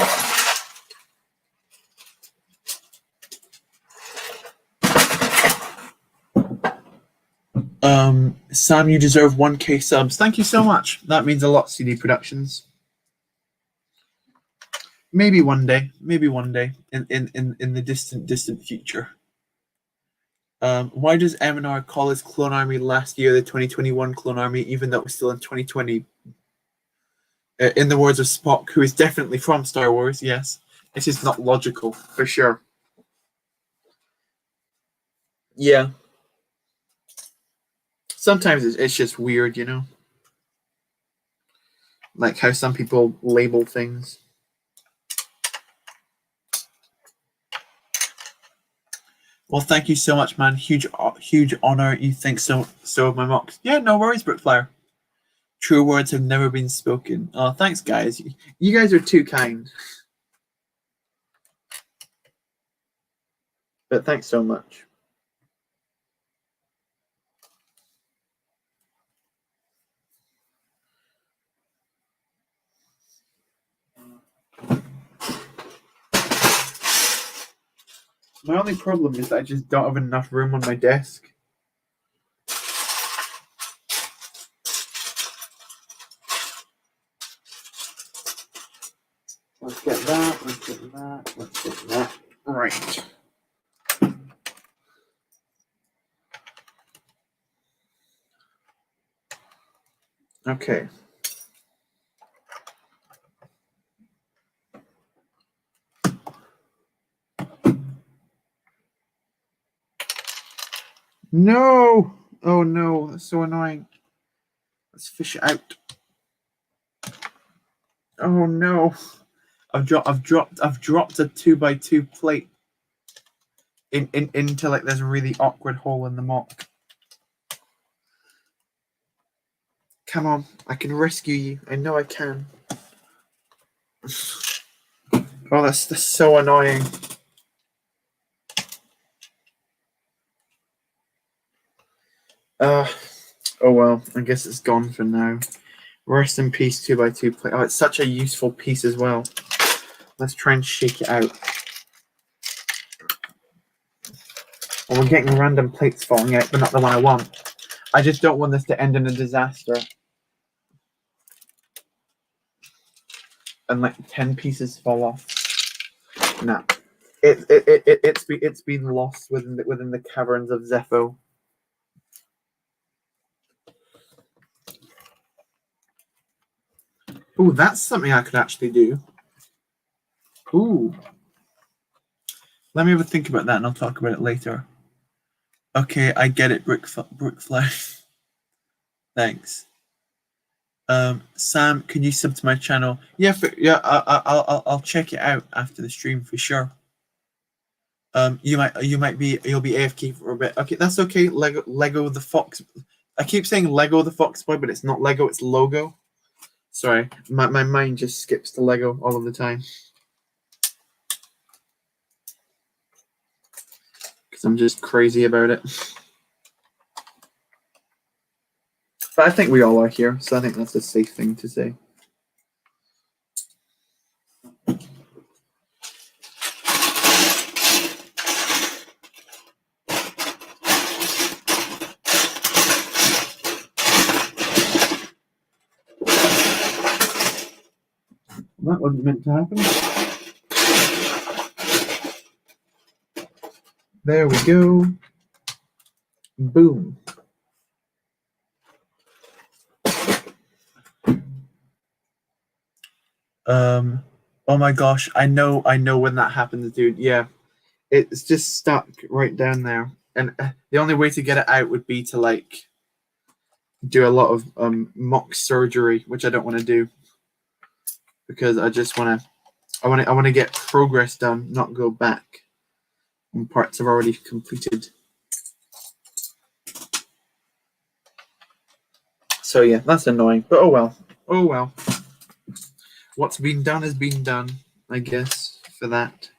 Sam, you deserve 1K subs. Thank you so much. That means a lot, CD Productions. Maybe one day in the distant future. Why does M&R call his clone army last year the 2021 clone army, even though it was still in 2020? In the words of Spock, who is definitely from Star Wars, yes. It's just not logical, for sure. Yeah. Sometimes it's just weird, you know? Like how some people label things. Well, thank you so much, man. Huge honor. You think so of my mocks. Yeah, no worries, Brickflyer. True words have never been spoken. Oh, thanks, guys. You guys are too kind. But thanks so much. My only problem is that I just don't have enough room on my desk. Let's get that, let's get that, let's get that. Right. Okay. No! Oh no, that's so annoying. Let's fish it out. Oh no. I've dropped a 2x2 plate into like this really awkward hole in the mock. Come on, I can rescue you. I know I can. Oh, that's so annoying. Oh well, I guess it's gone for now. Rest in peace, 2x2 plate. Oh, it's such a useful piece as well. Let's try and shake it out. Oh, we're getting random plates falling out, but not the one I want. I just don't want this to end in a disaster. And like 10 pieces fall off. Nah. It's been lost within the caverns of Zepho. Ooh, that's something I could actually do. Ooh. Let me have a think about that and I'll talk about it later. Okay, I get it, Brickfly. Thanks. Sam, can you sub to my channel? Yeah, I'll check it out after the stream for sure. You'll be AFK for a bit. Okay, that's okay. Lego the Fox. I keep saying Lego the Fox Boy, but it's not Lego, it's Logo. Sorry, my mind just skips to Lego all of the time. Because I'm just crazy about it. But I think we all are here, so I think that's a safe thing to say. That wasn't meant to happen. There we go. Boom. Oh my gosh, I know when that happens, dude. Yeah. It's just stuck right down there. And the only way to get it out would be to like do a lot of mock surgery, which I don't want to do. Because I just want to get progress done, not go back on parts I've already completed. So yeah, that's annoying. But oh well. Oh well. What's been done has been done, I guess, for that.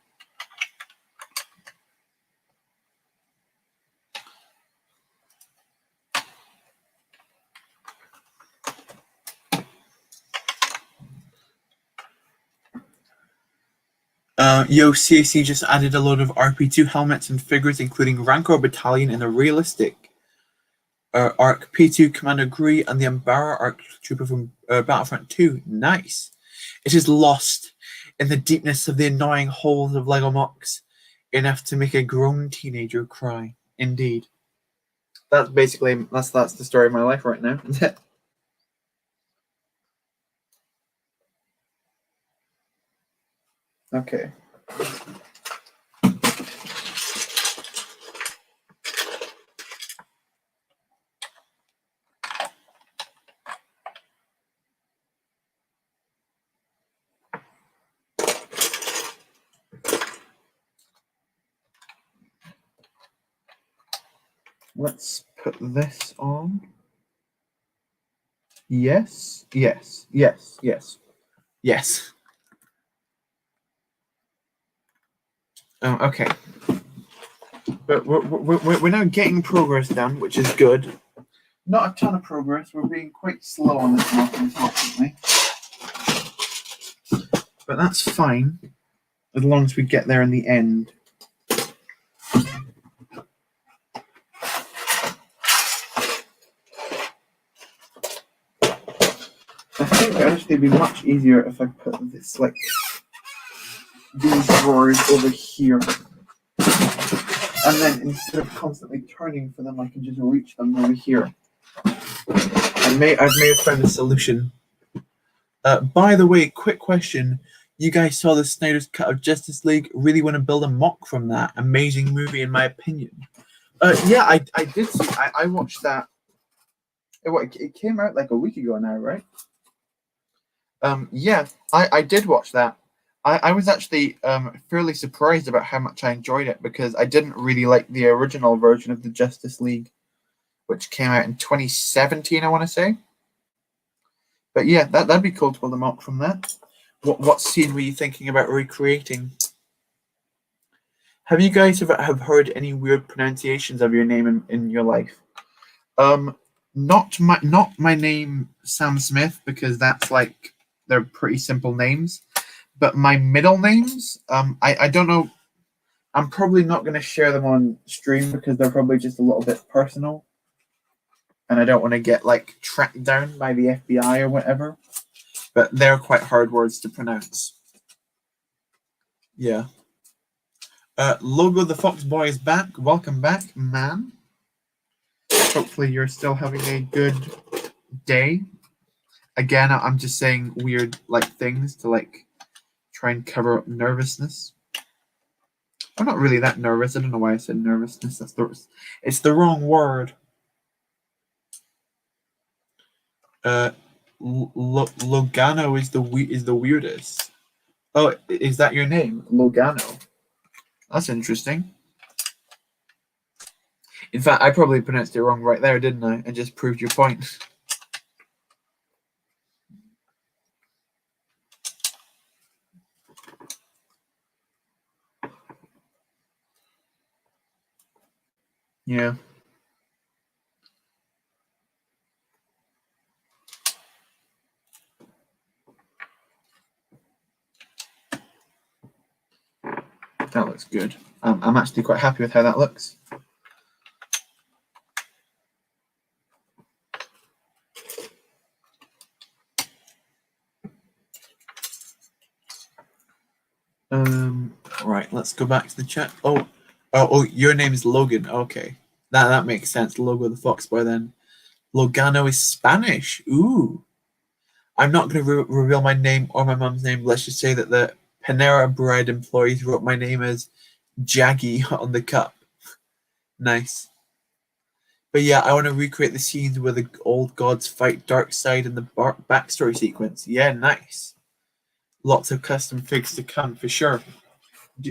Yo, CAC just added a load of RP2 helmets and figures, including Rancor Battalion in a realistic arc, P2 Commander Gree, and the Ambara Arc Trooper from Battlefront 2. Nice. It is lost in the deepness of the annoying holes of Lego Mox, enough to make a grown teenager cry. Indeed. That's basically that's the story of my life right now. Okay. Let's put this on. Yes, yes, yes, yes, yes. Oh, okay. But we're now getting progress done, which is good. Not a ton of progress. We're being quite slow on this one, unfortunately. But that's fine, as long as we get there in the end. I think it would actually be much easier if I put this, like, these drawers over here. And then instead of constantly turning for them, I can just reach them over here. I've may have found a solution. By the way, quick question. You guys saw the Snyder's Cut of Justice League. Really want to build a mock from that. Amazing movie, in my opinion. Yeah, I did see. I watched that. It came out like a week ago now, right? Yeah, I did watch that. I was actually fairly surprised about how much I enjoyed it because I didn't really like the original version of the Justice League, which came out in 2017, I want to say. But yeah, that'd be cool to pull the mock from that. What scene were you thinking about recreating? Have you guys have heard any weird pronunciations of your name in your life? Um, not my name Sam Smith because that's like they're pretty simple names. But my middle names, I don't know. I'm probably not going to share them on stream because they're probably just a little bit personal, and I don't want to get like tracked down by the FBI or whatever. But they're quite hard words to pronounce. Yeah. Logo the Fox Boy is back. Welcome back, man. Hopefully you're still having a good day. Again, I'm just saying weird like things to like try and cover up nervousness. I'm not really that nervous. I don't know why I said nervousness. It's the wrong word. Logano is the weirdest. Oh, is that your name, Logano? That's interesting. In fact, I probably pronounced it wrong right there, didn't I? And just proved your point. Yeah. That looks good. I'm actually quite happy with how that looks. Right, let's go back to the chat. Oh, your name is Logan. Okay, that makes sense. Logo the Fox Boy then. Logano is Spanish. Ooh. I'm not going to reveal my name or my mum's name. Let's just say that the Panera Bread employees wrote my name as Jaggy on the cup. Nice. But yeah, I want to recreate the scenes where the old gods fight Darkseid in the backstory sequence. Yeah, nice. Lots of custom figs to come for sure. Do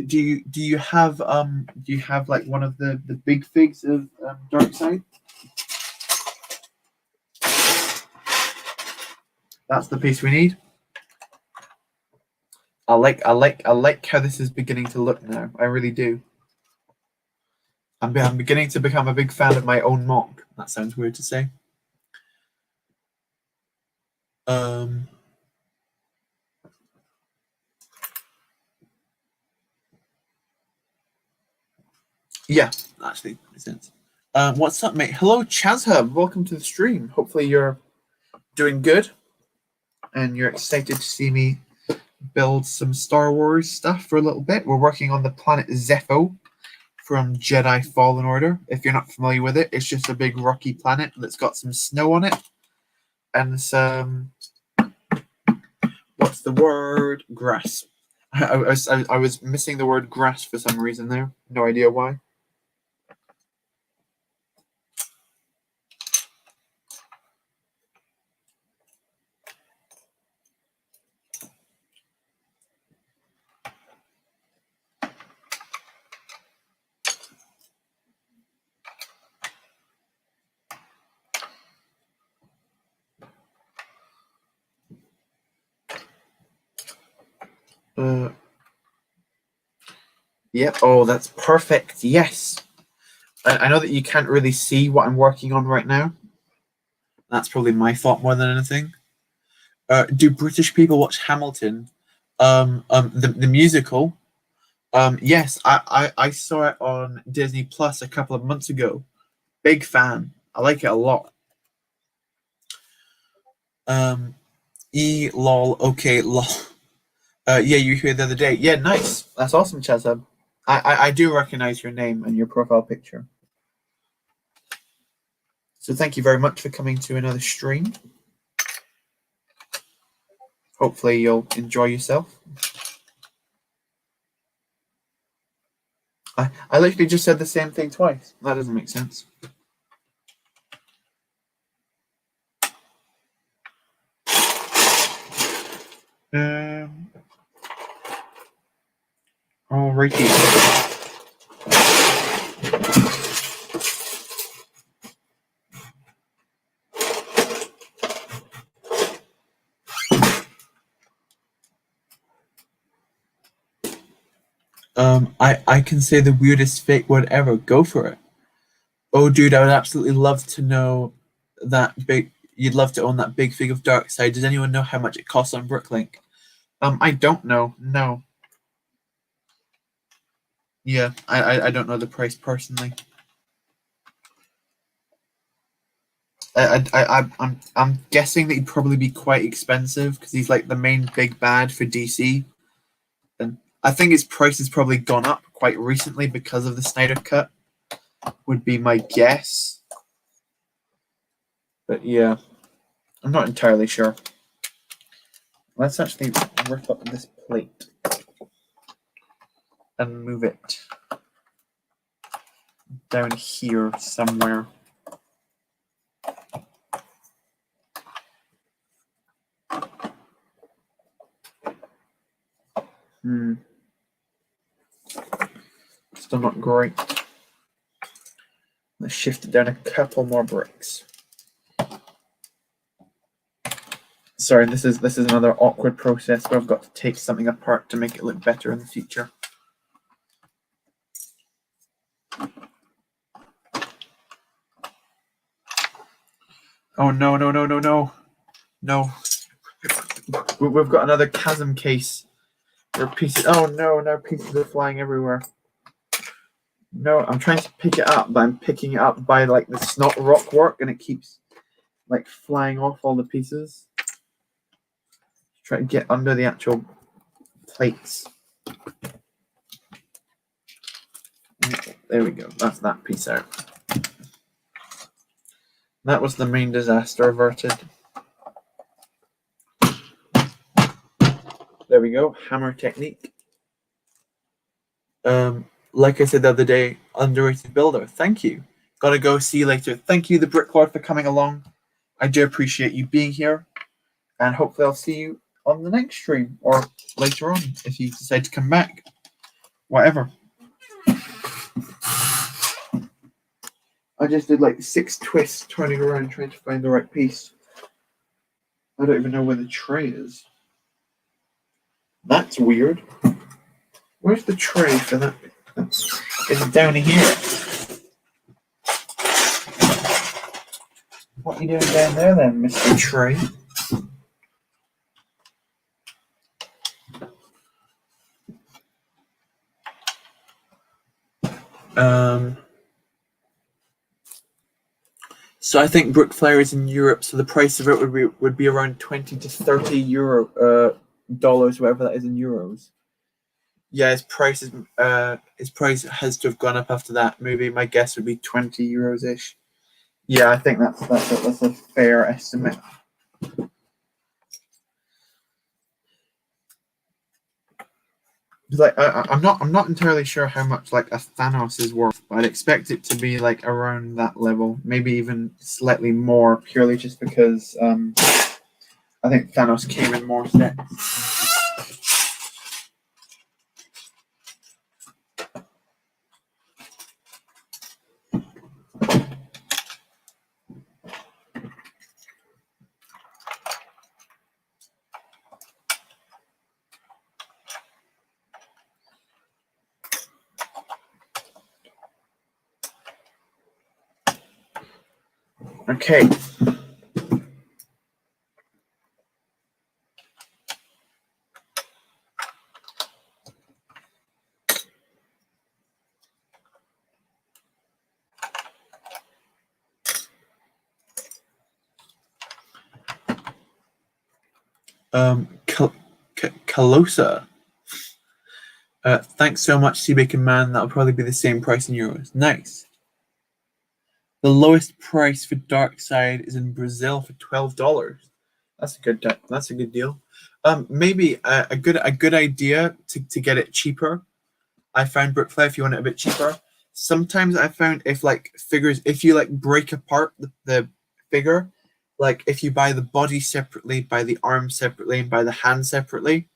you have like one of the big figs of Darkseid? That's the piece we need. I like how this is beginning to look now. I really do. I'm beginning to become a big fan of my own mock. That sounds weird to say. Um, yeah, actually makes sense. What's up, mate? Hello, Chazhub. Welcome to the stream. Hopefully you're doing good, and you're excited to see me build some Star Wars stuff for a little bit. We're working on the planet Zepho from Jedi Fallen Order. If you're not familiar with it, it's just a big rocky planet that's got some snow on it and some what's the word? Grass. I was missing the word grass for some reason there. No idea why. Yep. Oh, that's perfect. Yes. I know that you can't really see what I'm working on right now. That's probably my fault more than anything. Do British people watch Hamilton? The musical. Yes, I saw it on Disney Plus a couple of months ago. Big fan. I like it a lot. Lol. Okay, lol. Yeah, you were here the other day. Yeah, nice. That's awesome, Chazab. I do recognize your name and your profile picture. So thank you very much for coming to another stream. Hopefully you'll enjoy yourself. I literally just said the same thing twice. That doesn't make sense. Alrighty. I can say the weirdest fake word ever. Go for it. Oh, dude, I would absolutely love to know that big. You'd love to own that big fig of dark side. Does anyone know how much it costs on Bricklink? I don't know. No. Yeah, I don't know the price personally. I'm guessing that he'd probably be quite expensive because he's like the main big bad for DC, and I think his price has probably gone up quite recently because of the Snyder Cut. Would be my guess, but yeah, I'm not entirely sure. Let's actually rip up this plate and move it down here somewhere. Still not great. Let's shift it down a couple more bricks. Sorry, this is another awkward process where I've got to take something apart to make it look better in the future. Oh no, no, no, no, no. No. We've got another chasm case. Where pieces, oh no, now pieces are flying everywhere. No, I'm trying to pick it up, but I'm picking it up by like the snot rock work and it keeps like flying off all the pieces. Try to get under the actual plates. There we go. That's that piece out. That was the main disaster averted. There we go. Hammer technique. Like I said the other day, underrated builder. Thank you. Gotta go. See you later. Thank you, the Bricklord, for coming along. I do appreciate you being here. And hopefully I'll see you on the next stream or later on if you decide to come back. Whatever. I just did like 6 twists turning around trying to find the right piece. I don't even know where the tray is. That's weird. Where's the tray for that? It's down here. What are you doing down there then, Mr. Tray? So I think Brookflare is in Europe, so the price of it would be around 20 to 30 euro dollars, whatever that is in euros. Yeah, his price has to have gone up after that. Maybe my guess would be 20 euros ish. Yeah, I think that's a fair estimate. Like I'm not entirely sure how much like a Thanos is worth, but I'd expect it to be like around that level, maybe even slightly more, purely just because I think Thanos came in more sets. Okay. Calosa. Thanks so much, Seabacon Man. That'll probably be the same price in euros. Nice. The lowest price for Darkseid is in Brazil for $12. That's a good deal. Maybe a good idea to get it cheaper. I found Brickfly if you want it a bit cheaper. Sometimes I found if like figures, if you like break apart the figure, like if you buy the body separately, buy the arm separately, and buy the hand separately,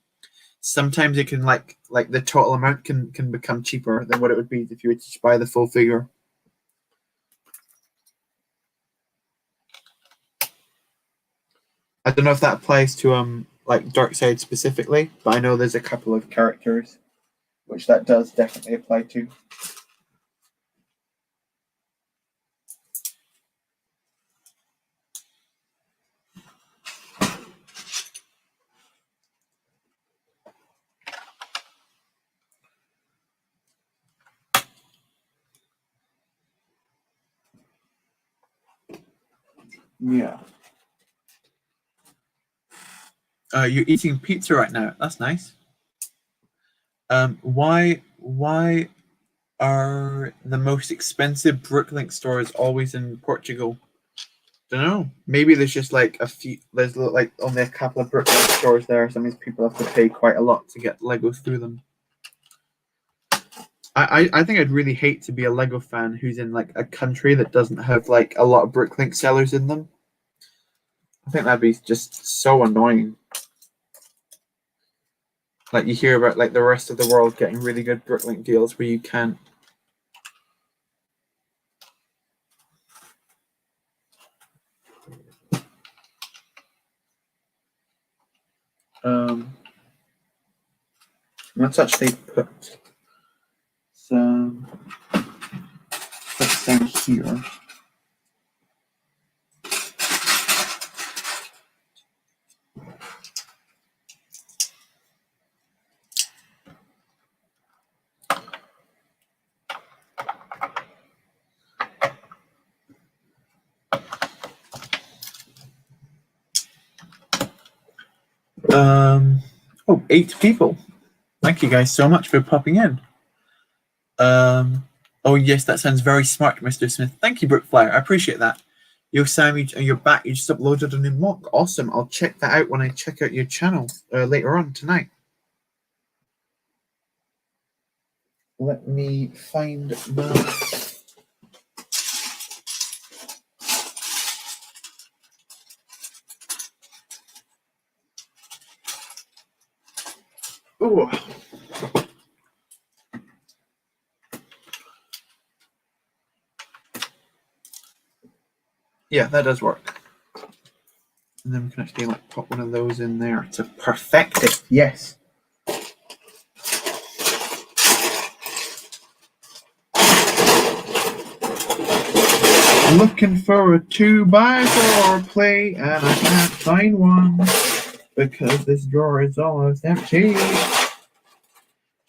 sometimes it can like the total amount can become cheaper than what it would be if you were to just buy the full figure. I don't know if that applies to like Darkseid specifically, but I know there's a couple of characters which that does definitely apply to. Yeah. You're eating pizza right now. That's nice. Why are the most expensive Bricklink stores always in Portugal? Don't know. Maybe there's just like a few. There's like only a couple of Bricklink stores there. So that means people have to pay quite a lot to get Legos through them. I think I'd really hate to be a Lego fan who's in like a country that doesn't have like a lot of Bricklink sellers in them. I think that'd be just so annoying. Like you hear about like the rest of the world getting really good Bricklink deals where you can't. Let's actually put some down here. Oh, 8 people. Thank you guys so much for popping in. Oh yes, that sounds very smart, Mr. Smith. Thank you, Brookflyer. I appreciate that. Yo, Sam, you're back. You just uploaded a new mock. Awesome. I'll check that out when I check out your channel later on tonight. Let me find the... Oh. Yeah, that does work. And then we can actually like pop one of those in there to perfect it. Yes. Looking for a 2x4 plate and I can't find one because this drawer is almost empty.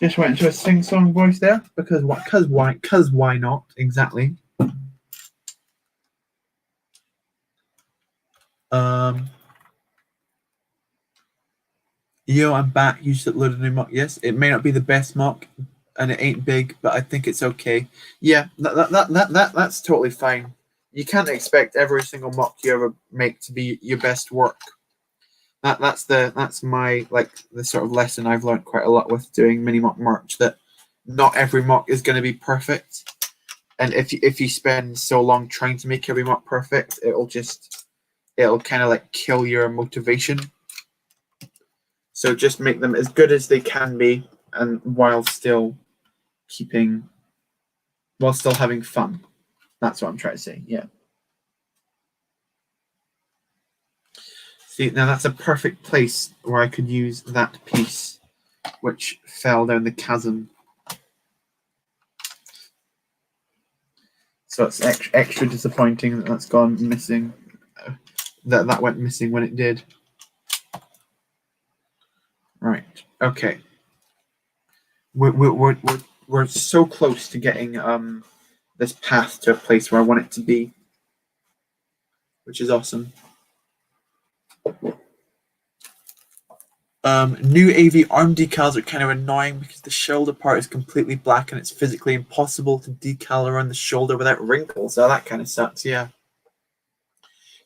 Just went into a sing-song voice there because what? Because why not? Exactly. Yo, I'm back. You just uploaded a new mock. Yes, it may not be the best mock, and it ain't big, but I think it's okay. Yeah, that's totally fine. You can't expect every single mock you ever make to be your best work. That's my like the sort of lesson I've learned quite a lot with doing mini mock merch, that not every mock is going to be perfect, and if you spend so long trying to make every mock perfect, it'll kind of like kill your motivation. So just make them as good as they can be, and while still having fun. That's what I'm trying to say. Yeah. See, now that's a perfect place where I could use that piece, which fell down the chasm. So it's extra disappointing that that's gone missing. That went missing when it did. Right. Okay. We're so close to getting this path to a place where I want it to be, which is awesome. New AV arm decals are kind of annoying because the shoulder part is completely black and it's physically impossible to decal around the shoulder without wrinkles. So that kind of sucks, yeah.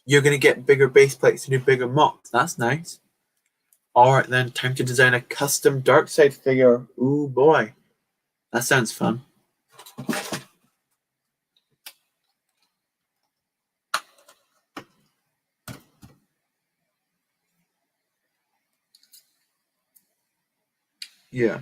You're going to get bigger base plates to do bigger mocks. That's nice. All right, then. Time to design a custom Darkseid figure. Ooh, boy. That sounds fun. Yeah.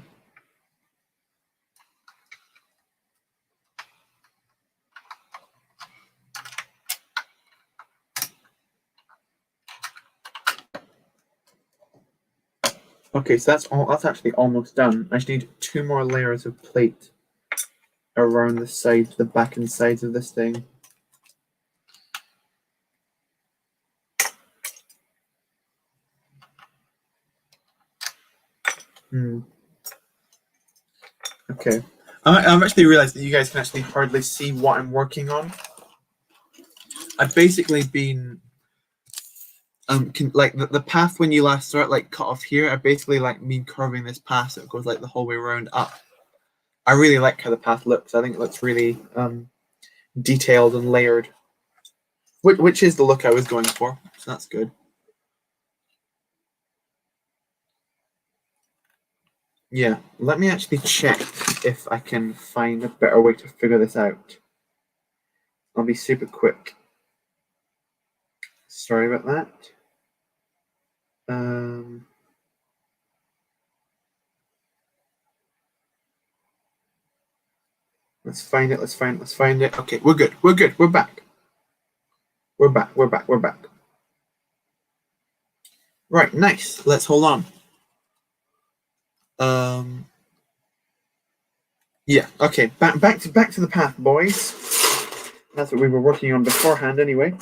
Okay, so that's actually almost done. I just need 2 more layers of plate around the sides, the back and sides of this thing. Okay. I've actually realized that you guys can actually hardly see what I'm working on. I've basically been like the path when you last saw it like cut off here. I basically like mean curving this path so it goes like the whole way around up. I really like how the path looks. I think it looks really detailed and layered, which is the look I was going for. So that's good. Yeah, let me actually check if I can find a better way to figure this out. I'll be super quick. Sorry about that. Let's find it. Let's find it. Okay, we're good. We're good. We're back. We're back. We're back. We're back. Right, nice. Let's hold on. Yeah. Okay. Back to the path, boys. That's what we were working on beforehand, anyway.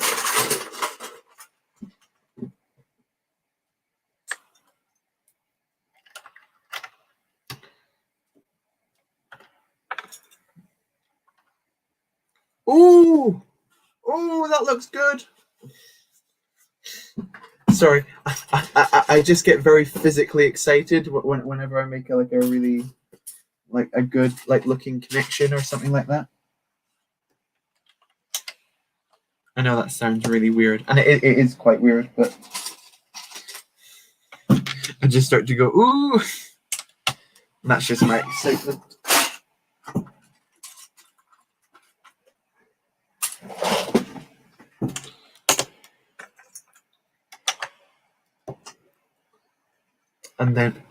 Ooh, ooh, that looks good. Sorry, I just get very physically excited whenever I make a really a good looking connection or something like that. I know that sounds really weird, and it is quite weird, but I just start to go ooh. And that's just my excitement. And then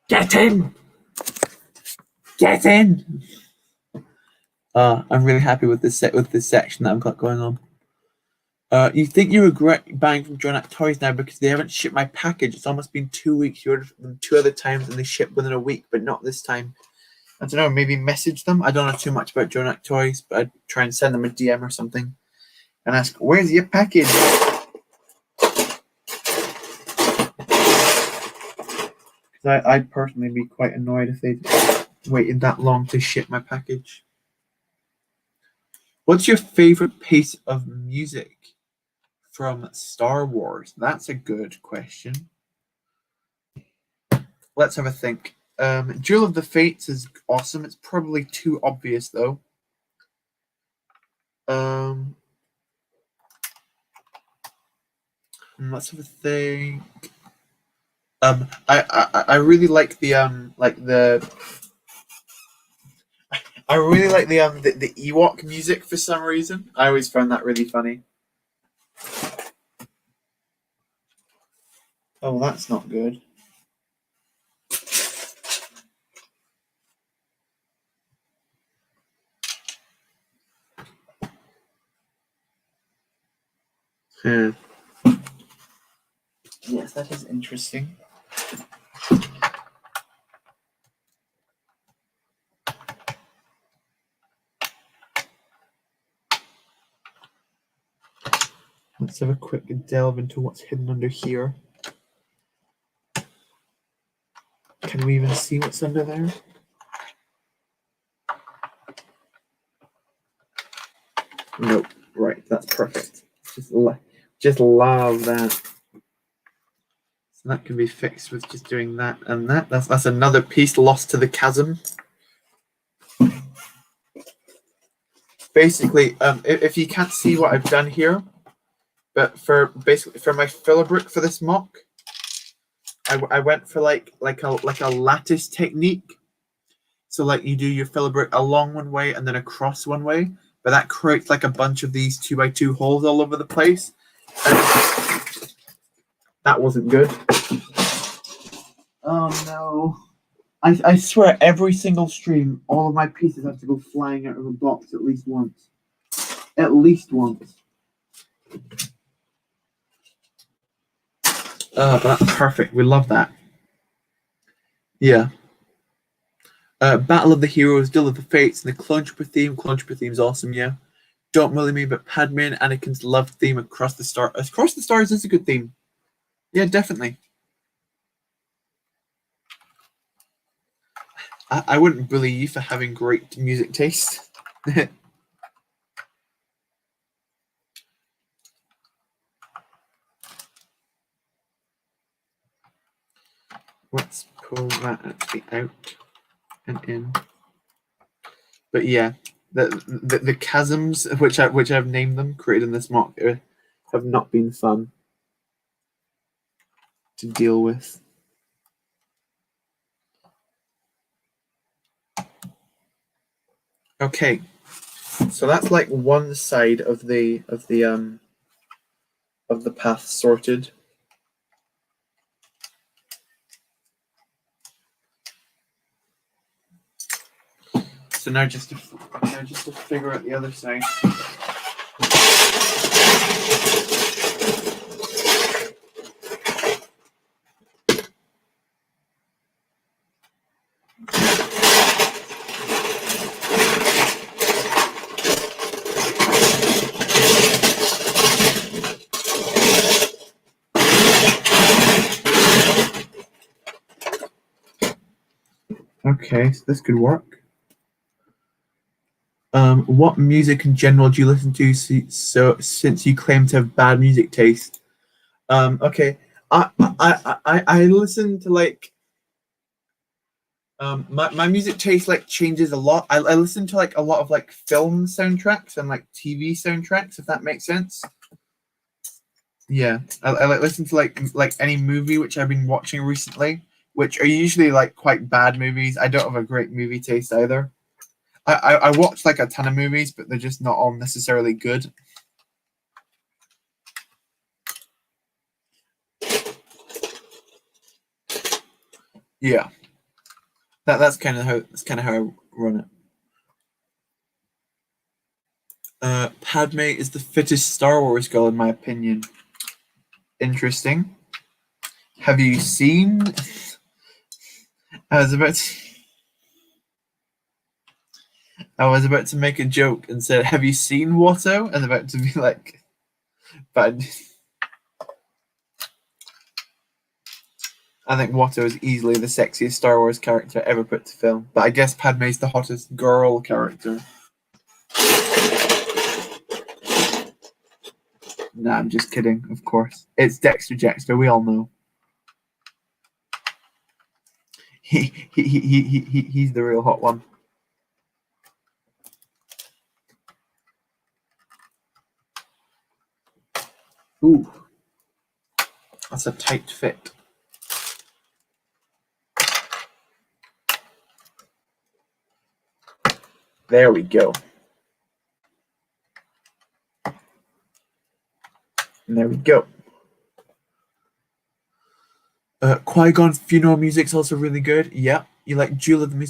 get in. I'm really happy with this section that I've got going on. You think you regret buying from Jonak Toys now because they haven't shipped my package? It's almost been 2 weeks. You ordered them 2 other times and they shipped within a week, but not this time. I don't know, maybe message them. I don't know too much about Jonak Toys, but I'd try and send them a DM or something and ask, where's your package? Because I'd personally be quite annoyed if they'd waited that long to ship my package. What's your favorite piece of music from Star Wars? That's a good question. Let's have a think. Duel of the Fates is awesome. It's probably too obvious though. Let's have a think. I really like the I really like the Ewok music for some reason. I always found that really funny. Oh, that's not good. Yes, that is interesting. Let's have a quick delve into what's hidden under here. Can we even see what's under there? Nope. Right, that's perfect. Just love that. So that can be fixed with just doing that and that. That's another piece lost to the chasm. Basically, if you can't see what I've done here, but for my filler brick for this mock, I went for like a lattice technique. So like you do your filler brick along one way and then across one way, but that creates like a bunch of these 2x2 holes all over the place. And that wasn't good. Oh no. I swear every single stream, all of my pieces have to go flying out of a box at least once. At least once. But that's perfect. We love that. Yeah. Battle of the Heroes, Duel of the Fates, and the Clone Trooper theme. Clone Trooper theme's awesome, yeah. Don't Really Me, but Padme and Anakin's love theme across the stars. Across the Stars is a good theme. Yeah, definitely. I wouldn't bully you for having great music taste. Let's pull that actually out and in. But yeah, the chasms which I've named them created in this mock have not been fun to deal with. Okay, so that's like one side of the path sorted. So now just to figure out the other side. Okay, so this could work. What music in general do you listen to? So since you claim to have bad music taste, okay, I listen to like my music taste like changes a lot. I listen to like a lot of like film soundtracks and like TV soundtracks, if that makes sense. Yeah, I like listen to like any movie which I've been watching recently, which are usually like quite bad movies. I don't have a great movie taste either. I watch like a ton of movies, but they're just not all necessarily good. Yeah, that's kind of how I run it. Padme is the fittest Star Wars girl in my opinion. Interesting. Have you seen? I was about to make a joke and said, "Have you seen Watto?" And about to be like, but I think Watto is easily the sexiest Star Wars character ever put to film. But I guess Padme's the hottest girl character. Nah, I'm just kidding. Of course, it's Dexter Jettster. We all know. He's the real hot one. Ooh, that's a tight fit. There we go. And there we go. Qui-Gon's funeral music's also really good. Yeah, you like Duel of the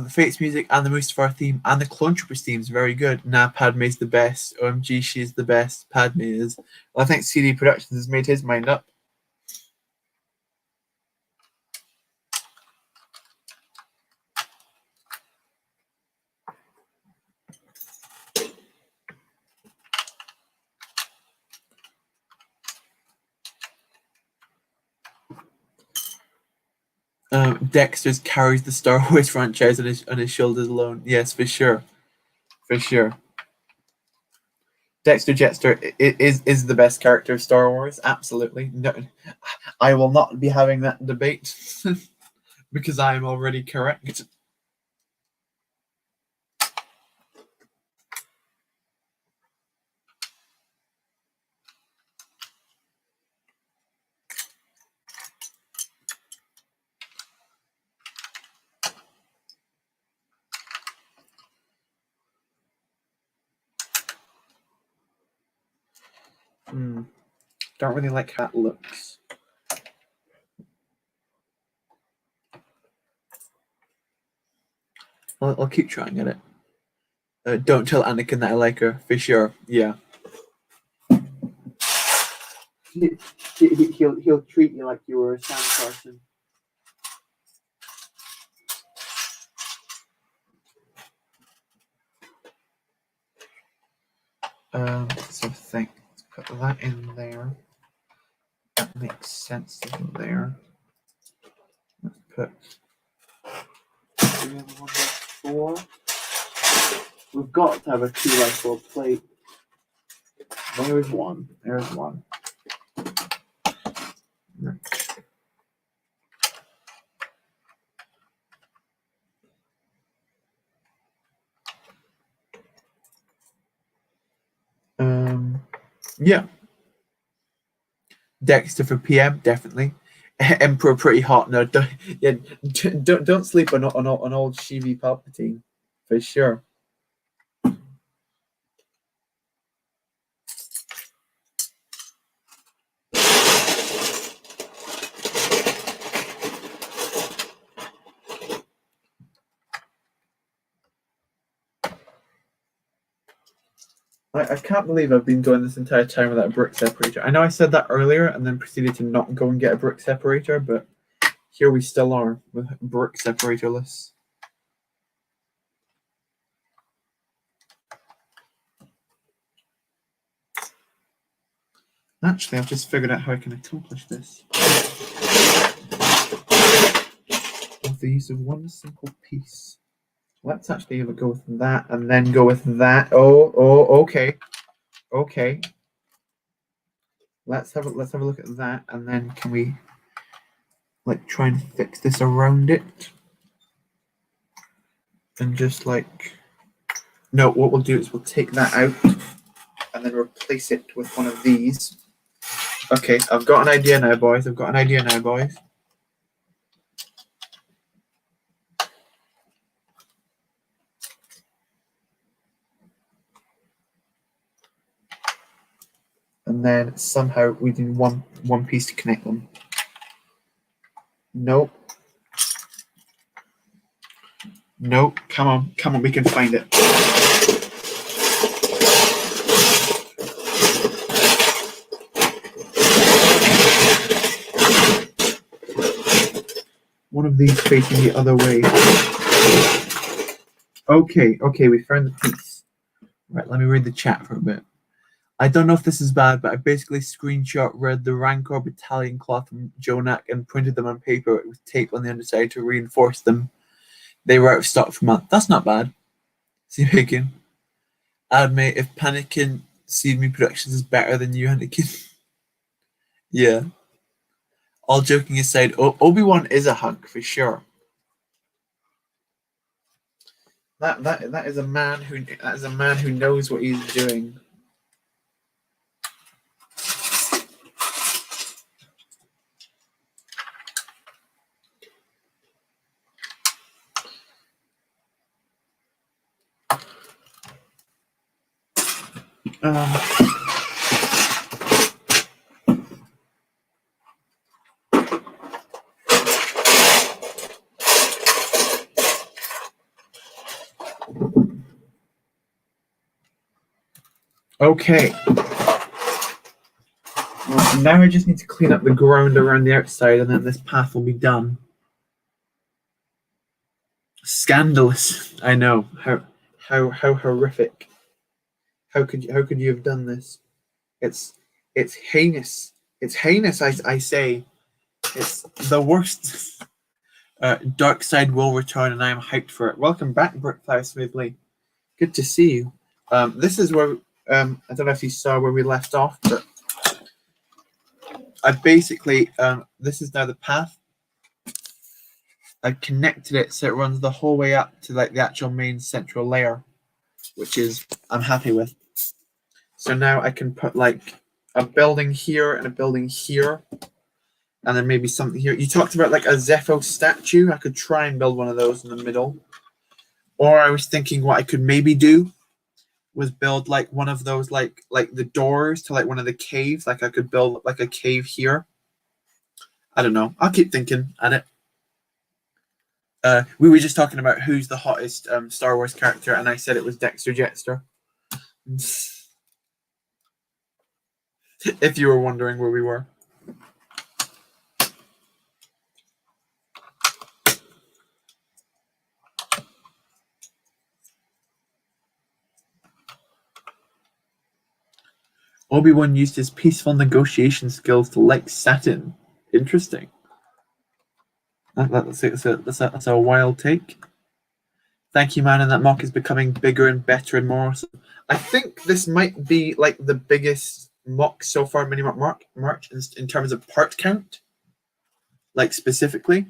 Fates music, and the Mustafar theme, and the Clone Troopers theme's very good. Nah, Padme's the best. OMG, she's the best. Padme is. Well, I think CD Productions has made his mind up. Dexter carries the Star Wars franchise on his shoulders alone. Yes, for sure, for sure. Dexter Jettster is the best character of Star Wars. Absolutely. No, I will not be having that debate because I am already correct. Don't really like how it looks. I'll keep trying at it. Don't tell Anakin that I like her, for sure. Yeah. He'll treat you like you were a sound person. So think. Let's put that in there. That makes sense to go there. Let's put. Do we have 1 by 4? We've got to have a 2 by 4 plate. There's one. There's one. Yeah. Dexter for PM, definitely. Emperor pretty hot. No, don't sleep on old Shivi Palpatine, for sure. I can't believe I've been going this entire time without a brick separator. I know I said that earlier and then proceeded to not go and get a brick separator, but here we still are with brick separatorless. Actually, I've just figured out how I can accomplish this. With the use of one simple piece. Let's actually go with that and then go with that. Oh, okay. Okay. Let's have a look at that, and then can we like try and fix this around it? And just like no, what we'll do is we'll take that out and then replace it with one of these. Okay, I've got an idea now, boys. I've got an idea now, boys. And then somehow we need one piece to connect them. Nope. Nope. Come on, we can find it. One of these facing the other way. Okay, we found the piece. Right, let me read the chat for a bit. I don't know if this is bad, but I basically read the Rancor battalion cloth from Jonak and printed them on paper with tape on the underside to reinforce them. They were out of stock for months. That's not bad. See Bacon. Admit if Panikin Seed Me Productions is better than you, Anakin. Yeah. All joking aside, Obi-Wan is a hunk for sure. That is a man who knows what he's doing. Okay. Well, now I just need to clean up the ground around the outside, and then this path will be done. Scandalous. I know. How horrific. How could you have done this? It's heinous. It's heinous. I say. It's the worst. Dark Side will return, and I am hyped for it. Welcome back, Brickfly Smoothly. Good to see you. This is where I don't know if you saw where we left off, but I basically this is now the path. I connected it so it runs the whole way up to like the actual main central layer, which is I'm happy with. So now I can put like a building here and a building here, and then maybe something here. You talked about like a Zepho statue. I could try and build one of those in the middle. Or I was thinking what I could maybe do was build like one of those like the doors to like one of the caves. Like I could build like a cave here. I don't know. I'll keep thinking at it. We were just talking about who's the hottest Star Wars character, and I said it was Dexter Jetster. If you were wondering where we were. Obi-Wan used his peaceful negotiation skills to like Satin. Interesting. That's a wild take. Thank you, man. And that mock is becoming bigger and better and more awesome. I think this might be like the biggest mock so far, mini mock March in terms of part count. Like specifically.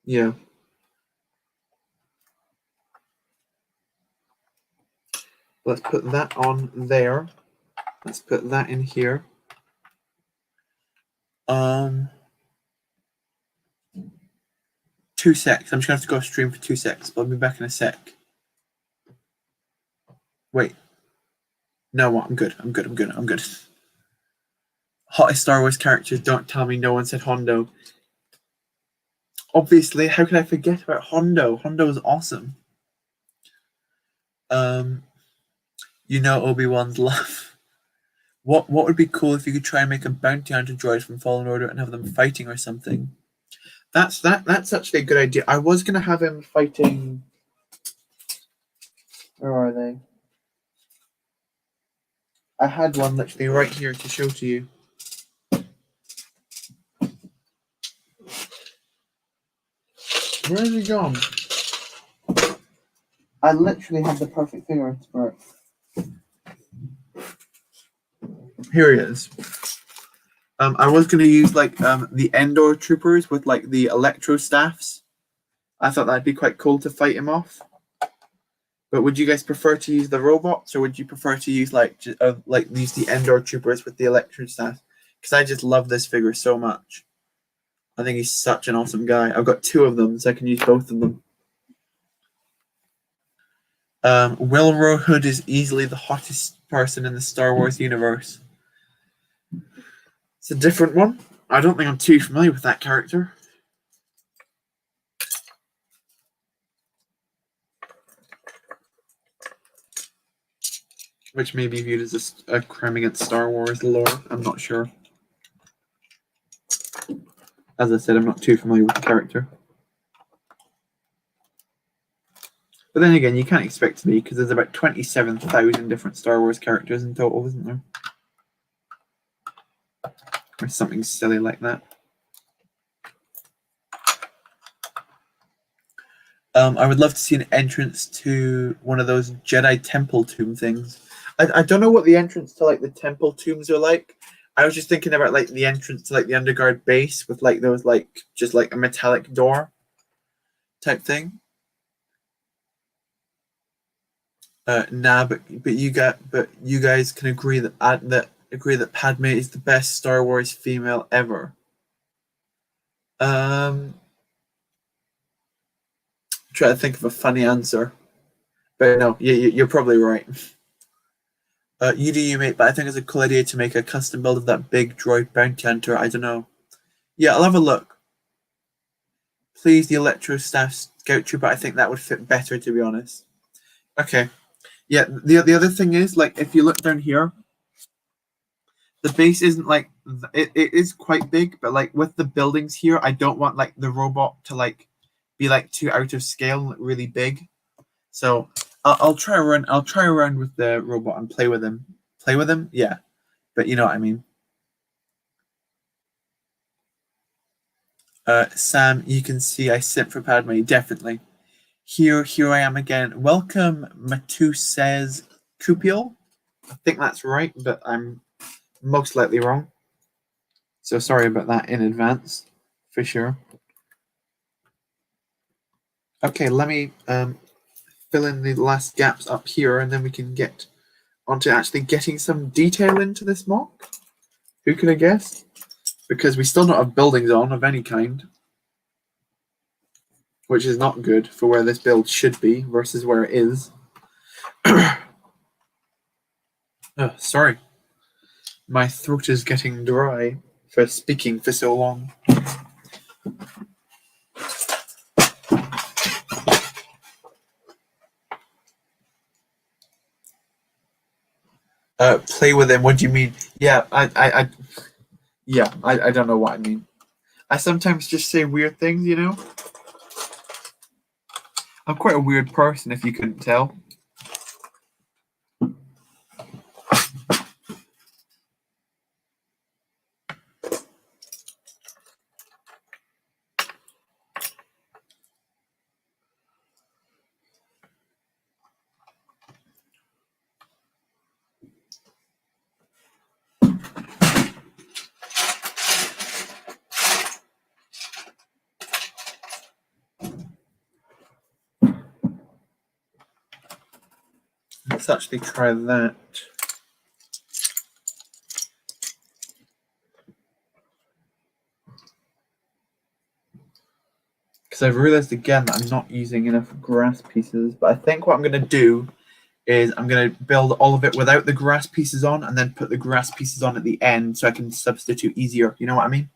Yeah. Let's put that on there. Let's put that in here. 2 secs. I'm just gonna have to go stream for 2 secs, but I'll be back in a sec. Wait. No, what? I'm good. Hottest Star Wars characters, don't tell me no one said Hondo. Obviously, how could I forget about Hondo? Hondo is awesome. You know Obi-Wan's love. What would be cool if you could try and make a bounty hunter droid from Fallen Order and have them fighting or something? That's actually a good idea. I was gonna have him fighting. Where are they? I had one literally right here to show to you. Where is he gone? I literally have the perfect figure for it. Here he is. I was going to use like the Endor troopers with like the electro staffs. I thought that'd be quite cool to fight him off. But would you guys prefer to use the robots, or would you prefer to use like use the Endor troopers with the electro staff? Because I just love this figure so much. I think he's such an awesome guy. I've got 2 of them, so I can use both of them. Wilro Hood is easily the hottest person in the Star Wars universe. It's a different one. I don't think I'm too familiar with that character. Which may be viewed as a crime against Star Wars lore. I'm not sure. As I said, I'm not too familiar with the character. But then again, you can't expect to be, because there's about 27,000 different Star Wars characters in total, isn't there? Or something silly like that. I would love to see an entrance to one of those Jedi Temple tomb things. I don't know what the entrance to like the Temple tombs are like. I was just thinking about like the entrance to like the Underguard base with like those like just like a metallic door type thing. Nah, but you guys can agree that Padme is the best Star Wars female ever. Try to think of a funny answer, but no, you're probably right. You do you, mate, but I think it's a cool idea to make a custom build of that big droid bounty hunter. I don't know. Yeah, I'll have a look. Please, the Electro Staff Scout Trooper. I think that would fit better, to be honest. Okay. Yeah, the other thing is, like, if you look down here, the base isn't like it is quite big, but like with the buildings here, I don't want like the robot to like be like too out of scale, really big. So I'll try around with the robot and play with him. Yeah, but you know what I mean. Sam, you can see I sit for Padme, definitely. Here I am again. Welcome, Matu says Kupiel. I think that's right, but I'm most likely wrong. So sorry about that in advance, for sure. Okay, let me fill in the last gaps up here, and then we can get onto actually getting some detail into this mock. Who could have guessed? Because we still don't have buildings on of any kind, which is not good for where this build should be versus where it is. Oh, sorry. My throat is getting dry for speaking for so long. Play with him. What do you mean? Yeah, I don't know what I mean. I sometimes just say weird things, you know? I'm quite a weird person, if you couldn't tell. Let's actually try that. Because I've realized again that I'm not using enough grass pieces, but I think what I'm going to do is I'm going to build all of it without the grass pieces on and then put the grass pieces on at the end so I can substitute easier. You know what I mean?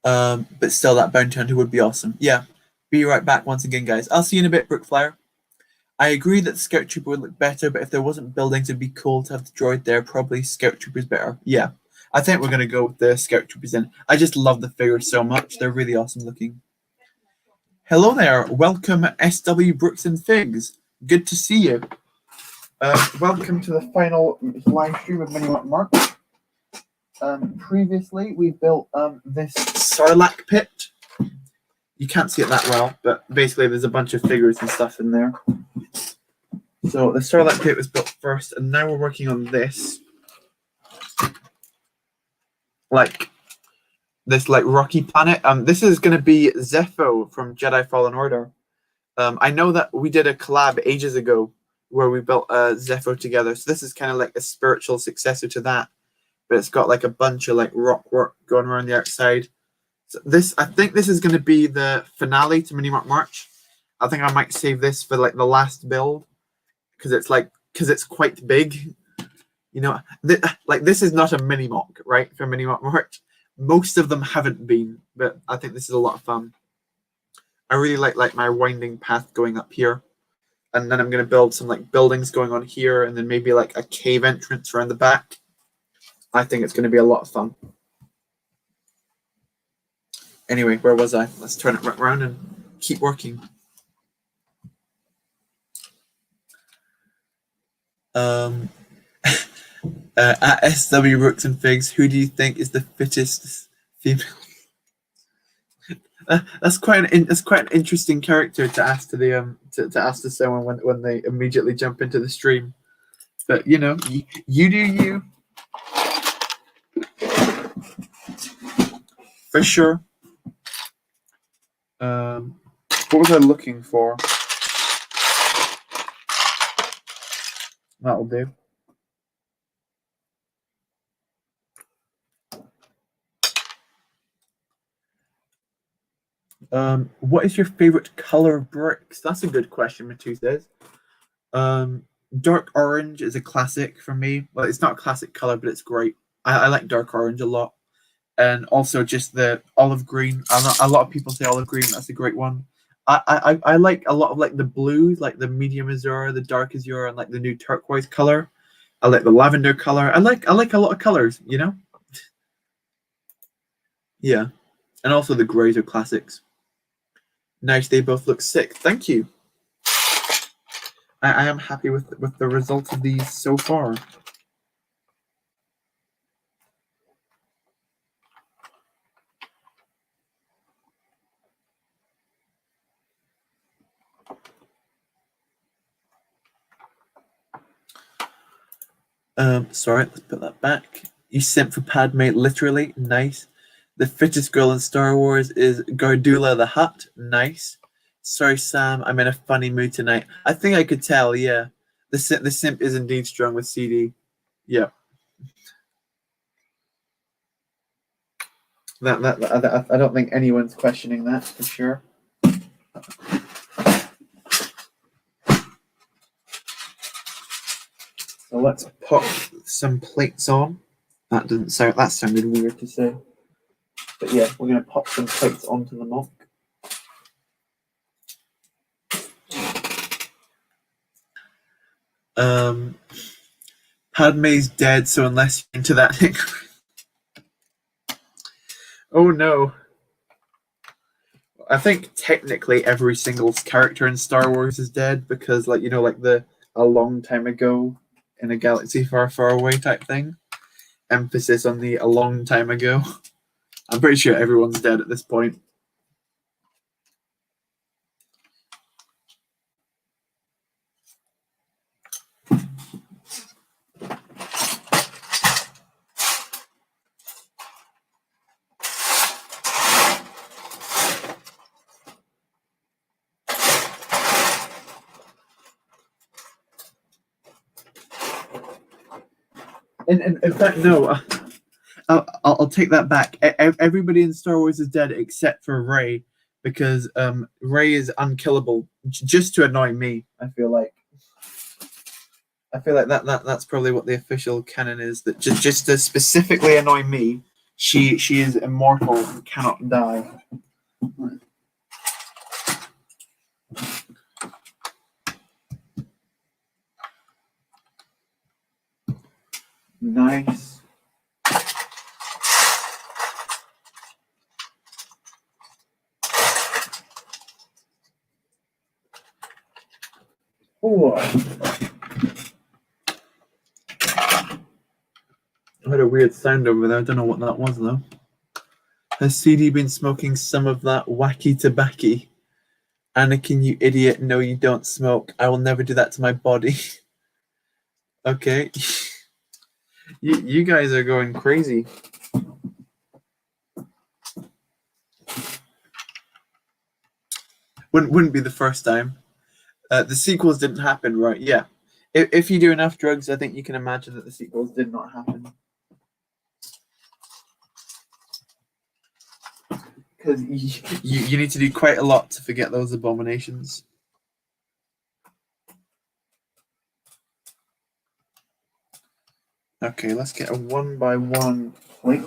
But still, that bounty hunter would be awesome. Yeah. Be right back once again, guys. I'll see you in a bit, Brookflyer. I agree that the Scout Trooper would look better, but if there wasn't buildings, it'd be cool to have the droid there. Probably Scout Trooper's better. Yeah. I think we're going to go with the Scout Troopers in. I just love the figures so much. They're really awesome looking. Hello there. Welcome, SW Brooks and Figs. Good to see you. Welcome to the final live stream of Mini Mark. Previously, we built this Sarlacc pit. You can't see it that well, but basically there's a bunch of figures and stuff in there. So the Sarlacc pit was built first, and now we're working on this. This rocky planet. This is going to be Zepho from Jedi Fallen Order. I know that we did a collab ages ago where we built Zepho together. So this is kind of like a spiritual successor to that, but it's got like a bunch of like rock work going around the outside. So I think this is going to be the finale to Mini March. I think I might save this for like the last build because it's quite big. You know, this is not a mini mock, right? For Mini March, most of them haven't been, but I think this is a lot of fun. I really like my winding path going up here, and then I'm going to build some like buildings going on here, and then maybe like a cave entrance around the back. I think it's going to be a lot of fun. Anyway, where was I? Let's turn it around and keep working. At SW Rooks and Figs, who do you think is the fittest female? That's quite an interesting character to ask to the to ask to someone when they immediately jump into the stream. But you know, you do you. For sure. What was I looking for? That'll do. What is your favorite color of bricks? That's a good question, Matu says. Dark orange is a classic for me. Well, it's not a classic color, but it's great. I like dark orange a lot. And also just the olive green. A lot of people say olive green. That's a great one. I like a lot of like the blues, like the medium azure, the dark azure, and like the new turquoise color. I like the lavender color. I like a lot of colors, you know? Yeah. And also the grays are classics. Nice, they both look sick. Thank you. I am happy with the results of these so far. Sorry, let's put that back. You sent for Padme, literally. Nice. The fittest girl in Star Wars is Gardula the Hutt. Nice. Sorry, Sam, I'm in a funny mood tonight. I think I could tell, yeah. The simp is indeed strong with CD. Yeah. I don't think anyone's questioning that, for sure. So let's pop some plates on. That didn't sound. That sounded weird to say. But yeah, we're gonna pop some plates onto the mock. Padme's dead, so unless you're into that. Oh no. I think technically every single character in Star Wars is dead because, like, you know, like the a long time ago in a galaxy far, far away type thing. Emphasis on the a long time ago. I'm pretty sure everyone's dead at this point. In fact, no. I'll take that back. Everybody in Star Wars is dead except for Rey, because Rey is unkillable just to annoy me. I feel like that's probably what the official canon is. That just to specifically annoy me, she is immortal and cannot die. Nice. Oh. I heard a weird sound over there. I don't know what that was though. Has CD been smoking some of that wacky tobacco? Anakin, you idiot! No, you don't smoke. I will never do that to my body. Okay. You guys are going crazy. Wouldn't be the first time. The sequels didn't happen, right? Yeah. If you do enough drugs, I think you can imagine that the sequels did not happen. Because you need to do quite a lot to forget those abominations. Okay, let's get a 1x1 plate.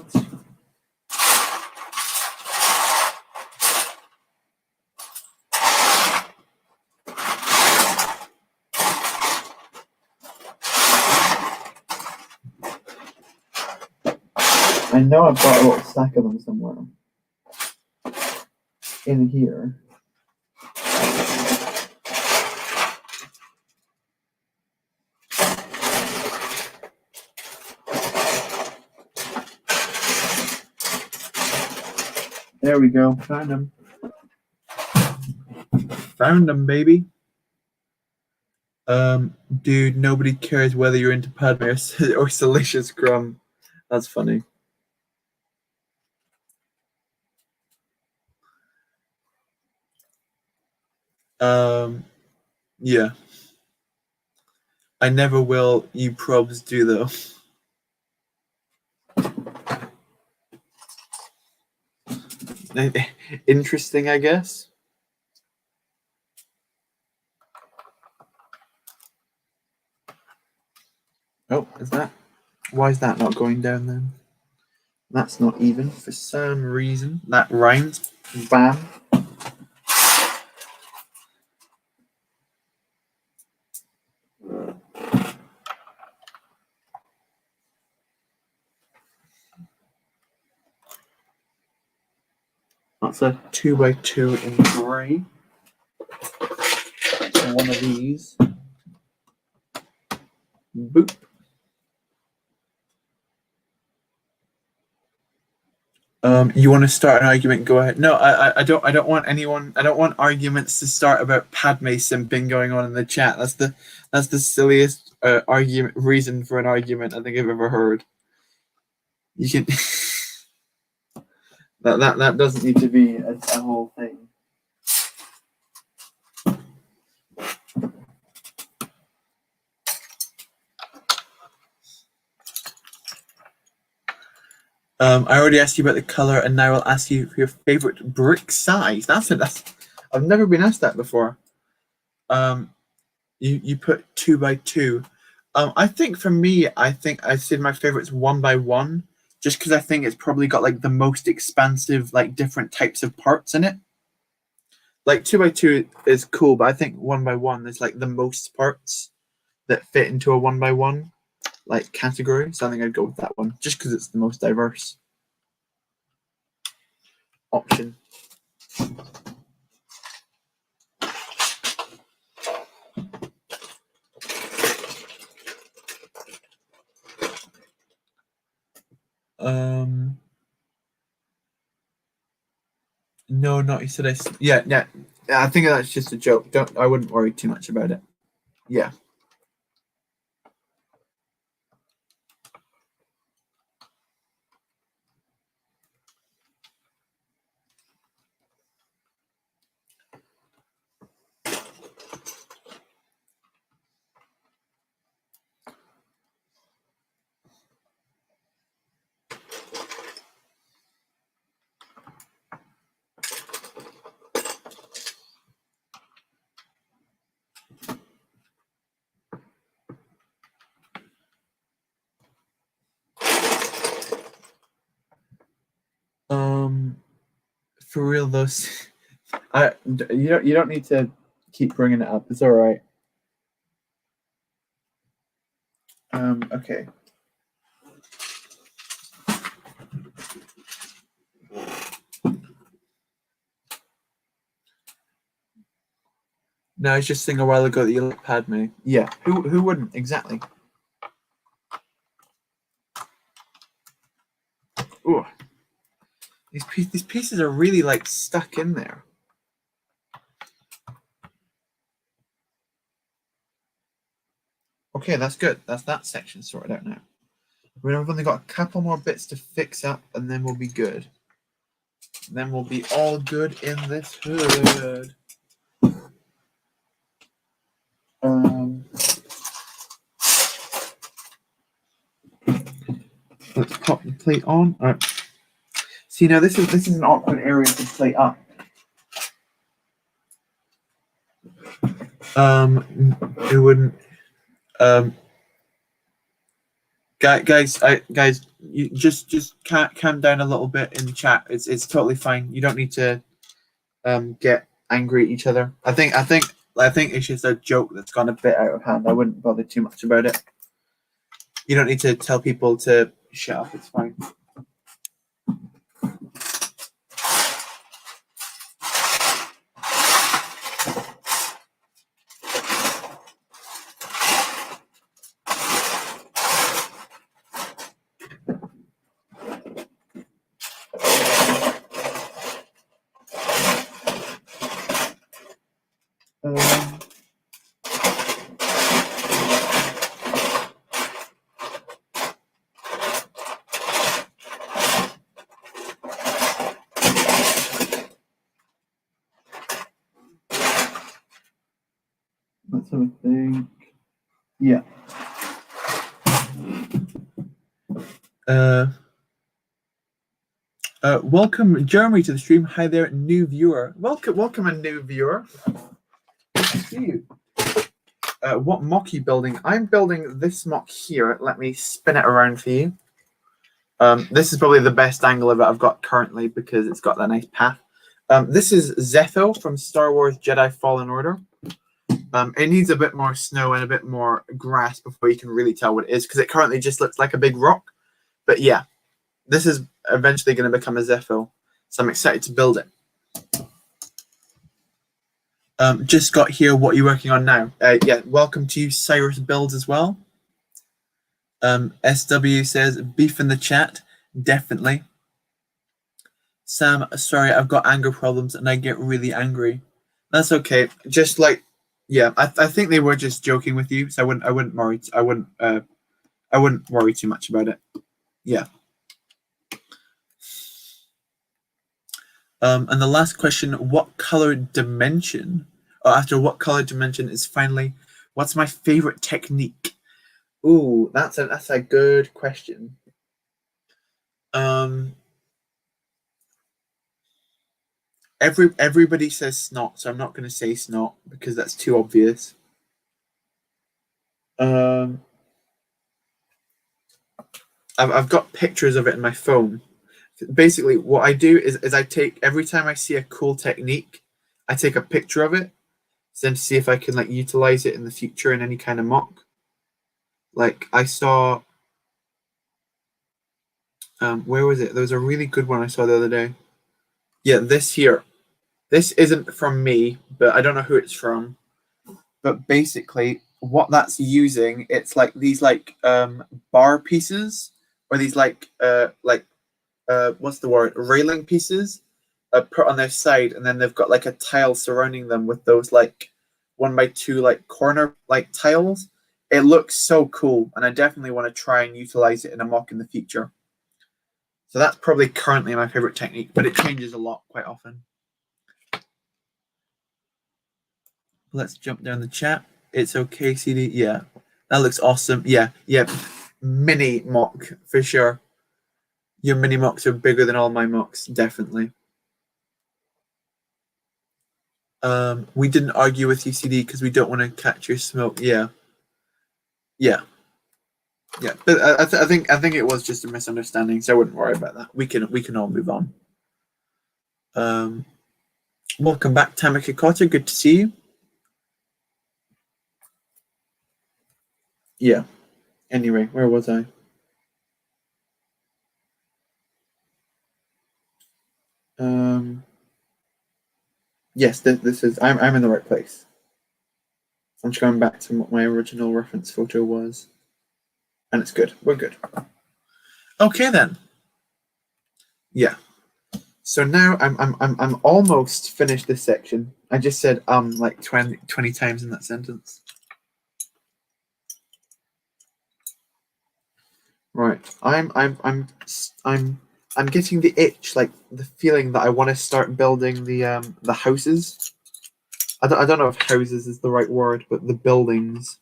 I know I've got a little stack of them somewhere. In here. There we go. Found them. Found them, baby. Dude, nobody cares whether you're into Padme or Salacious Crumb. That's funny. Yeah. I never will. You probes do though. Interesting, I guess. Oh, is that? Why is that not going down then? That's not even for some reason. That rhymes. Bam. That's a 2x2 in grey. One of these. Boop. You want to start an argument? Go ahead. No, I don't want anyone. I don't want arguments to start about Padme simping going on in the chat. That's the silliest argument reason for an argument I think I've ever heard. You can that doesn't need to be a whole thing. I already asked you about the color, and now I'll ask you for your favorite brick size. That's I've never been asked that before. You put 2x2. I think for me, I think I said my favorite's 1x1, just because I think it's probably got like the most expansive, like different types of parts in it. Like 2x2 is cool, but I think 1x1 is like the most parts that fit into a 1x1 like category. So I think I'd go with that one, just because it's the most diverse option. No, not you said yeah. I think that's just a joke. I wouldn't worry too much about it. Yeah. For real, those. You don't need to keep bringing it up. It's all right. Okay. No, I was just saying a while ago that you like Padme. Yeah. Who wouldn't exactly? Ooh. These pieces are really like stuck in there. Okay, that's good. That's that section sorted out now. We've only got a couple more bits to fix up, and then we'll be good. Then we'll be all good in this hood. Let's pop the plate on. All right. See, now this is an awkward area to plate up. It wouldn't. Guys, you just calm down a little bit in the chat. It's totally fine. You don't need to get angry at each other. I think it's just a joke that's gone a bit out of hand. I wouldn't bother too much about it. You don't need to tell people to shut up. It's fine. Let's have a think. Yeah. Welcome Jeremy to the stream. Hi there, new viewer. Welcome a new viewer. Good to see you. What mock are you building? I'm building this mock here. Let me spin it around for you. This is probably the best angle of it I've got currently because it's got that nice path. This is Zetho from Star Wars Jedi Fallen Order. It needs a bit more snow and a bit more grass before you can really tell what it is because it currently just looks like a big rock. But yeah, this is eventually going to become a Zetho, so I'm excited to build it. Just got here. What are you working on now? Yeah, welcome to Cyrus Builds as well. SW says beef in the chat. Definitely. Sam, sorry, I've got anger problems and I get really angry. That's okay. Just like, yeah, I think they were just joking with you, so I wouldn't worry too much about it. Yeah. And the last question: what color dimension? Or after what color dimension is finally? What's my favorite technique? Ooh, that's a good question. Everybody says snot, so I'm not going to say snot because that's too obvious. I've got pictures of it in my phone. Basically, what I do is I take every time I see a cool technique, I take a picture of it, then to see if I can like utilize it in the future in any kind of mock. Like I saw, where was it? There was a really good one I saw the other day. Yeah, this here. This isn't from me, but I don't know who it's from. But basically, what that's using, it's like these bar pieces or these what's the word, railing pieces put on their side, and then they've got like a tile surrounding them with those like 1x2 like corner like tiles. It looks so cool, and I definitely want to try and utilize it in a mock in the future. So that's probably currently my favorite technique, but it changes a lot quite often. Let's jump down the chat. It's okay, CD. Yeah, that looks awesome. Yeah, yeah. Mini mock for sure. Your mini mocks are bigger than all my mocks, definitely. We didn't argue with you, CD, because we don't want to catch your smoke. Yeah, yeah, yeah. But I think it was just a misunderstanding, so I wouldn't worry about that. We can all move on. Welcome back, Tamika Cotter. Good to see you. Yeah. Anyway, where was I? Yes, this is. I'm in the right place. I'm just going back to what my original reference photo was, and it's good. We're good. Okay then. Yeah. So now I'm almost finished this section. I just said like 20 times in that sentence. Right. I'm getting the itch, like the feeling that I want to start building the houses. I don't know if houses is the right word, but the buildings.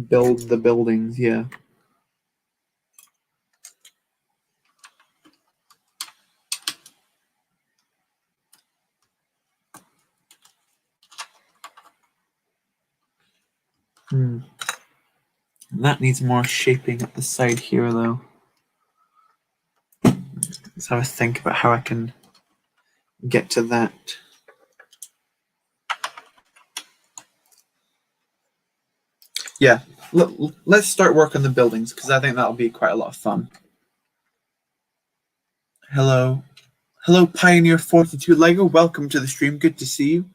Build the buildings, yeah. That needs more shaping at the side here, though. Let's have a think about how I can get to that. Yeah, let's start work on the buildings, because I think that'll be quite a lot of fun. Hello, Pioneer 42 Lego. Welcome to the stream. Good to see you.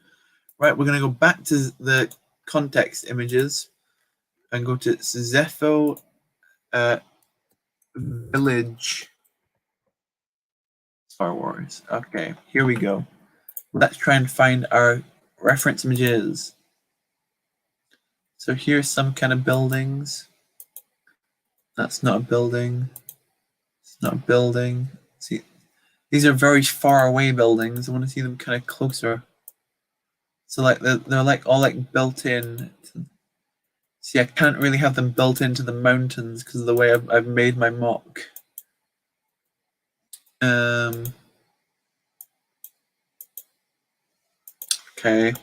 Right, we're going to go back to the context images and go to Zepho Village Star Wars. Okay, here we go. Let's try and find our reference images. So here's some kind of buildings. That's not a building. It's not a building. See, these are very far away buildings. I want to see them kind of closer. So like they're like all like built in. See, I can't really have them built into the mountains because of the way I've made my mock. Okay.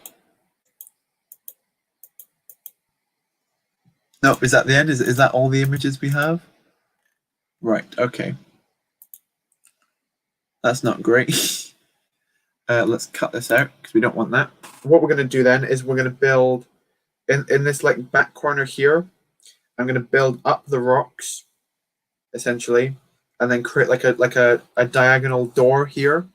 No, is that the end? Is that all the images we have? Right, okay. That's not great. Let's cut this out because we don't want that. What we're going to do then is we're going to build in this like back corner here. I'm going to build up the rocks essentially, and then create like a diagonal door here.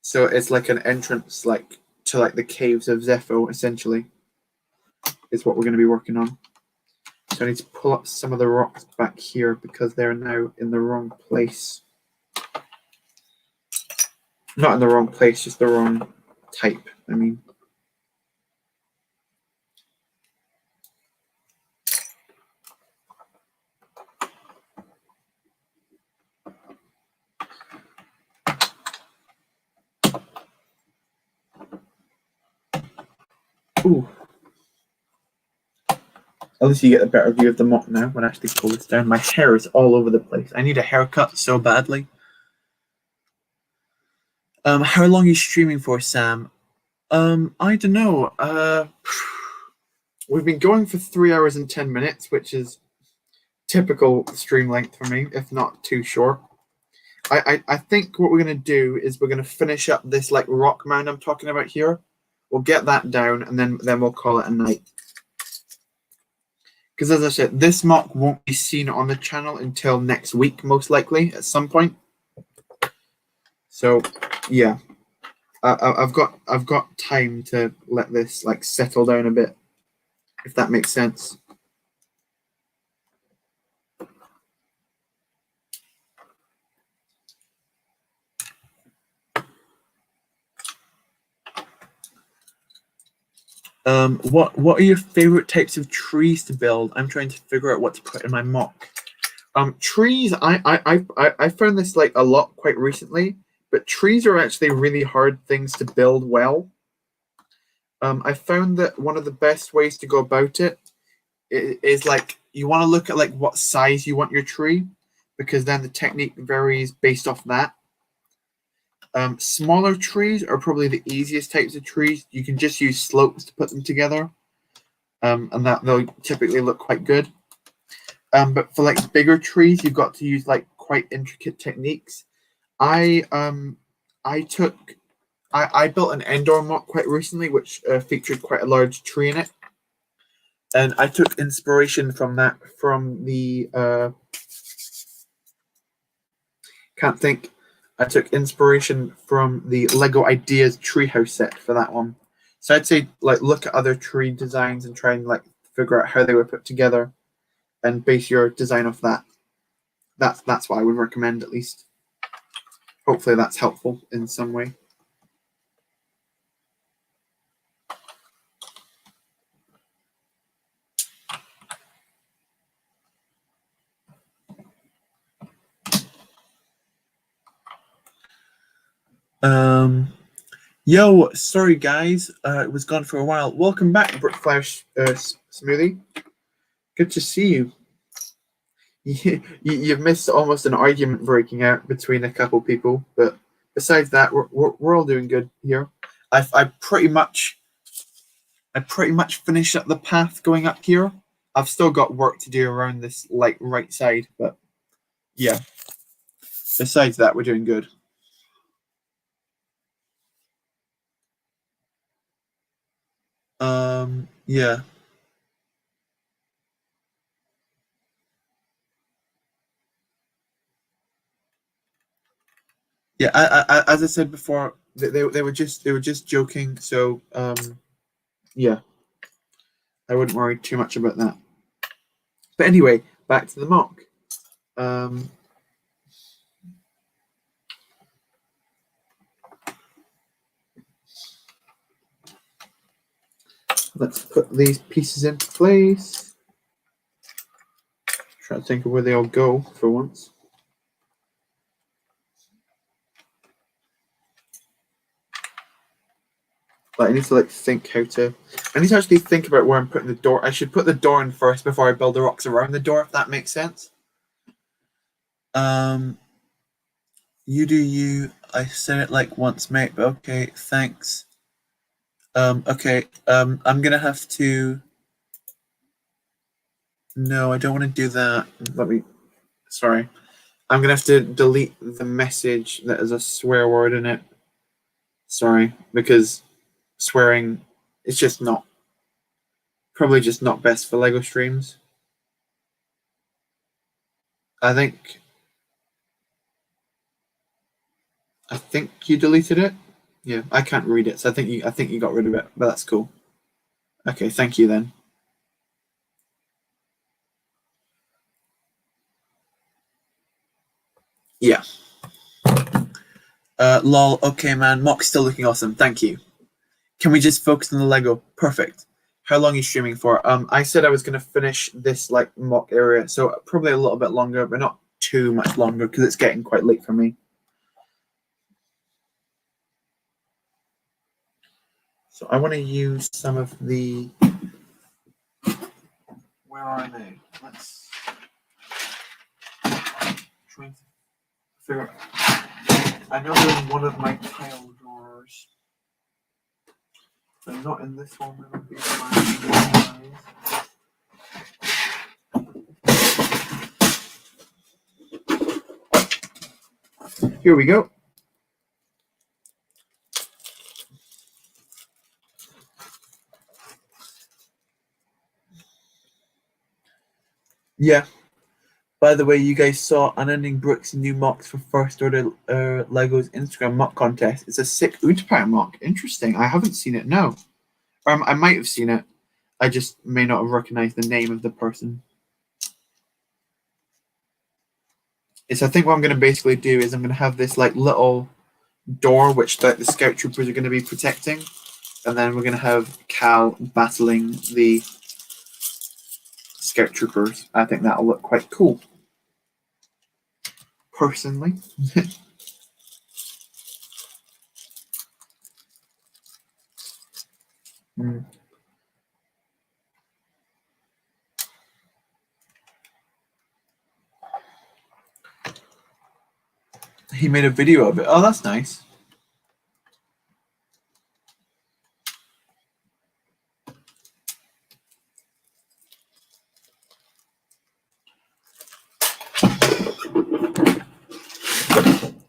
So it's like an entrance like to like the caves of Zepho essentially is what we're going to be working on. So I need to pull up some of the rocks back here because they're now in the wrong place. Not in the wrong place, just the wrong type, I mean. Ooh. At least you get a better view of the mock now when I actually pull this down. My hair is all over the place. I need a haircut so badly. How long are you streaming for, Sam? I don't know. We've been going for 3 hours and 10 minutes, which is typical stream length for me, if not too short. I think what we're gonna do is we're gonna finish up this like rock mound I'm talking about here. We'll get that down and then we'll call it a night. Because as I said, this mock won't be seen on the channel until next week, most likely at some point. So yeah, I've got time to let this like settle down a bit, if that makes sense. What are your favorite types of trees to build? I'm trying to figure out what to put in my mock. Trees, I found this like a lot quite recently, but trees are actually really hard things to build well. I found that one of the best ways to go about it is like you want to look at like what size you want your tree, because then the technique varies based off that. Smaller trees are probably the easiest types of trees. You can just use slopes to put them together, and that they'll typically look quite good. But for like bigger trees, you've got to use like quite intricate techniques. I built an indoor mock quite recently, which featured quite a large tree in it, and I took inspiration from that from the can't think. I took inspiration from the Lego Ideas treehouse set for that one. So I'd say like look at other tree designs and try and like figure out how they were put together, and base your design off that. That's what I would recommend, at least. Hopefully that's helpful in some way. Yo, sorry guys, it was gone for a while. Welcome back, Brickflash Smoothie. Good to see you. You've missed almost an argument breaking out between a couple people, but besides that, we're all doing good here. I pretty much finished up the path going up here. I've still got work to do around this like right side, but yeah. Besides that, we're doing good. Yeah. Yeah, I as I said before, they were just joking. So yeah, I wouldn't worry too much about that. But anyway, back to the mock. Let's put these pieces into place. Try to think of where they all go for once. Like, I need to like think how to. I need to actually think about where I'm putting the door. I should put the door in first before I build the rocks around the door, if that makes sense. You do you. I said it like once, mate. But okay, thanks. Okay. I'm gonna have to. No, I don't want to do that. Let me. Sorry. I'm gonna have to delete the message that has a swear word in it. Sorry, because swearing is just not. Probably just not best for Lego streams. I think you deleted it. Yeah, I can't read it, so I think you got rid of it, but that's cool. Okay, thank you then. Yeah. Lol. Okay, man. Mock's still looking awesome. Thank you. Can we just focus on the Lego? Perfect. How long are you streaming for? I said I was gonna finish this like mock area, so probably a little bit longer, but not too much longer because it's getting quite late for me. So I want to use some of the. Where are they? Let's try to figure out. I know they're in one of my tile drawers. They're not in this one. Here we go. Yeah. By the way, you guys saw Unending Brooks' new mocks for First Order Lego's Instagram mock contest. It's a sick Utapau mock. Interesting. I haven't seen it, no. I might have seen it. I just may not have recognized the name of the person. So I think what I'm going to basically do is I'm going to have this like little door which the scout troopers are going to be protecting, and then we're going to have Cal battling the scout troopers. I think that'll look quite cool, personally. He made a video of it. Oh, that's nice.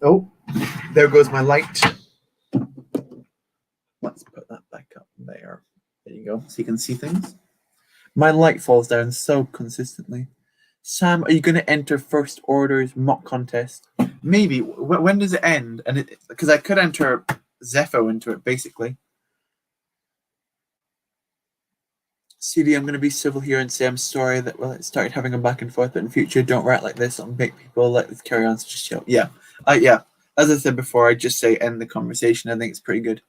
Oh, there goes my light. Let's put that back up there. There you go, so you can see things. My light falls down so consistently. Sam, are you going to enter First Order's mock contest? Maybe. When does it end? And because I could enter Zepho into it, basically. CD, I'm going to be civil here and say I'm sorry that it started having a back and forth, but in future, don't write like this. I'll make people let this carry on. So just chill. Yeah. Yeah. As I said before, I just say end the conversation. I think it's pretty good.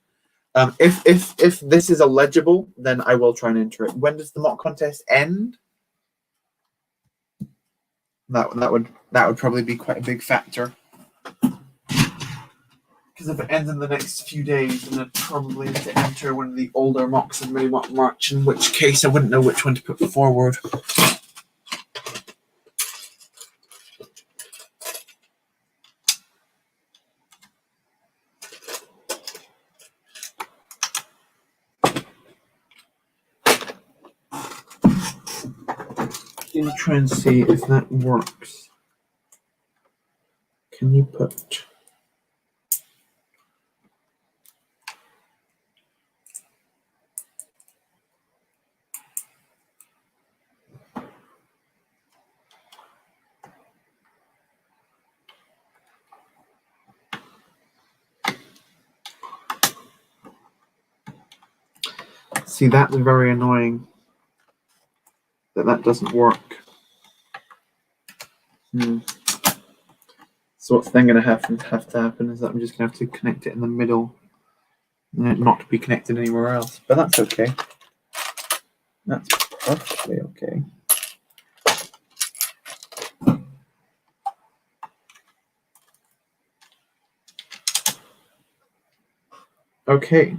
If this is illegible, then I will try and enter it. When does the mock contest end? That would probably be quite a big factor. Because if it ends in the next few days, then I'd probably have to enter one of the older mocks and maybe want March, in which case I wouldn't know which one to put forward. Let me try and see if that works. Can you put... See, that's very annoying that doesn't work. So what's then going to have to happen is that I'm just going to have to connect it in the middle and it not be connected anywhere else. But that's okay. That's perfectly okay. Okay.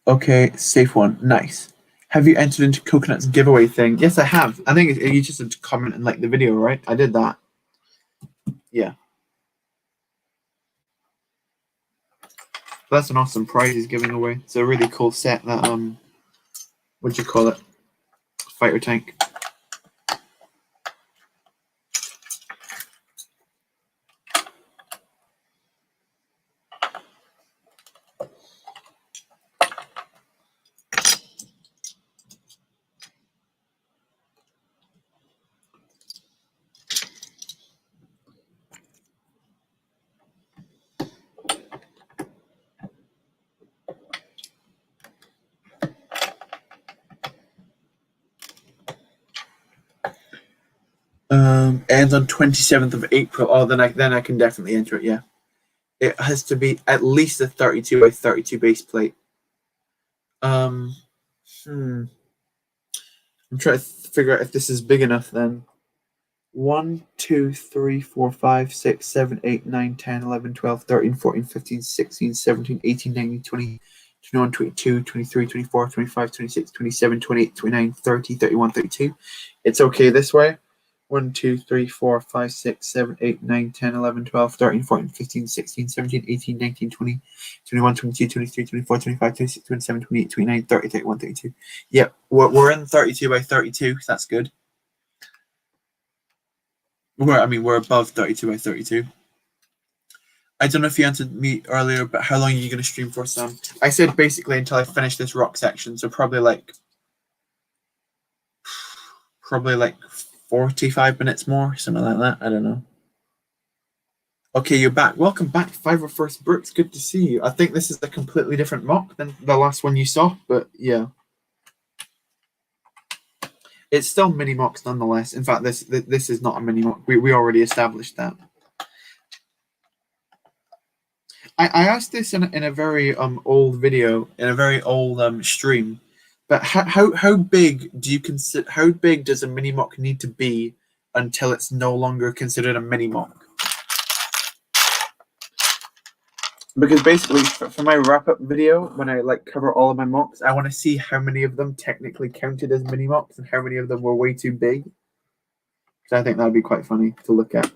Okay, safe one. Nice. Have you entered into Coconut's giveaway thing? Yes, I have. I think you just had to comment and like the video, right? I did that. Yeah. That's an awesome prize he's giving away. It's a really cool set that what'd you call it? Fighter tank. Ends on 27th of April. Oh, then I can definitely enter it. Yeah, it has to be at least a 32 by 32 base plate. I'm trying to figure out if this is big enough. Then 1, 2, 3, 4, 5, 6, 7, 8, 9, 10, 11, 12, 13, 14, 15, 16, 17, 18, 19, 20, 21, 22, 23, 24, 25, 26, 27, 28, 29, 30, 31, 32. It's okay this way. 1, 2, 3, 4, 5, 6, 7, 8, 9, 10, 11, 12, 13, 14, 15, 16, 17, 18, 19, 20, 21, 22, 23, 24, 25, 26, 27, 28, 29, 30, 31, 32. Yep, we're in 32 by 32. That's good. We're above 32 by 32. I don't know if you answered me earlier, but how long are you going to stream for, Sam? I said basically until I finish this rock section, so probably like 45 minutes more, something like that. I don't know. Okay, you're back. Welcome back, 501st Brooks. Good to see you. I think this is a completely different mock than the last one you saw, but yeah. It's still mini mocks nonetheless. In fact, this is not a mini mock. We already established that. I asked this in a very old video, in a very old stream, but how big do you consider? How big does a mini mock need to be until it's no longer considered a mini mock? Because basically, for my wrap up video, when I like cover all of my mocks, I want to see how many of them technically counted as mini mocks and how many of them were way too big. Because I think that'd be quite funny to look at.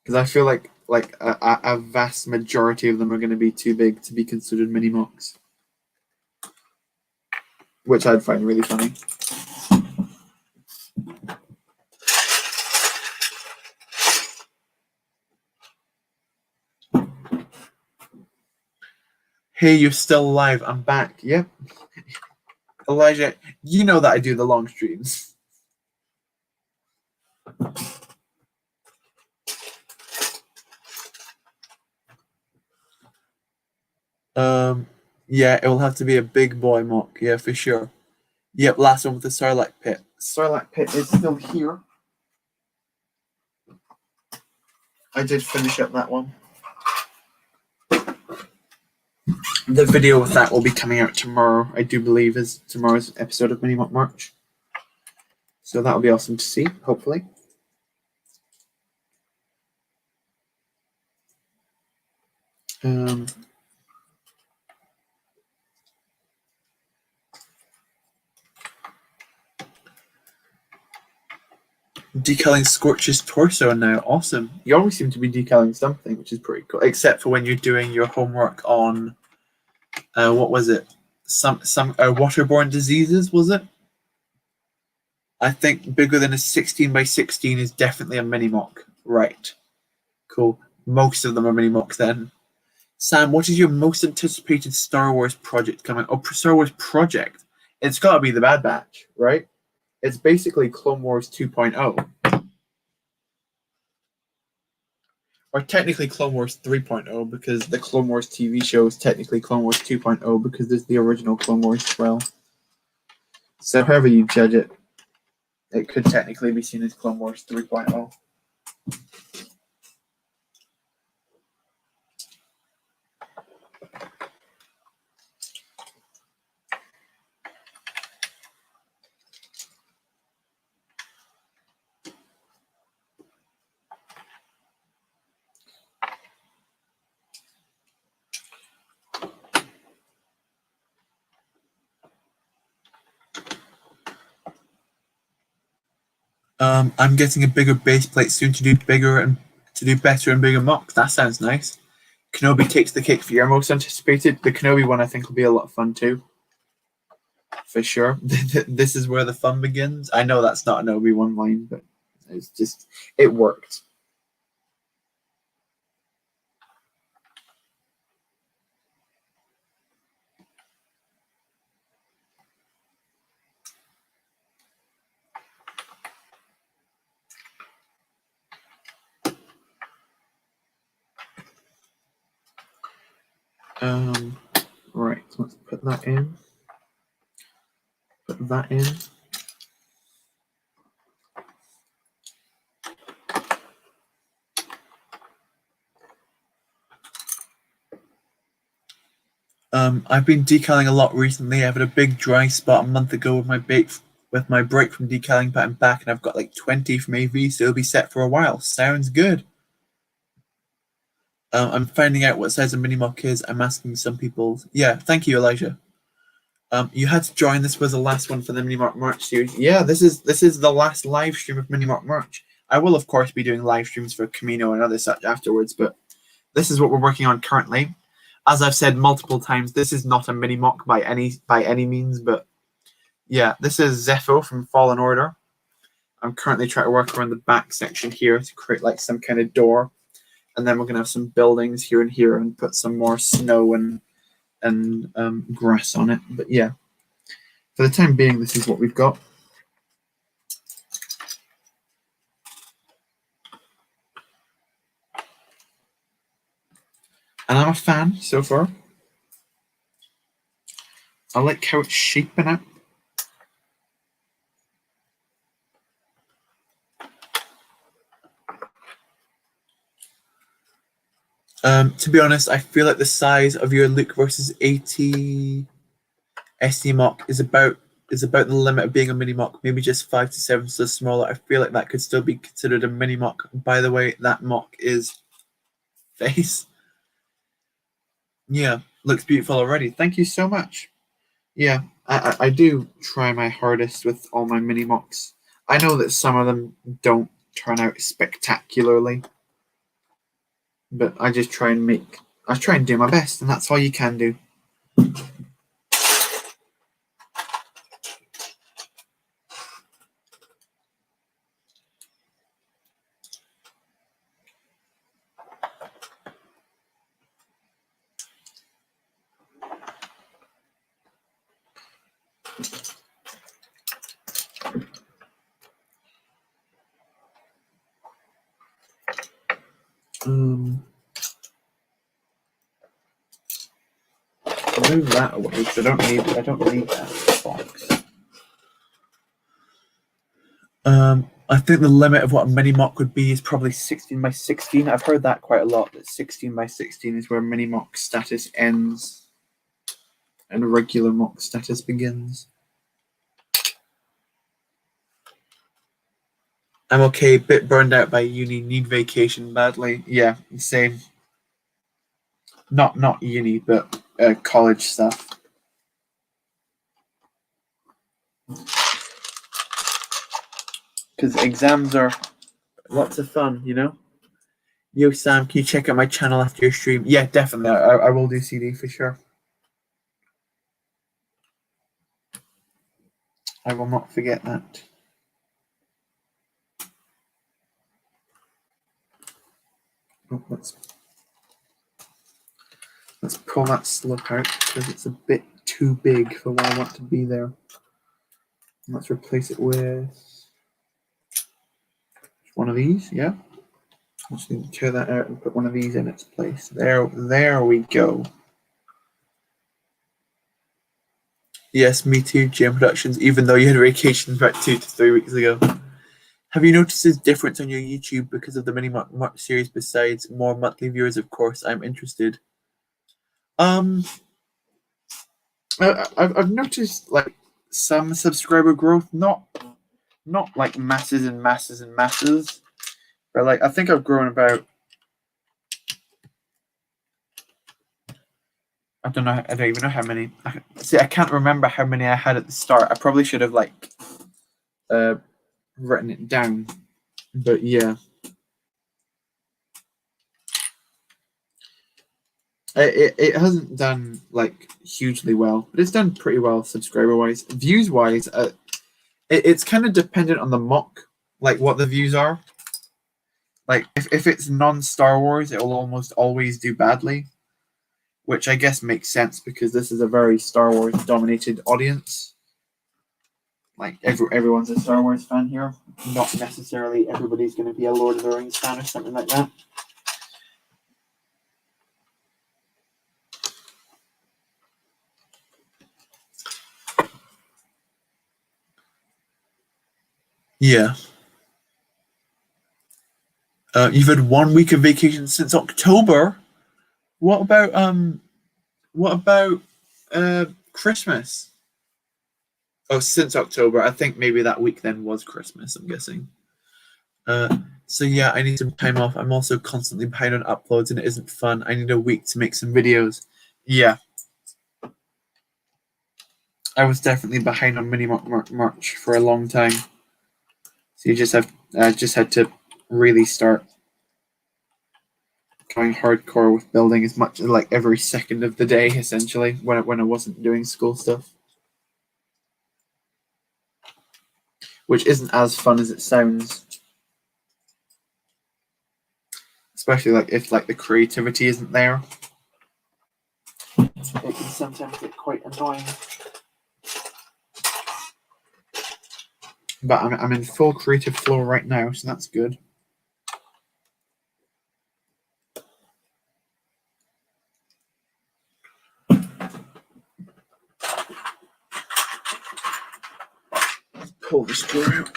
Because I feel like a vast majority of them are going to be too big to be considered mini mocks, which I'd find really funny. Hey, you're still alive. I'm back. Yep. Elijah, you know that I do the long streams. Yeah, it will have to be a big boy mock. Yeah, for sure. Yep, last one with the Sarlacc pit. Sarlacc pit is still here. I did finish up that one. The video with that will be coming out tomorrow, I do believe, is tomorrow's episode of Mini Mock March. So that'll be awesome to see, hopefully. Decaling Scorch's torso now. Awesome. You always seem to be decaling something, which is pretty cool. Except for when you're doing your homework on what was it? Some waterborne diseases, was it? I think bigger than a 16 by 16 is definitely a mini mock. Right. Cool. Most of them are mini mocks then. Sam, what is your most anticipated Star Wars project coming? Oh, Star Wars project. It's got to be the Bad Batch, right? It's basically Clone Wars 2.0. Or technically Clone Wars 3.0, because the Clone Wars TV show is technically Clone Wars 2.0, because there's the original Clone Wars as well. So however you judge it, it could technically be seen as Clone Wars 3.0. I'm getting a bigger base plate soon to do better and bigger mocks. That sounds nice. Kenobi takes the cake for your most anticipated. The Kenobi one I think will be a lot of fun too. For sure. This is where the fun begins. I know that's not an Obi-Wan line, but it's just, it worked. Right, so let's put that in. Put that in. I've been decaling a lot recently. I've had a big dry spot a month ago with my break from decaling, but I'm back and I've got like 20 from AV, so it'll be set for a while. Sounds good. I'm finding out what size a mini mock is. I'm asking some people. Yeah, thank you, Elijah. You had to join. This was the last one for the Mini Mock March series. Yeah, this is the last live stream of Mini Mock March. I will of course be doing live streams for Camino and other such afterwards, but this is what we're working on currently. as I've said multiple times, this is not a mini mock by any means, but yeah, this is Zepho from Fallen Order. I'm currently trying to work around the back section here to create like some kind of door, and then we're gonna have some buildings here and here, and put some more snow and grass on it. But yeah, for the time being, this is what we've got. And I'm a fan so far. I like how it's shaping up. To be honest, I feel like the size of your Luke versus AT SD mock is about the limit of being a mini mock, maybe just 5 to 7 so smaller. I feel like that could still be considered a mini mock. By the way, that mock is face. Yeah, looks beautiful already. Thank you so much. Yeah, I do try my hardest with all my mini mocks. I know that some of them don't turn out spectacularly, but I just try and do my best, and that's all you can do. Move that away because I don't need that box. I think the limit of what a mini mock would be is probably 16 by 16. I've heard that quite a lot, that 16 by 16 is where mini mock status ends and regular mock status begins. I'm okay, bit burned out by uni, need vacation badly. Yeah, same. Not uni, but college stuff. Because exams are lots of fun, you know? Yo, Sam, can you check out my channel after your stream? Yeah, definitely. I will do CD for sure. I will not forget that. Oh, let's pull that slip out because it's a bit too big for what I want to be there. Let's replace it with one of these. Yeah. Just need to tear that out and put one of these in its place. There we go. Yes, me too, GM Productions, even though you had vacation about 2 to 3 weeks ago. Have you noticed a difference on your YouTube because of the mini mock series besides more monthly viewers? Of course, I'm interested. I've noticed like some subscriber growth, not like masses and masses and masses, but like I think I've grown about, I don't even know how many. See, I can't remember how many I had at the start. I probably should have like written it down, but yeah. It hasn't done like hugely well, but it's done pretty well subscriber wise. Views wise, it's kind of dependent on the mock, like what the views are. Like if it's non-Star Wars, it will almost always do badly, which I guess makes sense because this is a very Star Wars dominated audience. Like everyone's a Star Wars fan here. Not necessarily everybody's going to be a Lord of the Rings fan or something like that. Yeah. You've had 1 week of vacation since October. What about Christmas? Oh, since October. I think maybe that week then was Christmas, I'm guessing. So yeah, I need some time off. I'm also constantly behind on uploads and it isn't fun. I need a week to make some videos. Yeah. I was definitely behind on mini March for a long time. So you just had to really start. going hardcore with building as much as like every second of the day, essentially, when I wasn't doing school stuff. Which isn't as fun as it sounds. Especially like if like the creativity isn't there. It can sometimes get quite annoying. But I'm in full creative flow right now, so that's good. Pull this drawer out.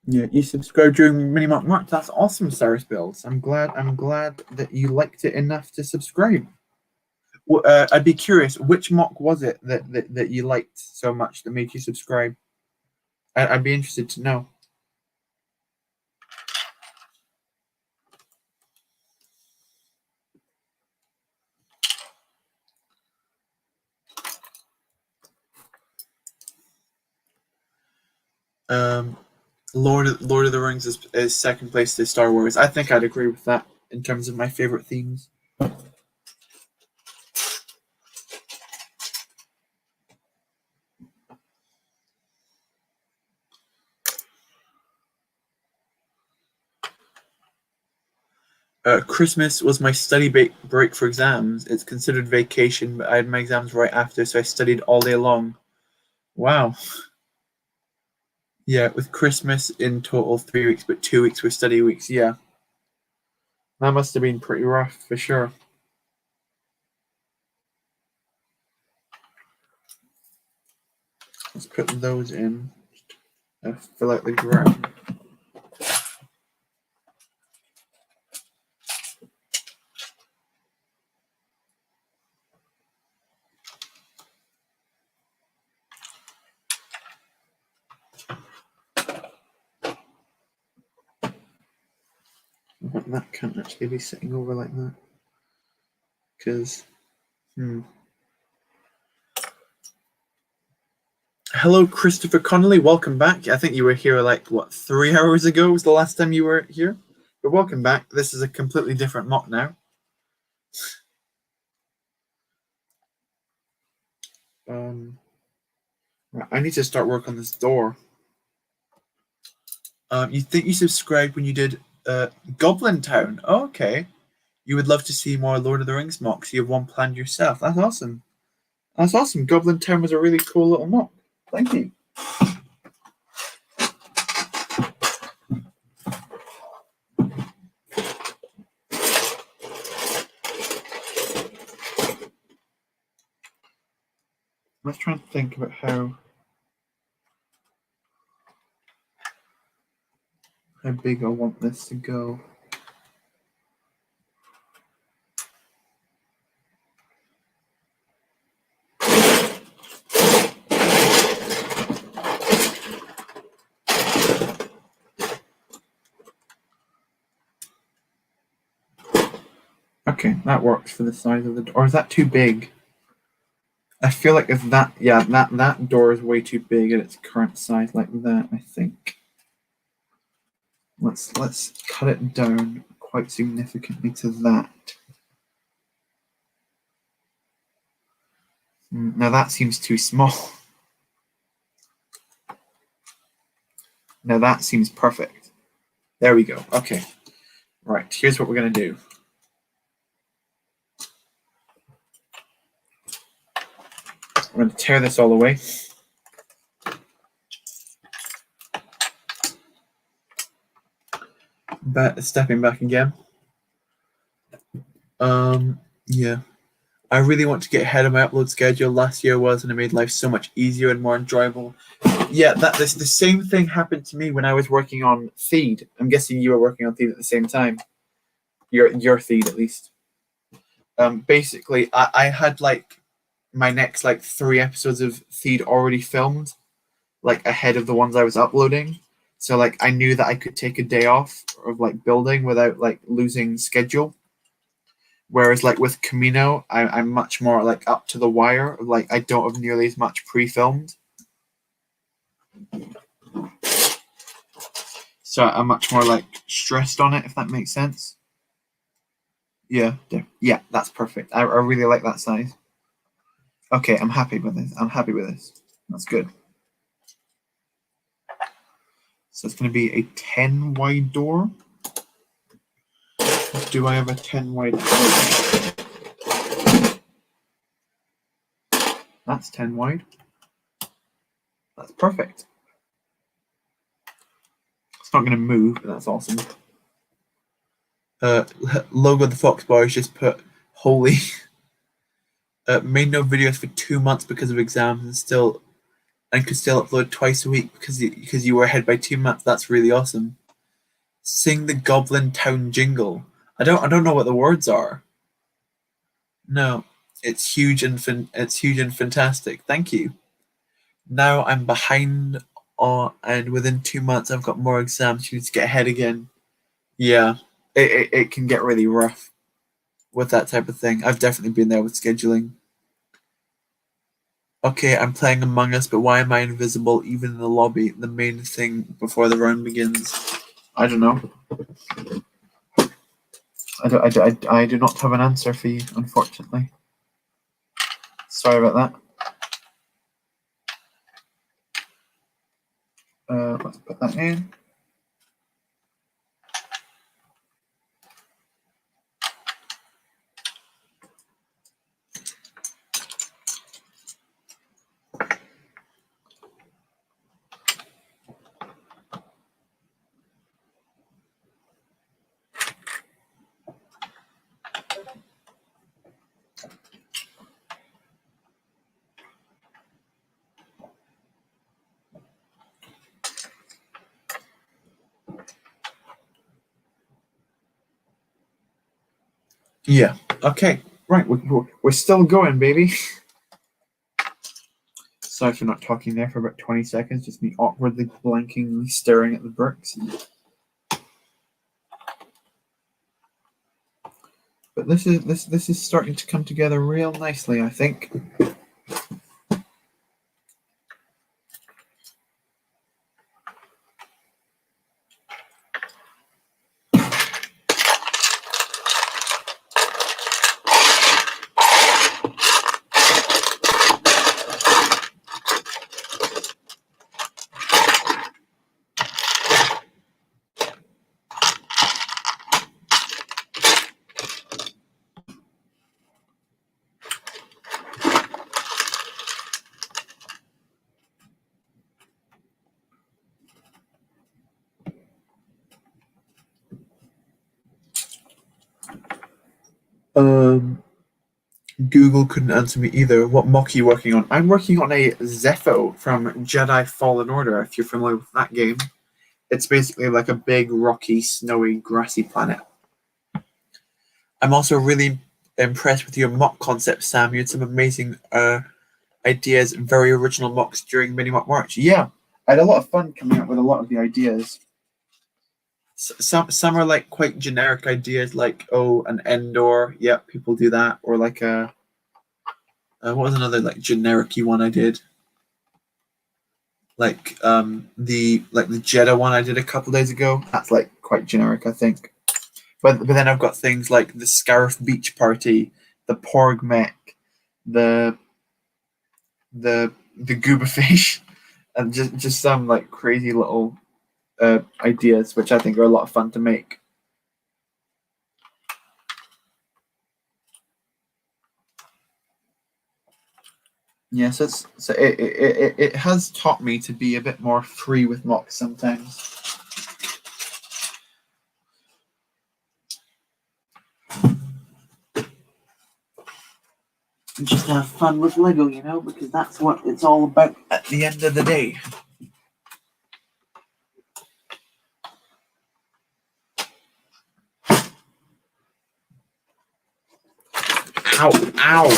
Yeah, you subscribed during Mini Mock March. That's awesome, Cyrus Builds. I'm glad that you liked it enough to subscribe. Well, I'd be curious, which mock was it that you liked so much that made you subscribe? I'd be interested to know. Lord of the Rings is second place to Star Wars. I think I'd agree with that in terms of my favorite themes. Christmas was my study break for exams. It's considered vacation, but I had my exams right after, so I studied all day long. Wow. Yeah, with Christmas in total 3 weeks, but 2 weeks were study weeks. Yeah. That must have been pretty rough, for sure. Let's put those in. Fill out the ground. That can't actually be sitting over like that. Because, Hello, Christopher Connolly. Welcome back. I think you were here like, 3 hours ago was the last time you were here? But welcome back. This is a completely different mock now. I need to start work on this door. You think you subscribed when you did Goblin Town? Oh, okay. You would love to see more Lord of the Rings mocks. You have one planned yourself. That's awesome. That's awesome. Goblin Town was a really cool little mock. Thank you. Let's try and think about how big I want this to go. Okay, that works for the size of the door. Or is that too big? I feel like if that, yeah, that door is way too big at its current size like that, I think. Let's cut it down quite significantly to that. Now that seems too small. Now that seems perfect. There we go. Okay. Right, here's what we're going to do. I'm going to tear this all away. Stepping back again. Yeah. I really want to get ahead of my upload schedule. Last year was, and it made life so much easier and more enjoyable. Yeah, the same thing happened to me when I was working on Feed. I'm guessing you were working on Feed at the same time. Your Feed, at least. Basically, I had like my next like 3 episodes of Feed already filmed, like ahead of the ones I was uploading. So like I knew that I could take a day off of like building without like losing schedule. Whereas like with Camino, I'm much more like up to the wire. Like I don't have nearly as much pre-filmed. So I'm much more like stressed on it, if that makes sense. Yeah, yeah, that's perfect. I really like that size. Okay, I'm happy with this. I'm happy with this. That's good. So it's going to be a 10 wide door. Do I have a 10 wide door? That's 10 wide. That's perfect. It's not going to move, but that's awesome. Logo of the Fox Bar is just put holy. Made no videos for 2 months because of exams and could still upload twice a week because you were ahead by 2 months. That's really awesome. Sing the Goblin Town jingle. I don't know what the words are. No, it's huge and fantastic. Thank you. Now I'm behind, and within 2 months I've got more exams. You need to get ahead again. Yeah, it can get really rough with that type of thing. I've definitely been there with scheduling. Okay, I'm playing Among Us, but why am I invisible even in the lobby? The main thing before the round begins. I don't know. I do not have an answer for you, unfortunately. Sorry about that. Let's put that in. Yeah. Okay. Right. We're still going, baby. Sorry for not talking there for about 20 seconds. Just me awkwardly, blankingly staring at the bricks. But this is starting to come together real nicely, I think. Google couldn't answer me either. What mock are you working on? I'm working on a Zepho from Jedi Fallen Order, if you're familiar with that game. It's basically like a big, rocky, snowy, grassy planet. I'm also really impressed with your mock concept, Sam. You had some amazing ideas, very original mocks during Mini Mock March. Yeah, I had a lot of fun coming up with a lot of the ideas. Some are like quite generic ideas, like an Endor. Yeah, people do that, or like what was another like generic-y one I did? Like the Jeddah one I did a couple days ago. That's like quite generic, I think. But then I've got things like the Scarif Beach Party, the Porg Mech, the Gooba Fish, and just some like crazy little ideas, which I think are a lot of fun to make. Yes, it has taught me to be a bit more free with mocks sometimes. And just have fun with Lego, because that's what it's all about at the end of the day. Ow, ow.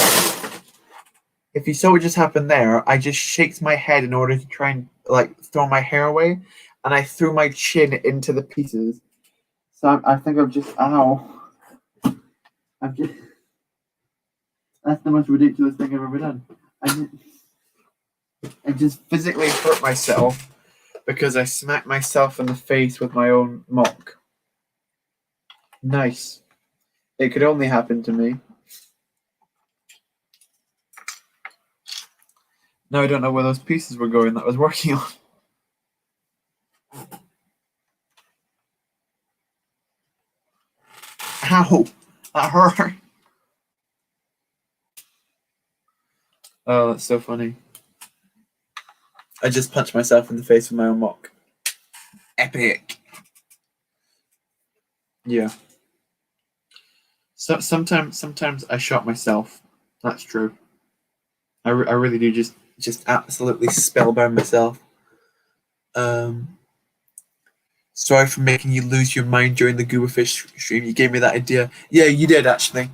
If you saw what just happened there, I just shaked my head in order to try and throw my hair away, and I threw my chin into the pieces. So I think I've just that's the most ridiculous thing I've ever done. I just physically hurt myself because I smacked myself in the face with my own mock. Nice. It could only happen to me. Now I don't know where those pieces were going that I was working on. Ow! That hurt. Oh, that's so funny. I just punched myself in the face with my own mock. Epic. Yeah. So sometimes I shot myself. That's true. I really do just absolutely spellbound myself. Sorry for making you lose your mind during the Gooberfish stream. You gave me that idea. Yeah, you did actually.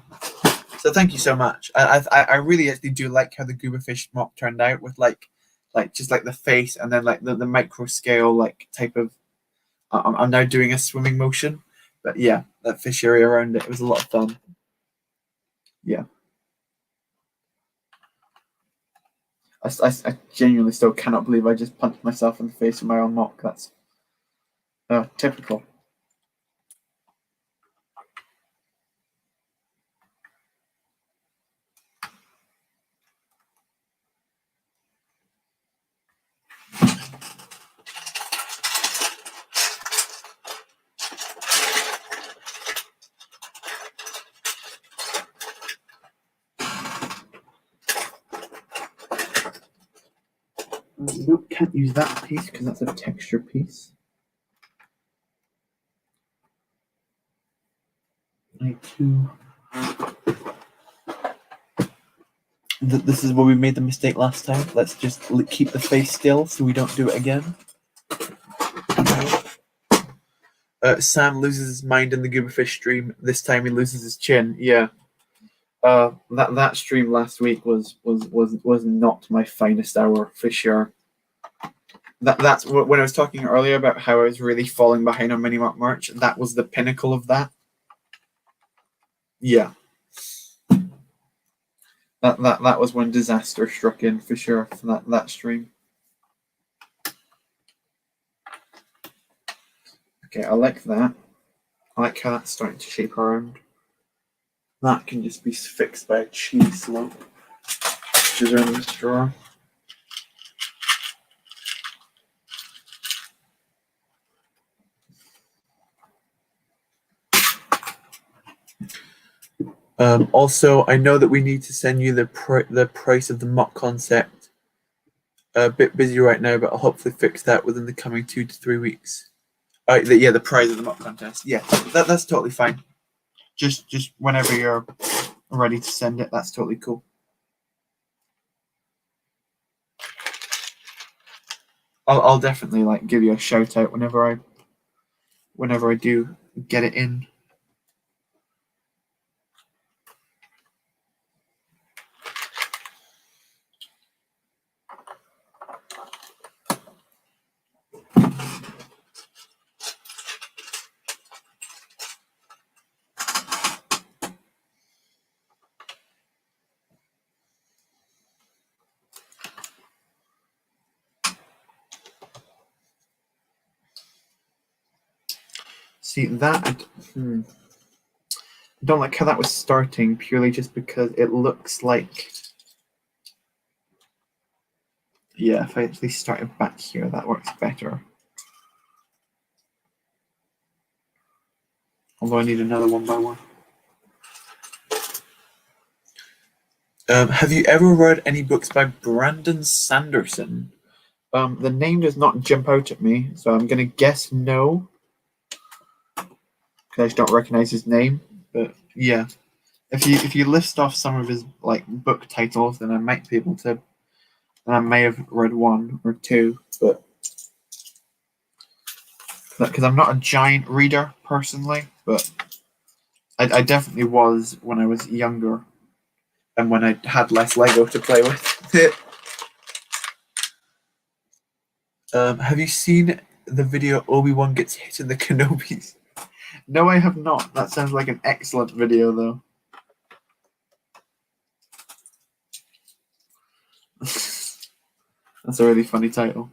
So thank you so much. I really actually do like how the Gooberfish mock turned out with like just like the face and then like the micro scale like type of. I'm now doing a swimming motion, but yeah, that fish area around it was a lot of fun. Yeah. I genuinely still cannot believe I just punched myself in the face with my own mock. That's typical. Nope, can't use that piece because that's a texture piece. This is where we made the mistake last time. Let's just keep the face still so we don't do it again. Sam loses his mind in the Gooberfish stream. This time he loses his chin. Yeah. That stream last week was not my finest hour for sure. That's when I was talking earlier about how I was really falling behind on Minimart merch. That was the pinnacle of that. Yeah. That was when disaster struck in for sure for that stream. Okay, I like that. I like how that's starting to shape around. That can just be fixed by a cheese slope, which is around this drawer. Also, I know that we need to send you the price of the mock concept. A bit busy right now, but I'll hopefully fix that within the coming 2 to 3 weeks. The prize of the mock contest. Yeah, that's totally fine. Just whenever you're ready to send it, that's totally cool. I'll definitely like give you a shout out whenever I do get it in. See that? I don't like how that was starting purely just because it looks like. Yeah, if I actually started back here, that works better. Although I need another one by one. Have you ever read any books by Brandon Sanderson? The name does not jump out at me, so I'm gonna guess no. Because I just don't recognize his name. But yeah, if you list off some of his like book titles, then I might be able to. And I may have read one or two, but because I'm not a giant reader personally, but I definitely was when I was younger, and when I had less Lego to play with. Have you seen the video Obi-Wan gets hit in the Kenobis? No, I have not. That sounds like an excellent video, though. That's a really funny title.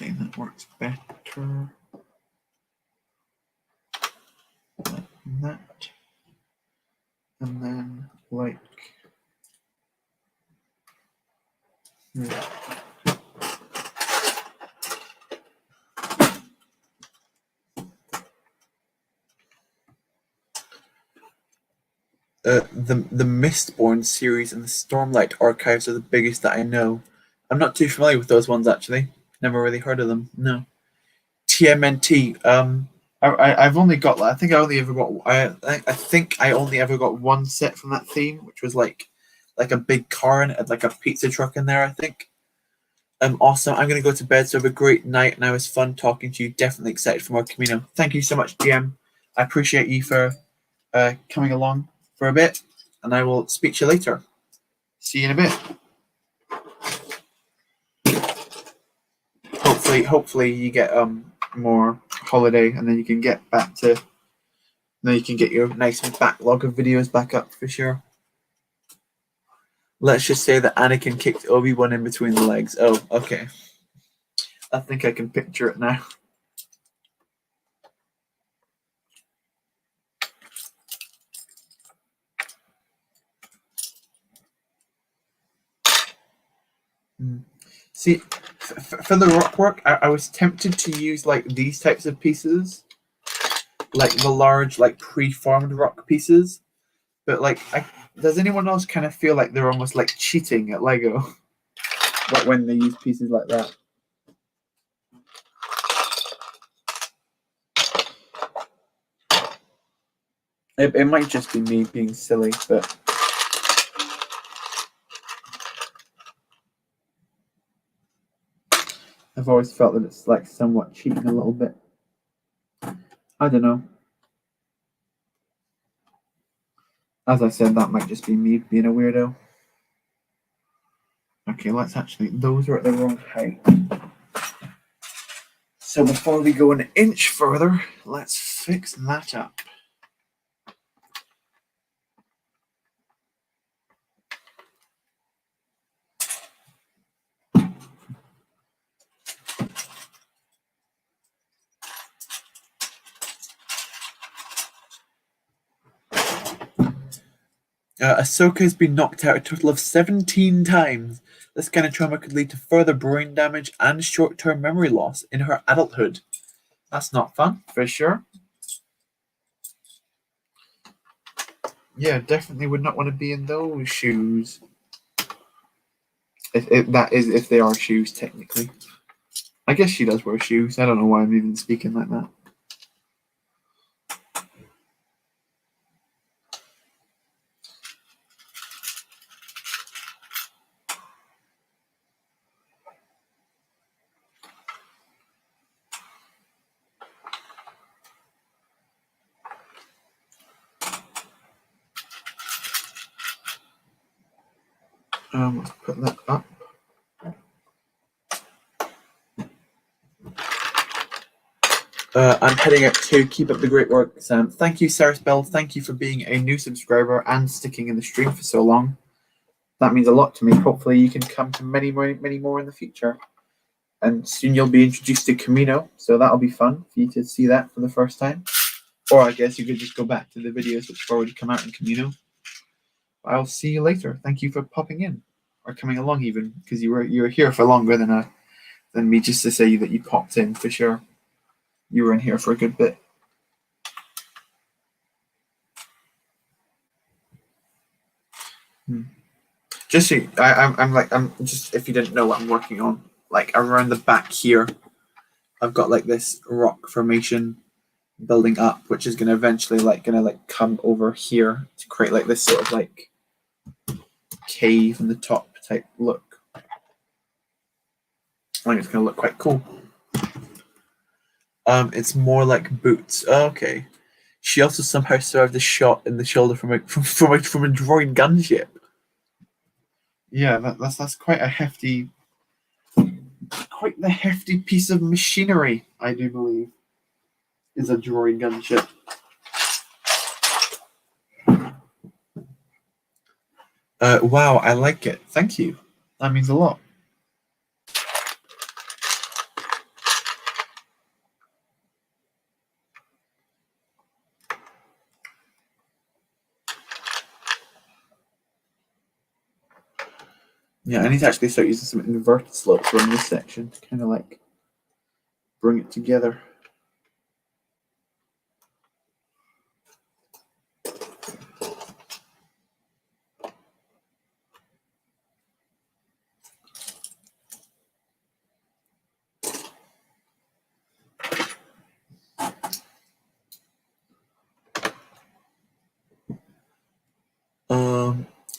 Okay, that works better. That. And then, like... the Mistborn series and the Stormlight archives are the biggest that I know. I'm not too familiar with those ones actually. Never really heard of them. No. TMNT. I've only got. I think I only ever got. I think I only ever got one set from that theme, which was like a big car and it had like a pizza truck in there. I think. Awesome. I'm gonna go to bed. So have a great night, and it was fun talking to you. Definitely excited for more Camino. Thank you so much, GM. I appreciate you for coming along for a bit, and I will speak to you later. See you in a bit. Hopefully you get more holiday, and then you can get back to. Then you can get your nice backlog of videos back up for sure. Let's just say that Anakin kicked Obi-Wan in between the legs. Oh, okay. I think I can picture it now. See, for the rock work, I was tempted to use like these types of pieces, like the large, like pre-formed rock pieces. But like, does anyone else kind of feel like they're almost like cheating at Lego, like when they use pieces like that? It might just be me being silly, but I've always felt that it's like somewhat cheating a little bit. I don't know. As I said, that might just be me being a weirdo. Okay, let's actually, those are at the wrong height. So before we go an inch further, let's fix that up. Ahsoka has been knocked out a total of 17 times. This kind of trauma could lead to further brain damage and short-term memory loss in her adulthood. That's not fun, for sure. Yeah, definitely would not want to be in those shoes. If they are shoes, technically. I guess she does wear shoes. I don't know why I'm even speaking like that. Let's put that up. I'm heading out to keep up the great work, Sam. Thank you, Sarah Bell. Thank you for being a new subscriber and sticking in the stream for so long. That means a lot to me. Hopefully you can come to many more in the future. And soon you'll be introduced to Camino, so that'll be fun for you to see that for the first time. Or I guess you could just go back to the videos which have already come out in Camino. I'll see you later. Thank you for popping in, or coming along even, because you were here for longer than me just to say that you popped in for sure. You were in here for a good bit. Just so I'm just, if you didn't know what I'm working on, like around the back here, I've got like this rock formation building up, which is gonna eventually come over here to create like this sort of like cave in the top type look. I think it's gonna look quite cool. It's more like boots. Oh, okay. She also somehow survived a shot in the shoulder from a droid gunship. Yeah, that's quite a hefty, quite the hefty piece of machinery, I do believe, is a droid gunship. Wow, I like it. Thank you. That means a lot. Yeah, I need to actually start using some inverted slopes around this section to kind of like bring it together.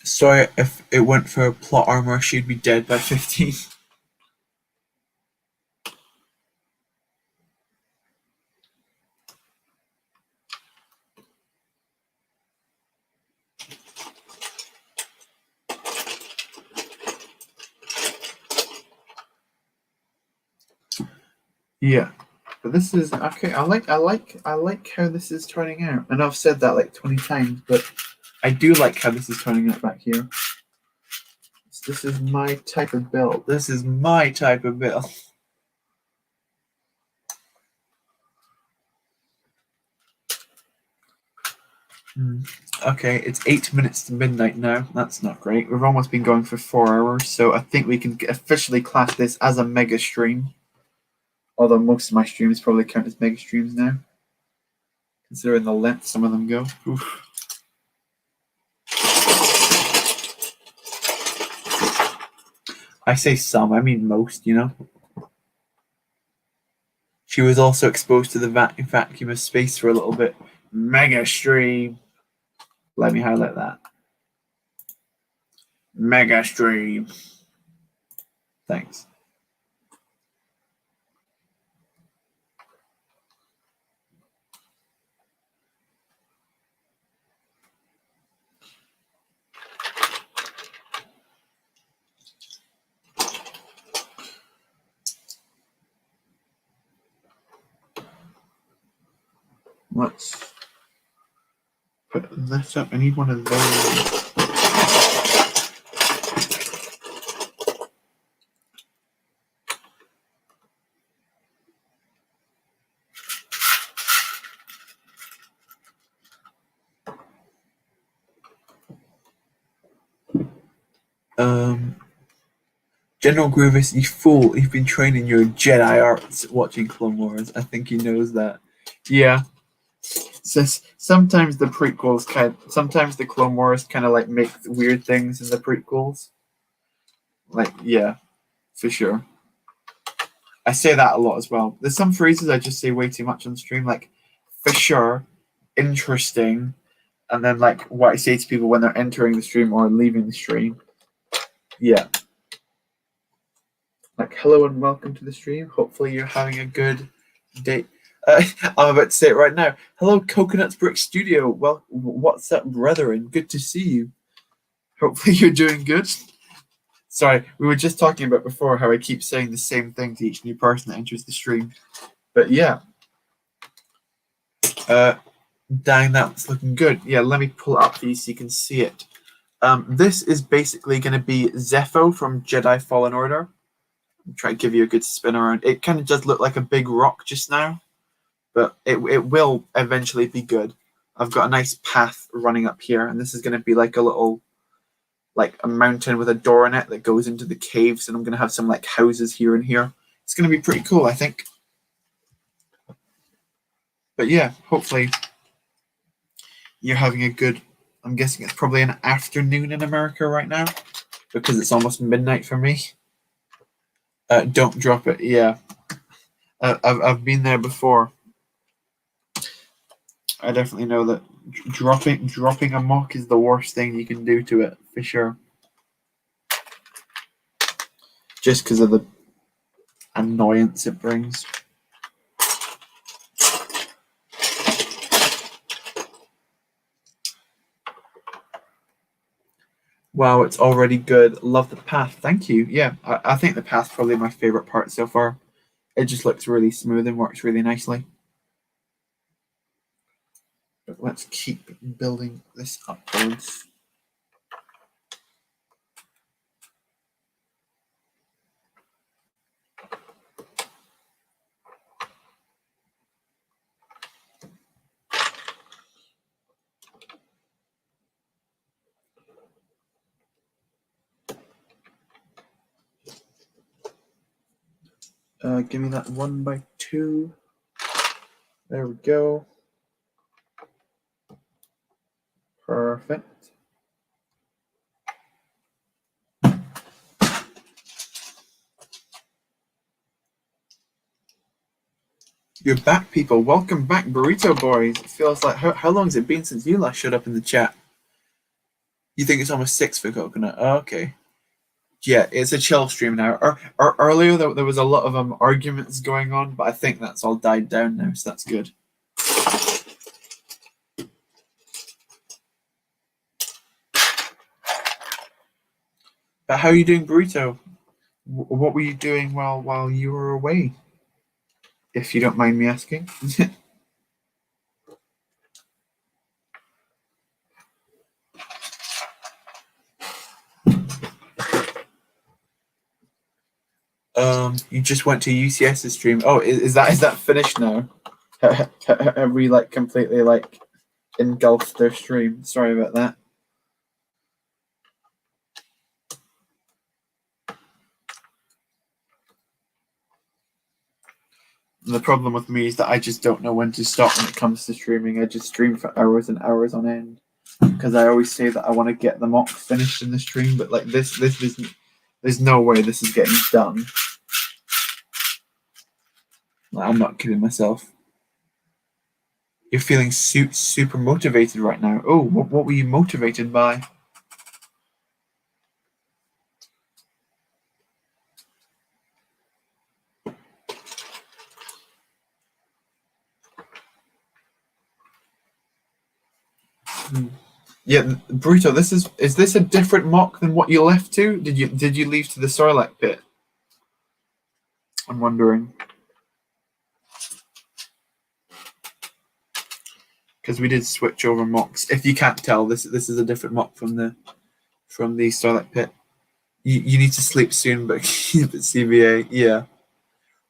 Sorry if it went for plot armor, she'd be dead by 15. Yeah, but this is okay. I like how this is turning out. I know I've said that like 20 times, but I do like how this is turning out back here. This is my type of build. This is my type of build. Okay, it's 8 minutes to midnight now. That's not great. We've almost been going for 4 hours, so I think we can officially class this as a mega stream. Although most of my streams probably count as mega streams now, considering the length some of them go. Oof. I say some, I mean most, you know? She was also exposed to the vacuum of space for a little bit. Mega stream. Let me highlight that. Mega stream. Thanks. Let's put this up. I need one of those. General Grievous, you fool! You've been training your Jedi arts watching Clone Wars. I think he knows that. Yeah. So sometimes the prequels sometimes the Clone Wars kind of like make weird things in the prequels. Like, yeah, for sure. I say that a lot as well. There's some phrases I just say way too much on stream, like for sure, interesting, and then like what I say to people when they're entering the stream or leaving the stream. Yeah. Like, hello and welcome to the stream. Hopefully you're having a good day. I'm about to say it right now. Hello, Coconuts Brick Studio. Well, what's up, brethren? Good to see you. Hopefully you're doing good. Sorry, we were just talking about before how I keep saying the same thing to each new person that enters the stream. But yeah. Dang, that's looking good. Yeah, let me pull it up for you so you can see it. This is basically going to be Zepho from Jedi Fallen Order. Try to give you a good spin around. It kind of does look like a big rock just now, but it will eventually be good. I've got a nice path running up here, and this is going to be like a little, like a mountain with a door in it that goes into the caves, and I'm going to have some like houses here and here. It's going to be pretty cool, I think. But yeah, hopefully you're having a good, I'm guessing it's probably an afternoon in America right now, because it's almost midnight for me. Don't drop it. Yeah, I've been there before. I definitely know that dropping a mock is the worst thing you can do to it, for sure. Just because of the annoyance it brings. Wow, it's already good. Love the path. Thank you. Yeah, I think the path's probably my favorite part so far. It just looks really smooth and works really nicely. But let's keep building this upwards. Give me that 1x2. There we go. Perfect. You're back, people. Welcome back, Burrito Boys. It feels like, how long has it been since you last showed up in the chat? You think it's almost 6 for Coconut? Oh, okay. Yeah, it's a chill stream now. Earlier, there was a lot of arguments going on, but I think that's all died down now, so that's good. But how are you doing, Burrito? What were you doing while you were away? If you don't mind me asking. You just went to UCS's stream. Oh, is that finished now? Have we completely engulfed their stream? Sorry about that. The problem with me is that I just don't know when to stop when it comes to streaming. I just stream for hours and hours on end because I always say that I want to get the mock finished in the stream, but this isn't. There's no way this is getting done. I'm not kidding myself. You're feeling super motivated right now. Oh, what were you motivated by? Yeah, Bruto, is this a different mock than what you left to? Did you leave to the Sarlacc pit? I'm wondering. Because we did switch over mocks. If you can't tell, this is a different mock from the Starlight Pit. You need to sleep soon, but keep it CBA. Yeah.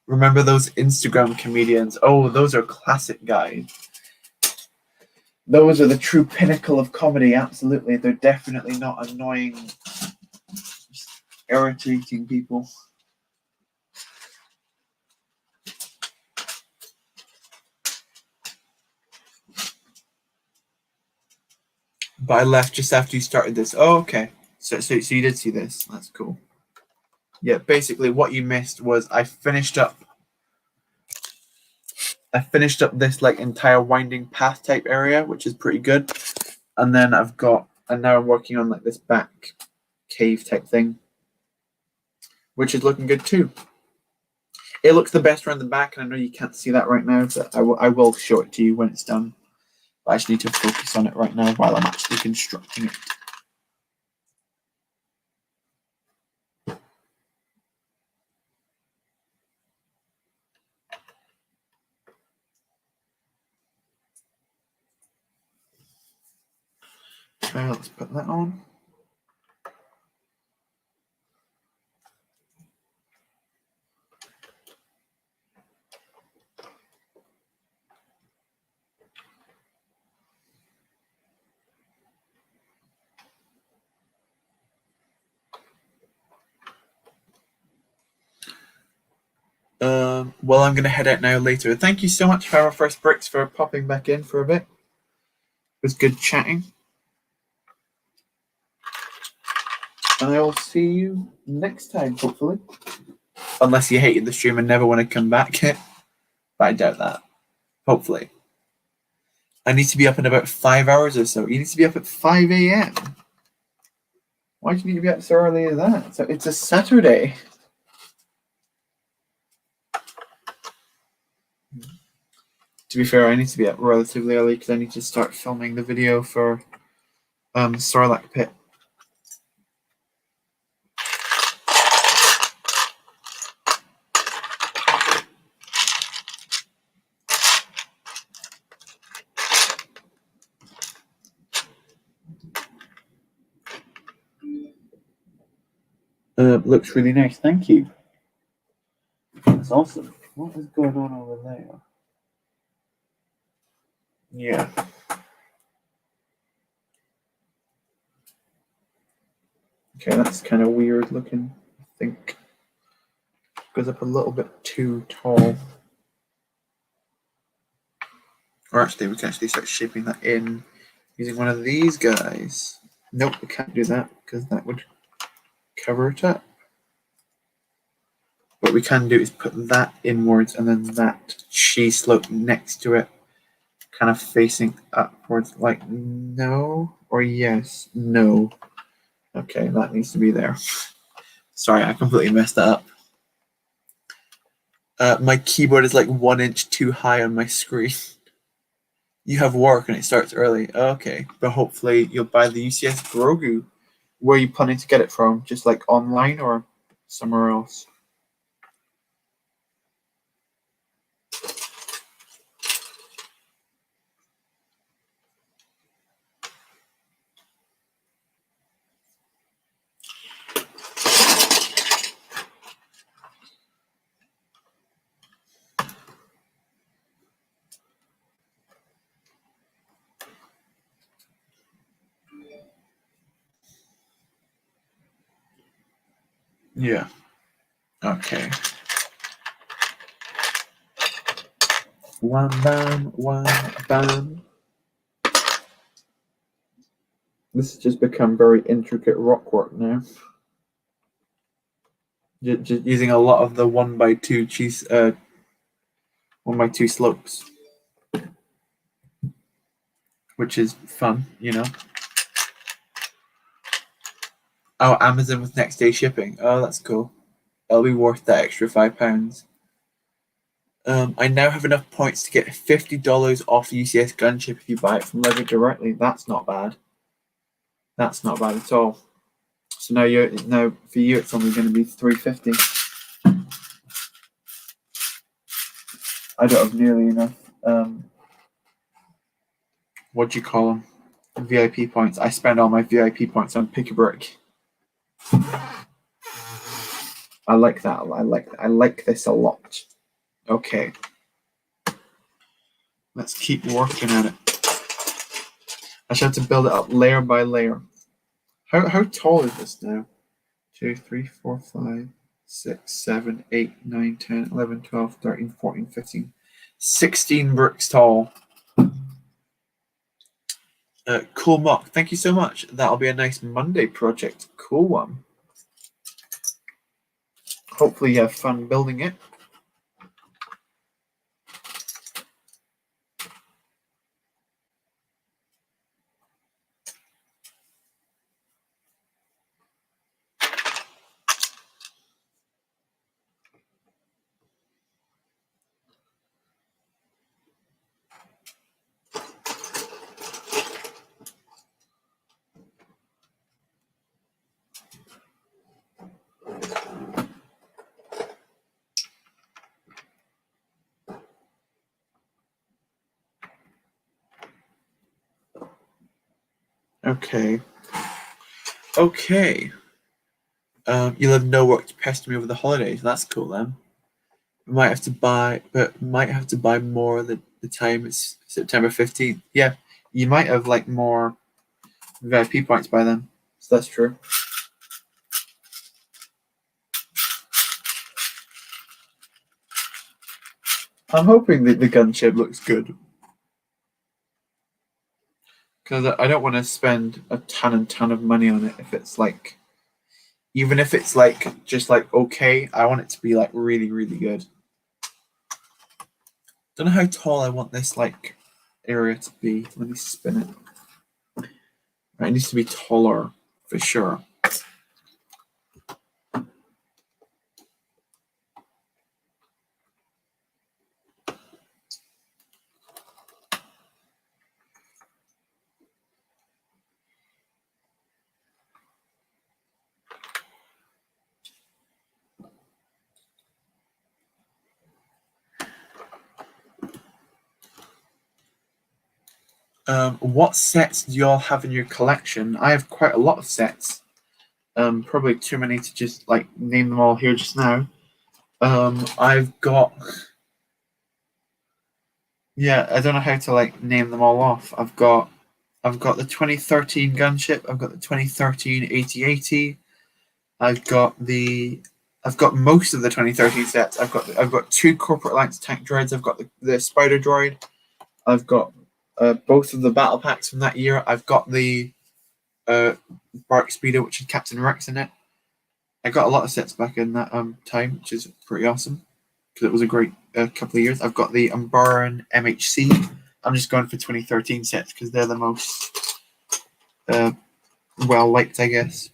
Remember those Instagram comedians? Oh, those are classic guys. Those are the true pinnacle of comedy, absolutely. They're definitely not annoying, irritating people. But I left just after you started this. Oh, okay. So you did see this. That's cool. Yeah, basically what you missed was I finished up this entire winding path type area, which is pretty good. And then now I'm working on this back cave type thing, which is looking good too. It looks the best around the back, and I know you can't see that right now, but I will show it to you when it's done. But I just need to focus on it right now while I'm actually constructing it. Let's put that on. Well, I'm going to head out now later. Thank you so much, Power First Bricks, for popping back in for a bit. It was good chatting. And I will see you next time, hopefully. Unless you hated the stream and never want to come back. But I doubt that. Hopefully. I need to be up in about 5 hours or so. You need to be up at 5 a.m. Why do you need to be up so early as that? So it's a Saturday. To be fair, I need to be up relatively early because I need to start filming the video for Sarlacc Pit. Looks really nice, thank you. That's awesome. What is going on over there? Yeah. Okay, that's kind of weird looking, I think. goes up a little bit too tall. Or actually, we can actually start shaping that in using one of these guys. Nope, we can't do that because that would cover it up. What we can do is put that inwards and then that cheese slope next to it, kind of facing upwards, like no or yes, no. Okay, that needs to be there. Sorry, I completely messed that up. My keyboard is like 1 inch too high on my screen. You have work and it starts early. Okay, but hopefully you'll buy the UCS Grogu. Where are you planning to get it from? Just like online or somewhere else? Yeah. Okay. One bam, one bam. This has just become very intricate rock work now. Just using a lot of the 1x2 cheese, 1x2 slopes, which is fun, you know. Oh, Amazon with next day shipping. Oh, that's cool. It'll be worth that extra £5. I now have enough points to get $50 off UCS Gunship if you buy it from Lego directly. That's not bad. That's not bad at all. So now for you it's only going to be $3.50. I don't have nearly enough. What do you call them? VIP points. I spend all my VIP points on Pick a Brick. I like that. I like this a lot. Okay. Let's keep working at it. I should have to build it up layer by layer. How tall is this now? 2, 3, 4, 5, 6, 7, 8, 9, 10, 11, 12, 13, 14, 15. 16 bricks tall. Cool mock. Thank you so much. That'll be a nice Monday project. Cool one. Hopefully you have fun building it. Okay. You'll have no work to pester me over the holidays. That's cool then. Might have to buy more the time it's September 15th. Yeah, you might have like more VIP points by then. So that's true. I'm hoping that the gunship looks good. Because I don't want to spend a ton of money on it if it's like, even if it's like just like okay, I want it to be like really, really good. Don't know how tall I want this like area to be. Let me spin it. Right, it needs to be taller for sure. What sets do y'all have in your collection? I have quite a lot of sets. Probably too many to just like name them all here just now. I've got. Yeah, I don't know how to like name them all off. I've got the 2013 gunship. I've got the 2013 8080. I've got the I've got most of the 2013 sets. I've got 2 Corporate Alliance tank droids. I've got the Spider droid. I've got both of the battle packs from that year. I've got the Bark Speeder, which had Captain Rex in it. I got a lot of sets back in that time, which is pretty awesome because it was a great couple of years. I've got the Umbaran MHC. I'm just going for 2013 sets because they're the most well liked, I guess.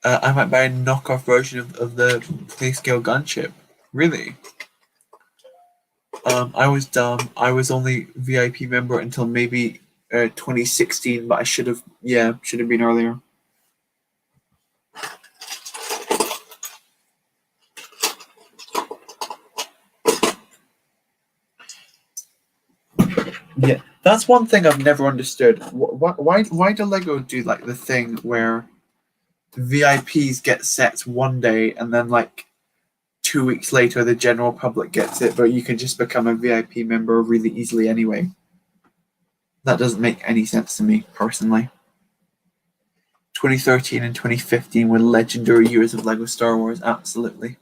I might buy a knockoff version of the Playscale gunship. Really? I was dumb. I was only VIP member until maybe 2016, but I should have been earlier. Yeah, that's one thing I've never understood. Why do Lego do like the thing where VIPs get sets one day and then like 2 weeks later the general public gets it, but you can just become a VIP member really easily anyway? That doesn't make any sense to me personally. 2013 and 2015 were legendary years of Lego Star Wars, absolutely.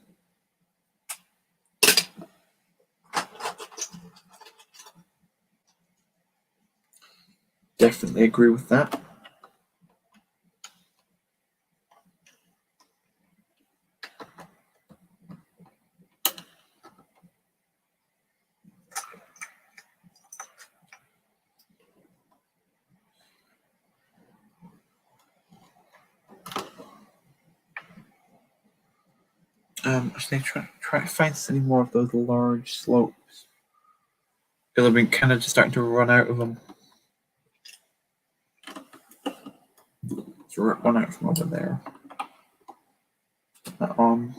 Definitely agree with that. Actually, try to find any more of those large slopes because I've been kind of just starting to run out of them. So run out from over there. Put that on.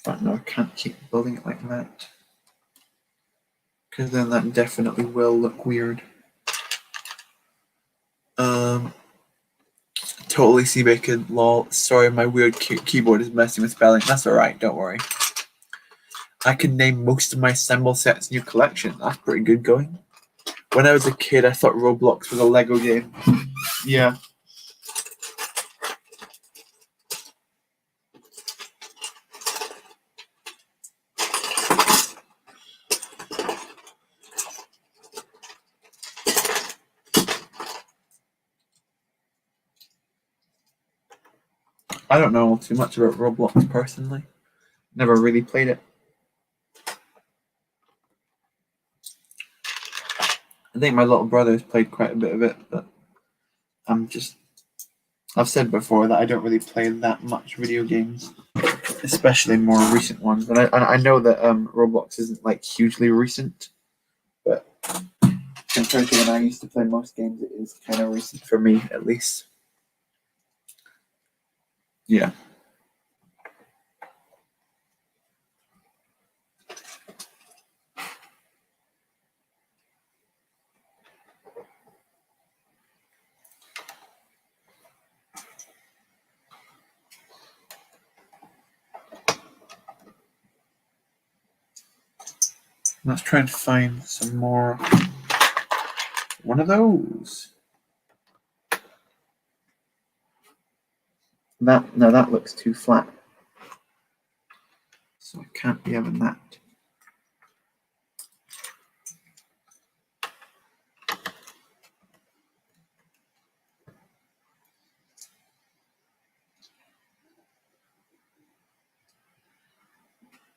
But no, I can't keep building it like that because then that definitely will look weird. Totally see bacon. Lol. Sorry, my weird keyboard is messing with spelling. That's alright, don't worry. I can name most of my assemble sets in your collection. That's pretty good going. When I was a kid, I thought Roblox was a Lego game. Yeah. I don't know too much about Roblox personally. Never really played it. I think my little brother has played quite a bit of it, but I've said before that I don't really play that much video games, especially more recent ones. And I know that Roblox isn't like hugely recent, but compared to when I used to play most games, it is kind of recent for me, at least. Yeah. Let's try and find some more. One of those. That looks too flat. So I can't be having that.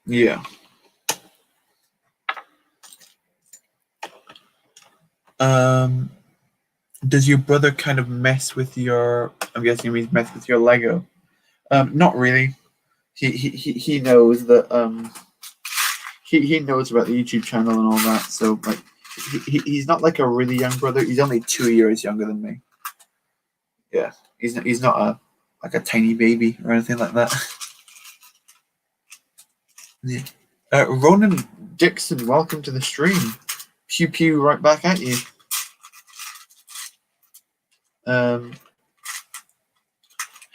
Yeah. Does your brother kind of mess with your? I'm guessing he means mess with your Lego. Not really. He knows that. He knows about the YouTube channel and all that. So like, he's not like a really young brother. He's only 2 years younger than me. Yeah, he's not a tiny baby or anything like that. Yeah. Ronan Dixon, welcome to the stream. Pew pew, right back at you. How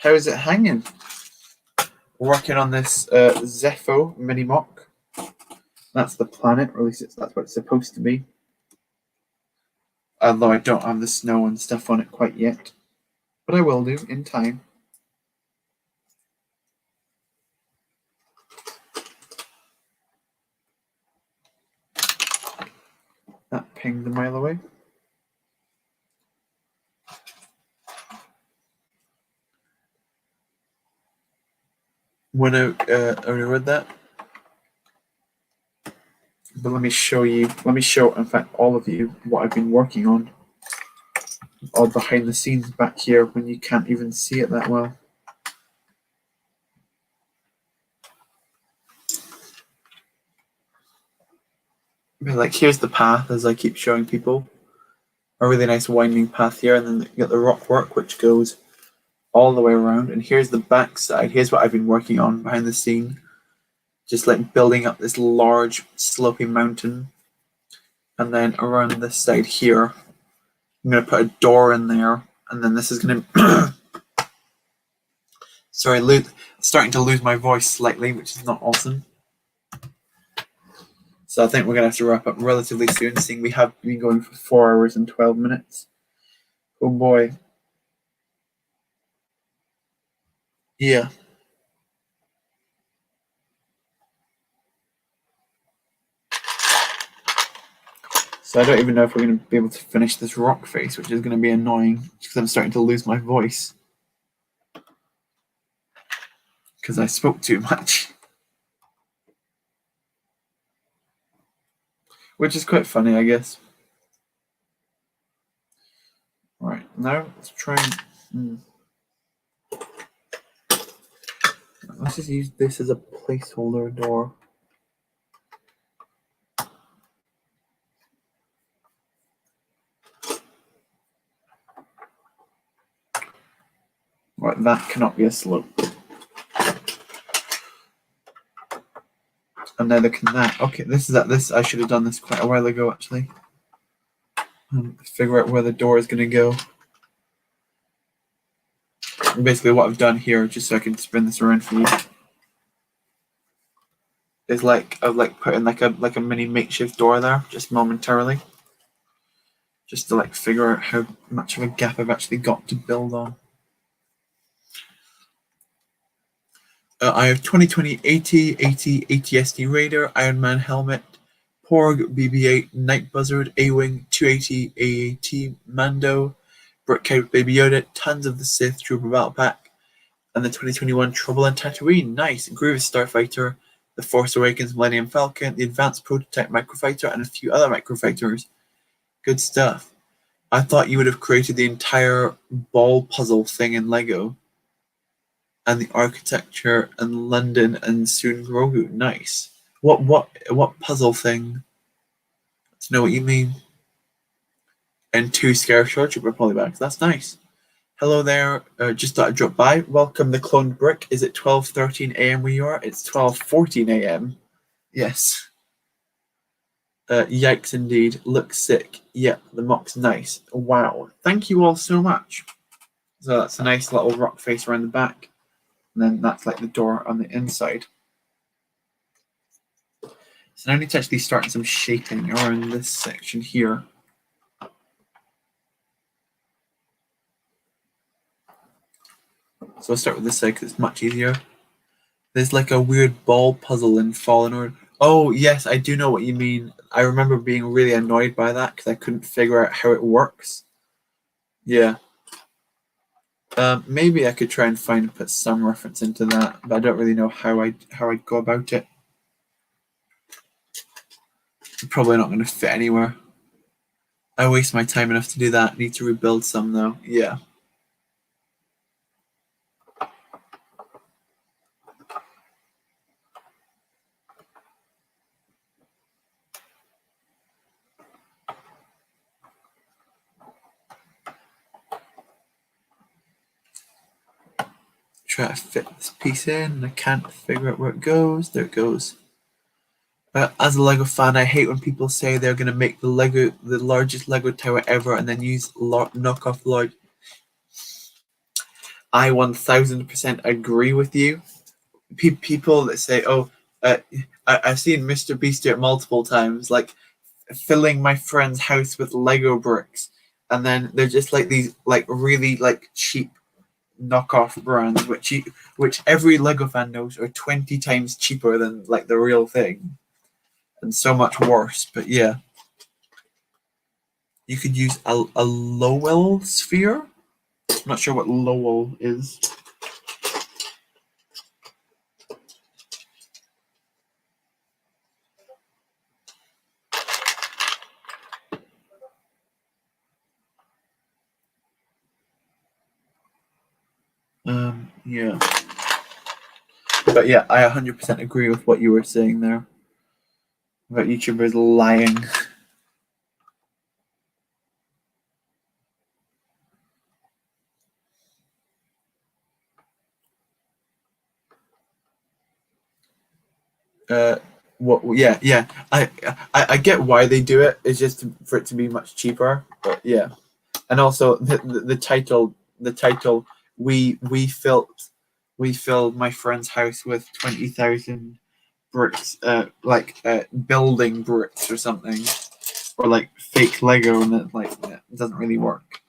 is it hanging? Working on this Zepho mini mock. That's the planet, or at least that's what it's supposed to be. Although I don't have the snow and stuff on it quite yet. But I will do in time. That pinged a mile away. When I already read that. But let me show, in fact, all of you what I've been working on. All behind the scenes back here when you can't even see it that well. But like, here's the path, as I keep showing people. A really nice winding path here, and then you got the rock work, which goes all the way around. And here's the back side. Here's what I've been working on behind the scene. Just like building up this large sloping mountain. And then around this side here, I'm going to put a door in there. And then this is going to... Sorry, starting to lose my voice slightly, which is not awesome. So I think we're going to have to wrap up relatively soon, seeing we have been going for 4 hours and 12 minutes. Oh boy. Yeah. So I don't even know if we're going to be able to finish this rock face, which is going to be annoying because I'm starting to lose my voice. Because I spoke too much. Which is quite funny, I guess. Right, now let's try and... Let's just use this as a placeholder door. Right, that cannot be a slope. And neither can that. Okay, this. I should have done this quite a while ago, actually. Figure out where the door is going to go. And basically, what I've done here, just so I can spin this around for you, is I've put in like a mini makeshift door there, just momentarily, just to figure out how much of a gap I've actually got to build on. I have 2020 80 ATSD Raider, Iron Man helmet, Porg BB-8, Night Buzzard, A-Wing, 280 AAT, Mando, Brickhead Baby Yoda, tons of the Sith Trooper Battle Pack, and the 2021 Trouble in Tatooine, nice, Grievous Starfighter, the Force Awakens Millennium Falcon, the Advanced Prototype Microfighter, and a few other microfighters. Good stuff. I thought you would have created the entire ball puzzle thing in Lego. And the architecture in London and soon Grogu. Nice. What puzzle thing? To know what you mean. And 2 Scarif Short Trooper polybags. That's nice. Hello there. Just thought I'd drop by. Welcome the Cloned Brick. Is it 12:13 a.m. where you are? It's 12:14 a.m. Yes. Yikes indeed. Looks sick. Yep, the mock's nice. Wow. Thank you all so much. So that's a nice little rock face around the back. And then that's like the door on the inside. So now I need to actually start some shaping around this section here. So I'll start with this side because it's much easier. There's like a weird ball puzzle in Fallen Order. Oh, yes, I do know what you mean. I remember being really annoyed by that because I couldn't figure out how it works. Yeah. Maybe I could try and put some reference into that, but I don't really know how I'd go about it. I'm probably not going to fit anywhere. I waste my time enough to do that. Need to rebuild some though. Yeah. Try to fit this piece in, and I can't figure out where it goes. There it goes. As a Lego fan, I hate when people say they're going to make the largest Lego tower ever, and then use knockoff large. I 1000% agree with you. People that say, "Oh, I've seen Mr. Beast do it multiple times." Like, filling my friend's house with Lego bricks, and then they're just like these like really like cheap knockoff brands, which every Lego fan knows are 20 times cheaper than like the real thing, and so much worse. But yeah, you could use a Lowell sphere. I'm not sure what Lowell is. Yeah. But yeah, I 100% agree with what you were saying there about YouTubers lying. Yeah. I get why they do it. It's just for it to be much cheaper. But yeah, and also the title we filled my friend's house with 20,000 bricks, building bricks or something, or like fake Lego, and it doesn't really work.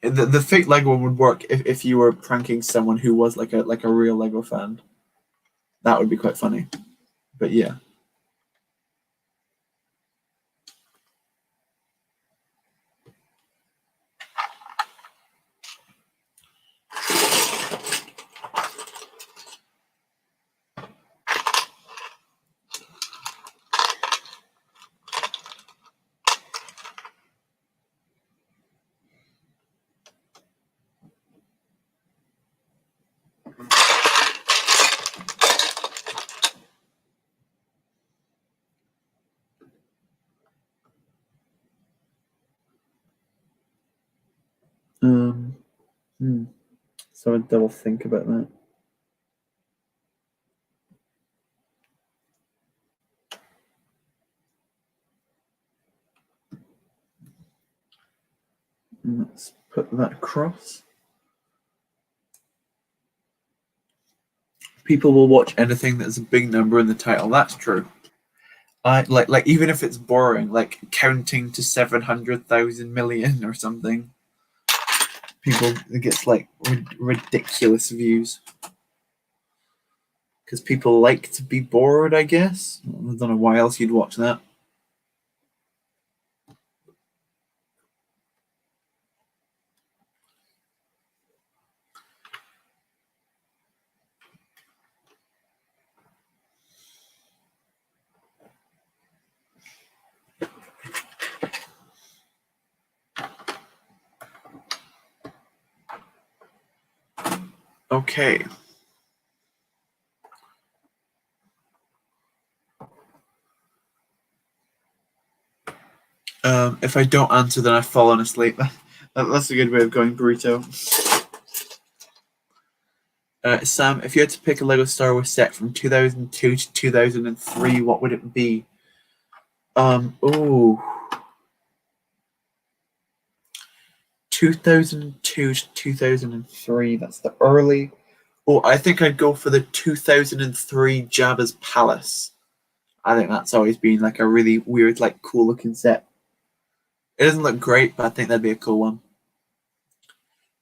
The fake Lego one would work if you were pranking someone who was like a real Lego fan. That would be quite funny. But yeah. So I double think about that. Let's put that across. People will watch anything that's a big number in the title. That's true. I like even if it's boring, like counting to 700,000 million or something. People, it gets like ridiculous views because people like to be bored. I guess I don't know why else you'd watch that. Okay. If I don't answer, then I've fallen asleep. That's a good way of going burrito. Sam, if you had to pick a Lego Star Wars set from 2002 to 2003, what would it be? 2002 to 2003. That's the early. Oh, I think I'd go for the 2003 Jabba's Palace. I think that's always been like a really weird, like cool looking set. It doesn't look great, but I think that'd be a cool one.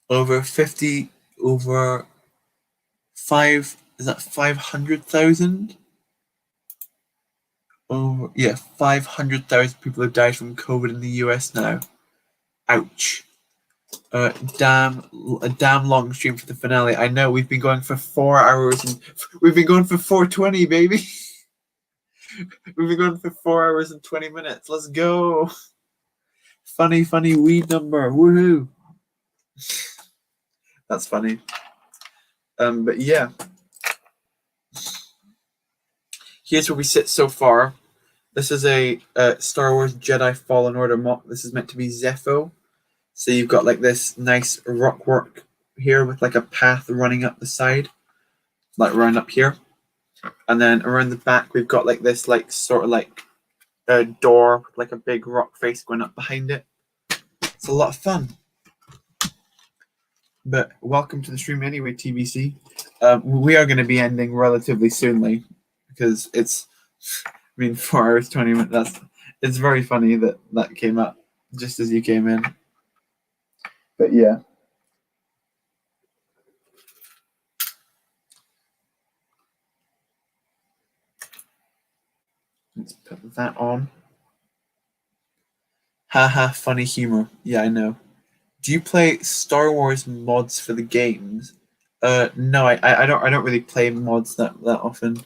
Over 500,000? Oh, yeah, 500,000 people have died from COVID in the US now. Ouch. A damn long stream for the finale. I know we've been going for 4 hours and we've been going for 4:20, baby. We've been going for 4 hours and 20 minutes. Let's go. Funny weed number. Woohoo. That's funny. But yeah. Here's where we sit so far. This is a Star Wars Jedi Fallen Order mock. This is meant to be Zepho. So you've got like this nice rock work here with like a path running up the side, like around up here. And then around the back, we've got like this like sort of like a door with like a big rock face going up behind it. It's a lot of fun. But welcome to the stream anyway, TBC. We are going to be ending relatively soonly because it's I mean, 4 hours, 20 minutes. It's very funny that that came up just as you came in. But yeah. Let's put that on. Haha, funny humor. Yeah, I know. Do you play Star Wars mods for the games? No, I don't really play mods that often.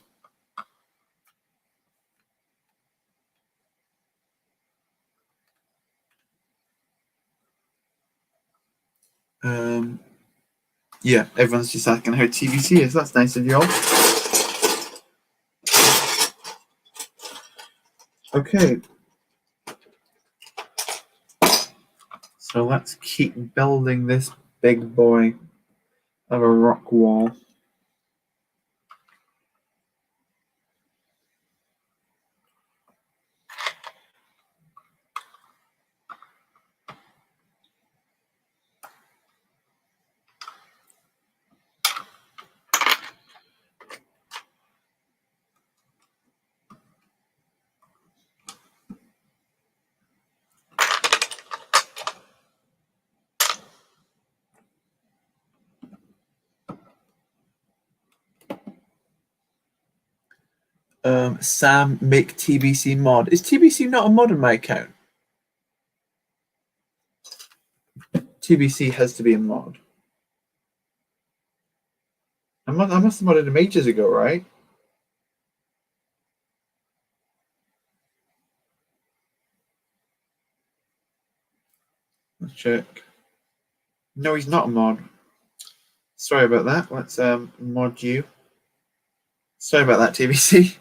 Yeah, everyone's just asking how TBC is. That's nice of you all. Okay. So let's keep building this big boy of a rock wall. Sam, make TBC mod. Is TBC not a mod on my account? TBC has to be a mod. I must have modded him ages ago, right? Let's check. No, he's not a mod. Sorry about that. Let's mod you. Sorry about that, TBC.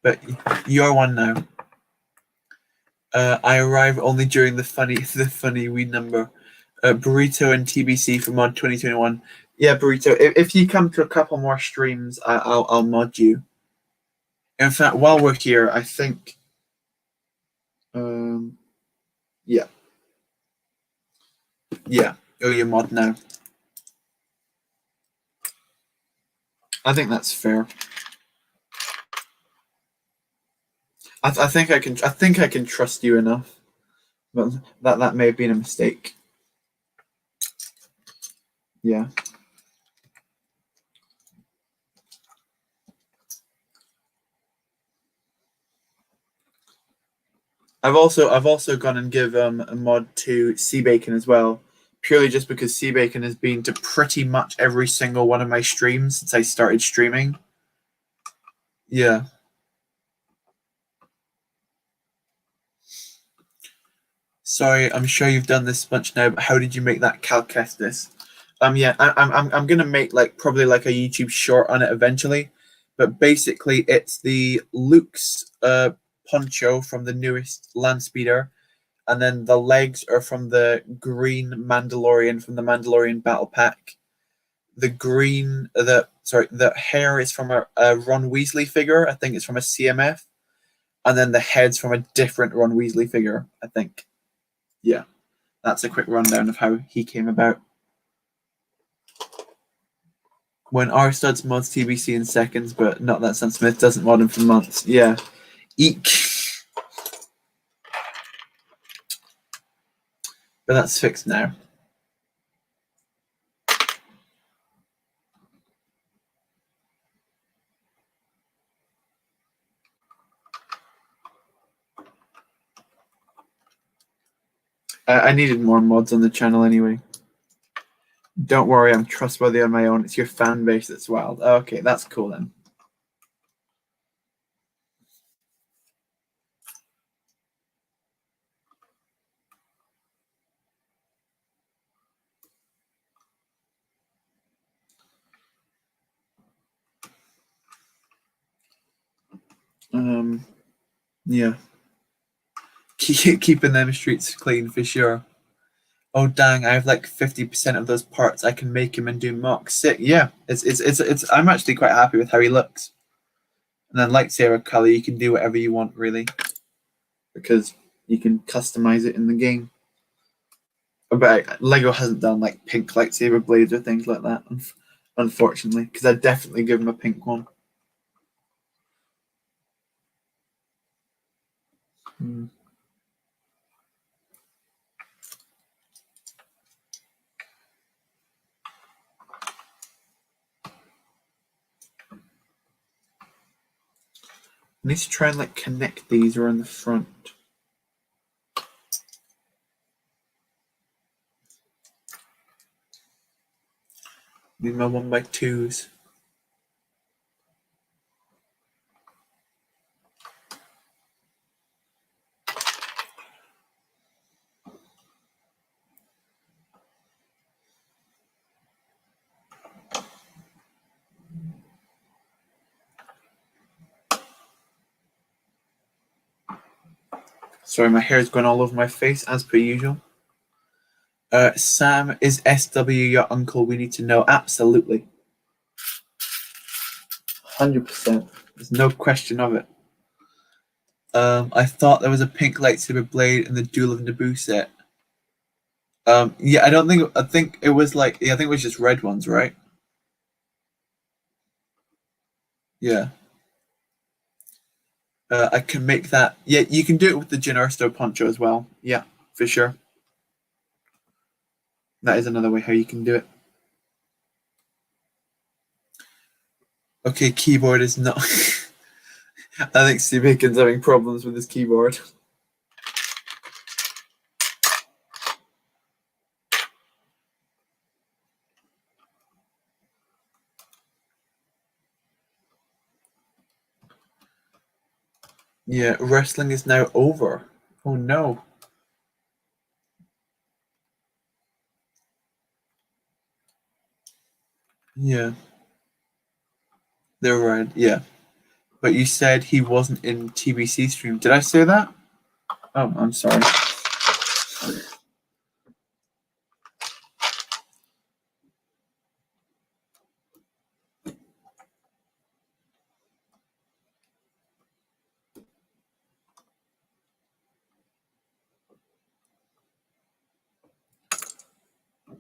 But you're one now. I arrive only during the funny wee number. Burrito and TBC for mod 2021. Yeah, Burrito. If you come to a couple more streams, I'll mod you. In fact, while we're here, I think. Yeah. Yeah. Oh, you're mod now. I think that's fair. I think I can trust you enough, but that may have been a mistake. Yeah. I've also gone and give a mod to Sea Bacon as well, purely just because Sea Bacon has been to pretty much every single one of my streams since I started streaming. Yeah. Sorry, I'm sure you've done this much now, but how did you make that Cal Kestis? Yeah, I'm gonna make probably a YouTube short on it eventually, but basically it's the Luke's poncho from the newest land speeder, and then the legs are from the green Mandalorian from the Mandalorian battle pack. The hair is from a Ron Weasley figure. I think it's from a CMF, and then the head's from a different Ron Weasley figure. I think. Yeah, that's a quick rundown of how he came about. When R studs mods TBC in seconds, but not that Sam Smith doesn't mod him for months. Yeah, eek. But that's fixed now. I needed more mods on the channel anyway. Don't worry, I'm trustworthy on my own. It's your fan base that's wild. Okay, that's cool then. Yeah. Keeping them streets clean for sure. Oh dang! I have 50% of those parts. I can make him and do mock. Sick. Yeah, it's. I'm actually quite happy with how he looks. And then lightsaber color, you can do whatever you want really, because you can customize it in the game. But Lego hasn't done pink lightsaber blades or things like that, unfortunately, because I'd definitely give him a pink one. I need to try and like connect these around the front. These are my 1x2s. Sorry, my hair's going all over my face as per usual. Sam, is SW your uncle? We need to know. Absolutely. 100%. There's no question of it. I thought there was a pink lightsaber blade in the Duel of Naboo set. Yeah, I think it was like, yeah, I think it was just red ones, right? Yeah. I can make that. Yeah, you can do it with the Jyn Erso poncho as well. Yeah, for sure. That is another way how you can do it. Okay, keyboard is not. I think Steve Bacon's having problems with his keyboard. Yeah, wrestling is now over. Oh no. Yeah. They're right, yeah. But you said he wasn't in TBC stream. Did I say that? Oh, I'm sorry.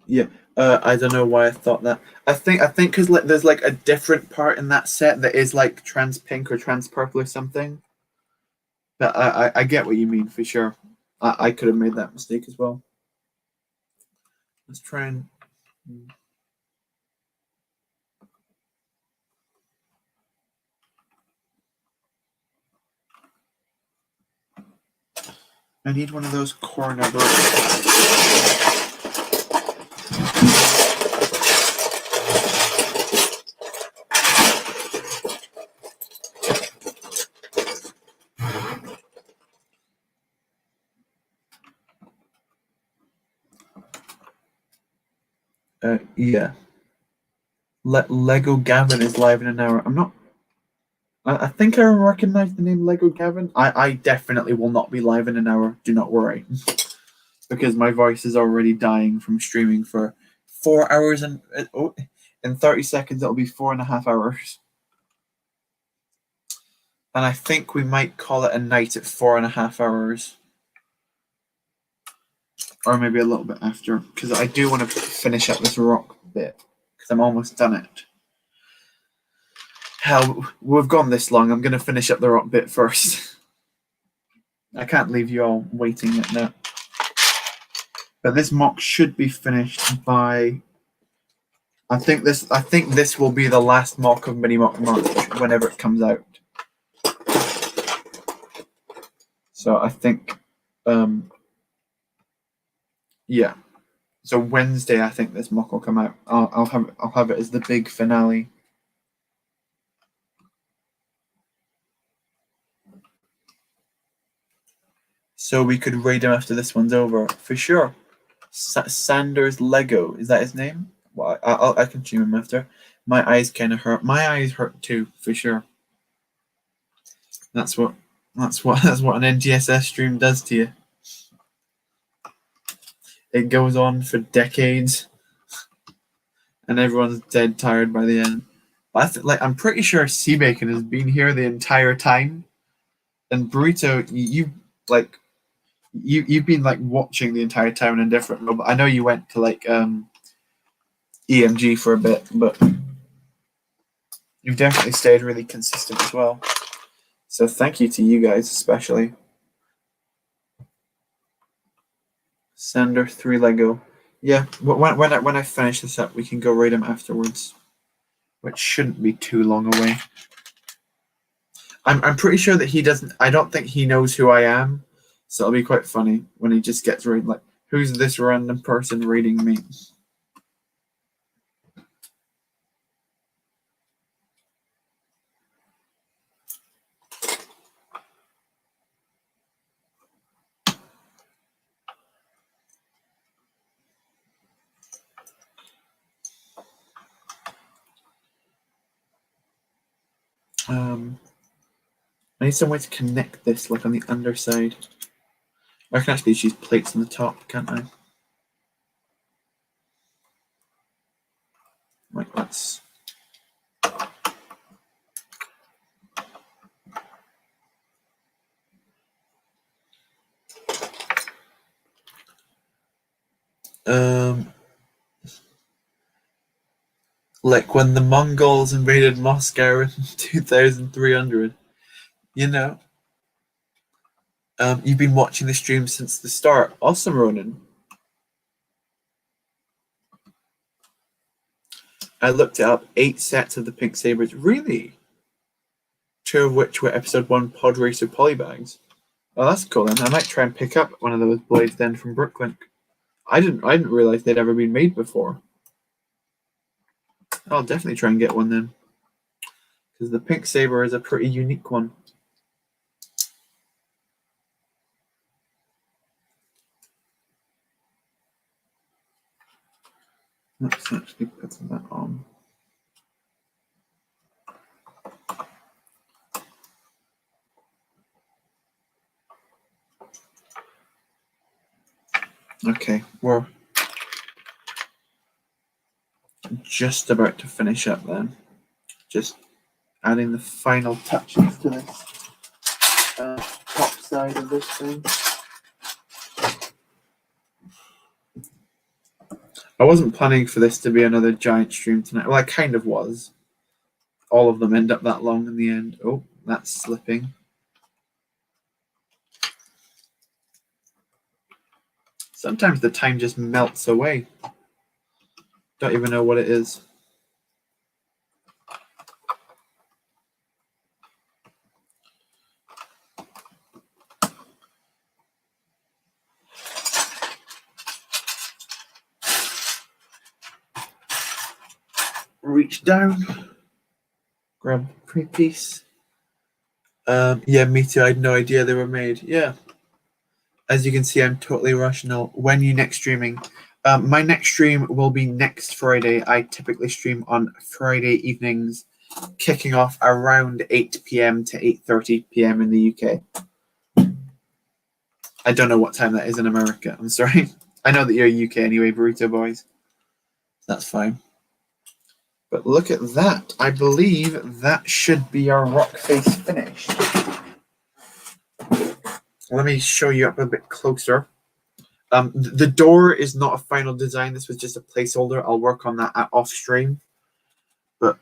Yeah. I don't know why I thought that. I think because like there's like a different part in that set that is like trans pink or trans purple or something. But I get what you mean for sure. I could have made that mistake as well. Let's try and. I need one of those corner brushes. Yeah. Lego Gavin is live in an hour. I'm not. I think I recognize the name Lego Gavin. I definitely will not be live in an hour. Do not worry. Because my voice is already dying from streaming for 4 hours and in 30 seconds it'll be 4.5 hours. And I think we might call it a night at 4.5 hours. Or maybe a little bit after. Because I do want to finish up this rock bit. Because I'm almost done it. Hell, we've gone this long. I'm going to finish up the rock bit first. I can't leave you all waiting at that. But this mock should be finished by. I think this will be the last mock of Mini Mock March whenever it comes out. So I think, yeah. So Wednesday, I think this mock will come out. I'll have it as the big finale. So we could raid him after this one's over for sure. Sanders Lego, is that his name? Well, I can stream him after. My eyes kind of hurt. My eyes hurt too, for sure. That's what an NGSS stream does to you. It goes on for decades, and everyone's dead tired by the end. But I'm pretty sure Sea Bacon has been here the entire time, and Burrito, you've been like watching the entire time in a different role. But I know you went to like EMG for a bit, but you've definitely stayed really consistent as well. So thank you to you guys especially. Sander 3 Lego. Yeah, when I finish this up, we can go raid him afterwards, which shouldn't be too long away. I'm pretty sure that he doesn't. I don't think he knows who I am, so it'll be quite funny when he just gets raided. Like, who's this random person raiding me? I need some way to connect this, like on the underside. I can actually just use plates on the top, can't I? Like that's. Like when the Mongols invaded Moscow in 2300. You know. You've been watching the stream since the start. Awesome, Ronan. I looked it up. 8 sets of the pink sabers. Really? 2 of which were episode 1 pod racer polybags. Oh, that's cool then. I might try and pick up one of those blades then from Brooklyn. I didn't realize they'd ever been made before. I'll definitely try and get one then, because the pink saber is a pretty unique one. Let's actually put that on. Okay, we're just about to finish up then. Just adding the final touches to this top side of this thing. I wasn't planning for this to be another giant stream tonight. Well, I kind of was. All of them end up that long in the end. Oh, that's slipping. Sometimes the time just melts away. Don't even know what it is. Reach down, grab a pre-piece. Yeah, me too. I had no idea they were made. Yeah. As you can see, I'm totally rational. When are you next streaming? My next stream will be next Friday. I typically stream on Friday evenings, kicking off around 8 p.m. to 8:30 p.m. in the UK. I don't know what time that is in America. I'm sorry. I know that you're UK anyway, Burrito Boys. That's fine. But look at that. I believe that should be our rock face finished. Let me show you up a bit closer. The door is not a final design. This was just a placeholder. I'll work on that off stream. But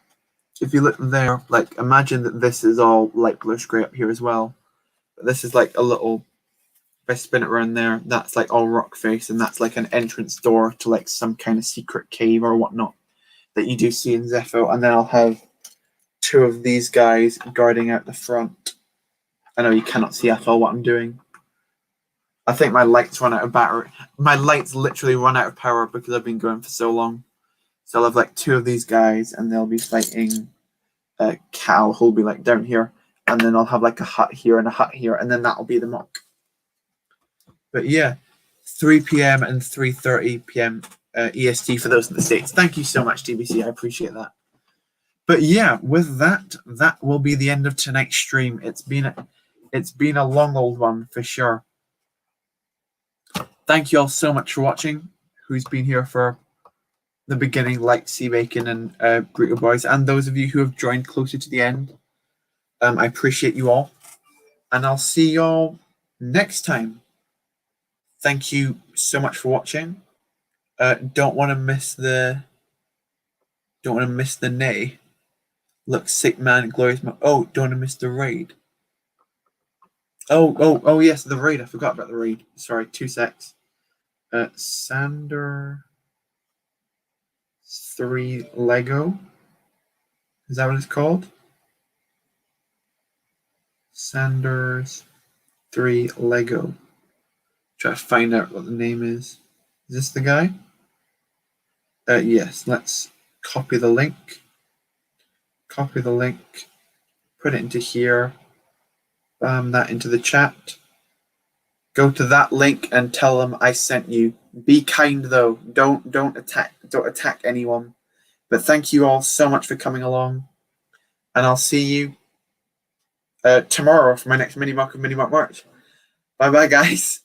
if you look there, like imagine that this is all light bluish grey up here as well. But this is like a little, if I spin it around there, that's like all rock face, and that's like an entrance door to like some kind of secret cave or whatnot that you do see in Zepho. And then I'll have 2 of these guys guarding out the front. I know you cannot see at all what I'm doing. I think my lights run out of battery. My lights literally run out of power because I've been going for so long. So I'll have like 2 of these guys, and they'll be fighting Cal, who'll be like down here, and then I'll have like a hut here and a hut here, and then that'll be the mock. But yeah, 3 p.m. and 3:30 p.m. EST for those in the States. Thank you so much, DBC. I appreciate that. But yeah, with that, that will be the end of tonight's stream. It's been a long old one for sure. Thank you all so much for watching. Who's been here for the beginning, like Sea Bacon and Burrito Boys, and those of you who have joined closer to the end. I appreciate you all, and I'll see y'all next time. Thank you so much for watching. Don't want to miss the nay. Look, sick man, glorious man. Oh, don't want to miss the raid. Oh, yes, the raid. I forgot about the raid. Sorry, 2 secs. Sander 3 Lego. Is that what it's called? Sanders 3 Lego. Try to find out what the name is. Is this the guy? Yes, let's copy the link. Copy the link. Put it into here. Bam that into the chat. Go to that link and tell them I sent you. Be kind though. Don't attack anyone. But thank you all so much for coming along. And I'll see you tomorrow for my next mini mock of Mini Mock March. Bye bye guys.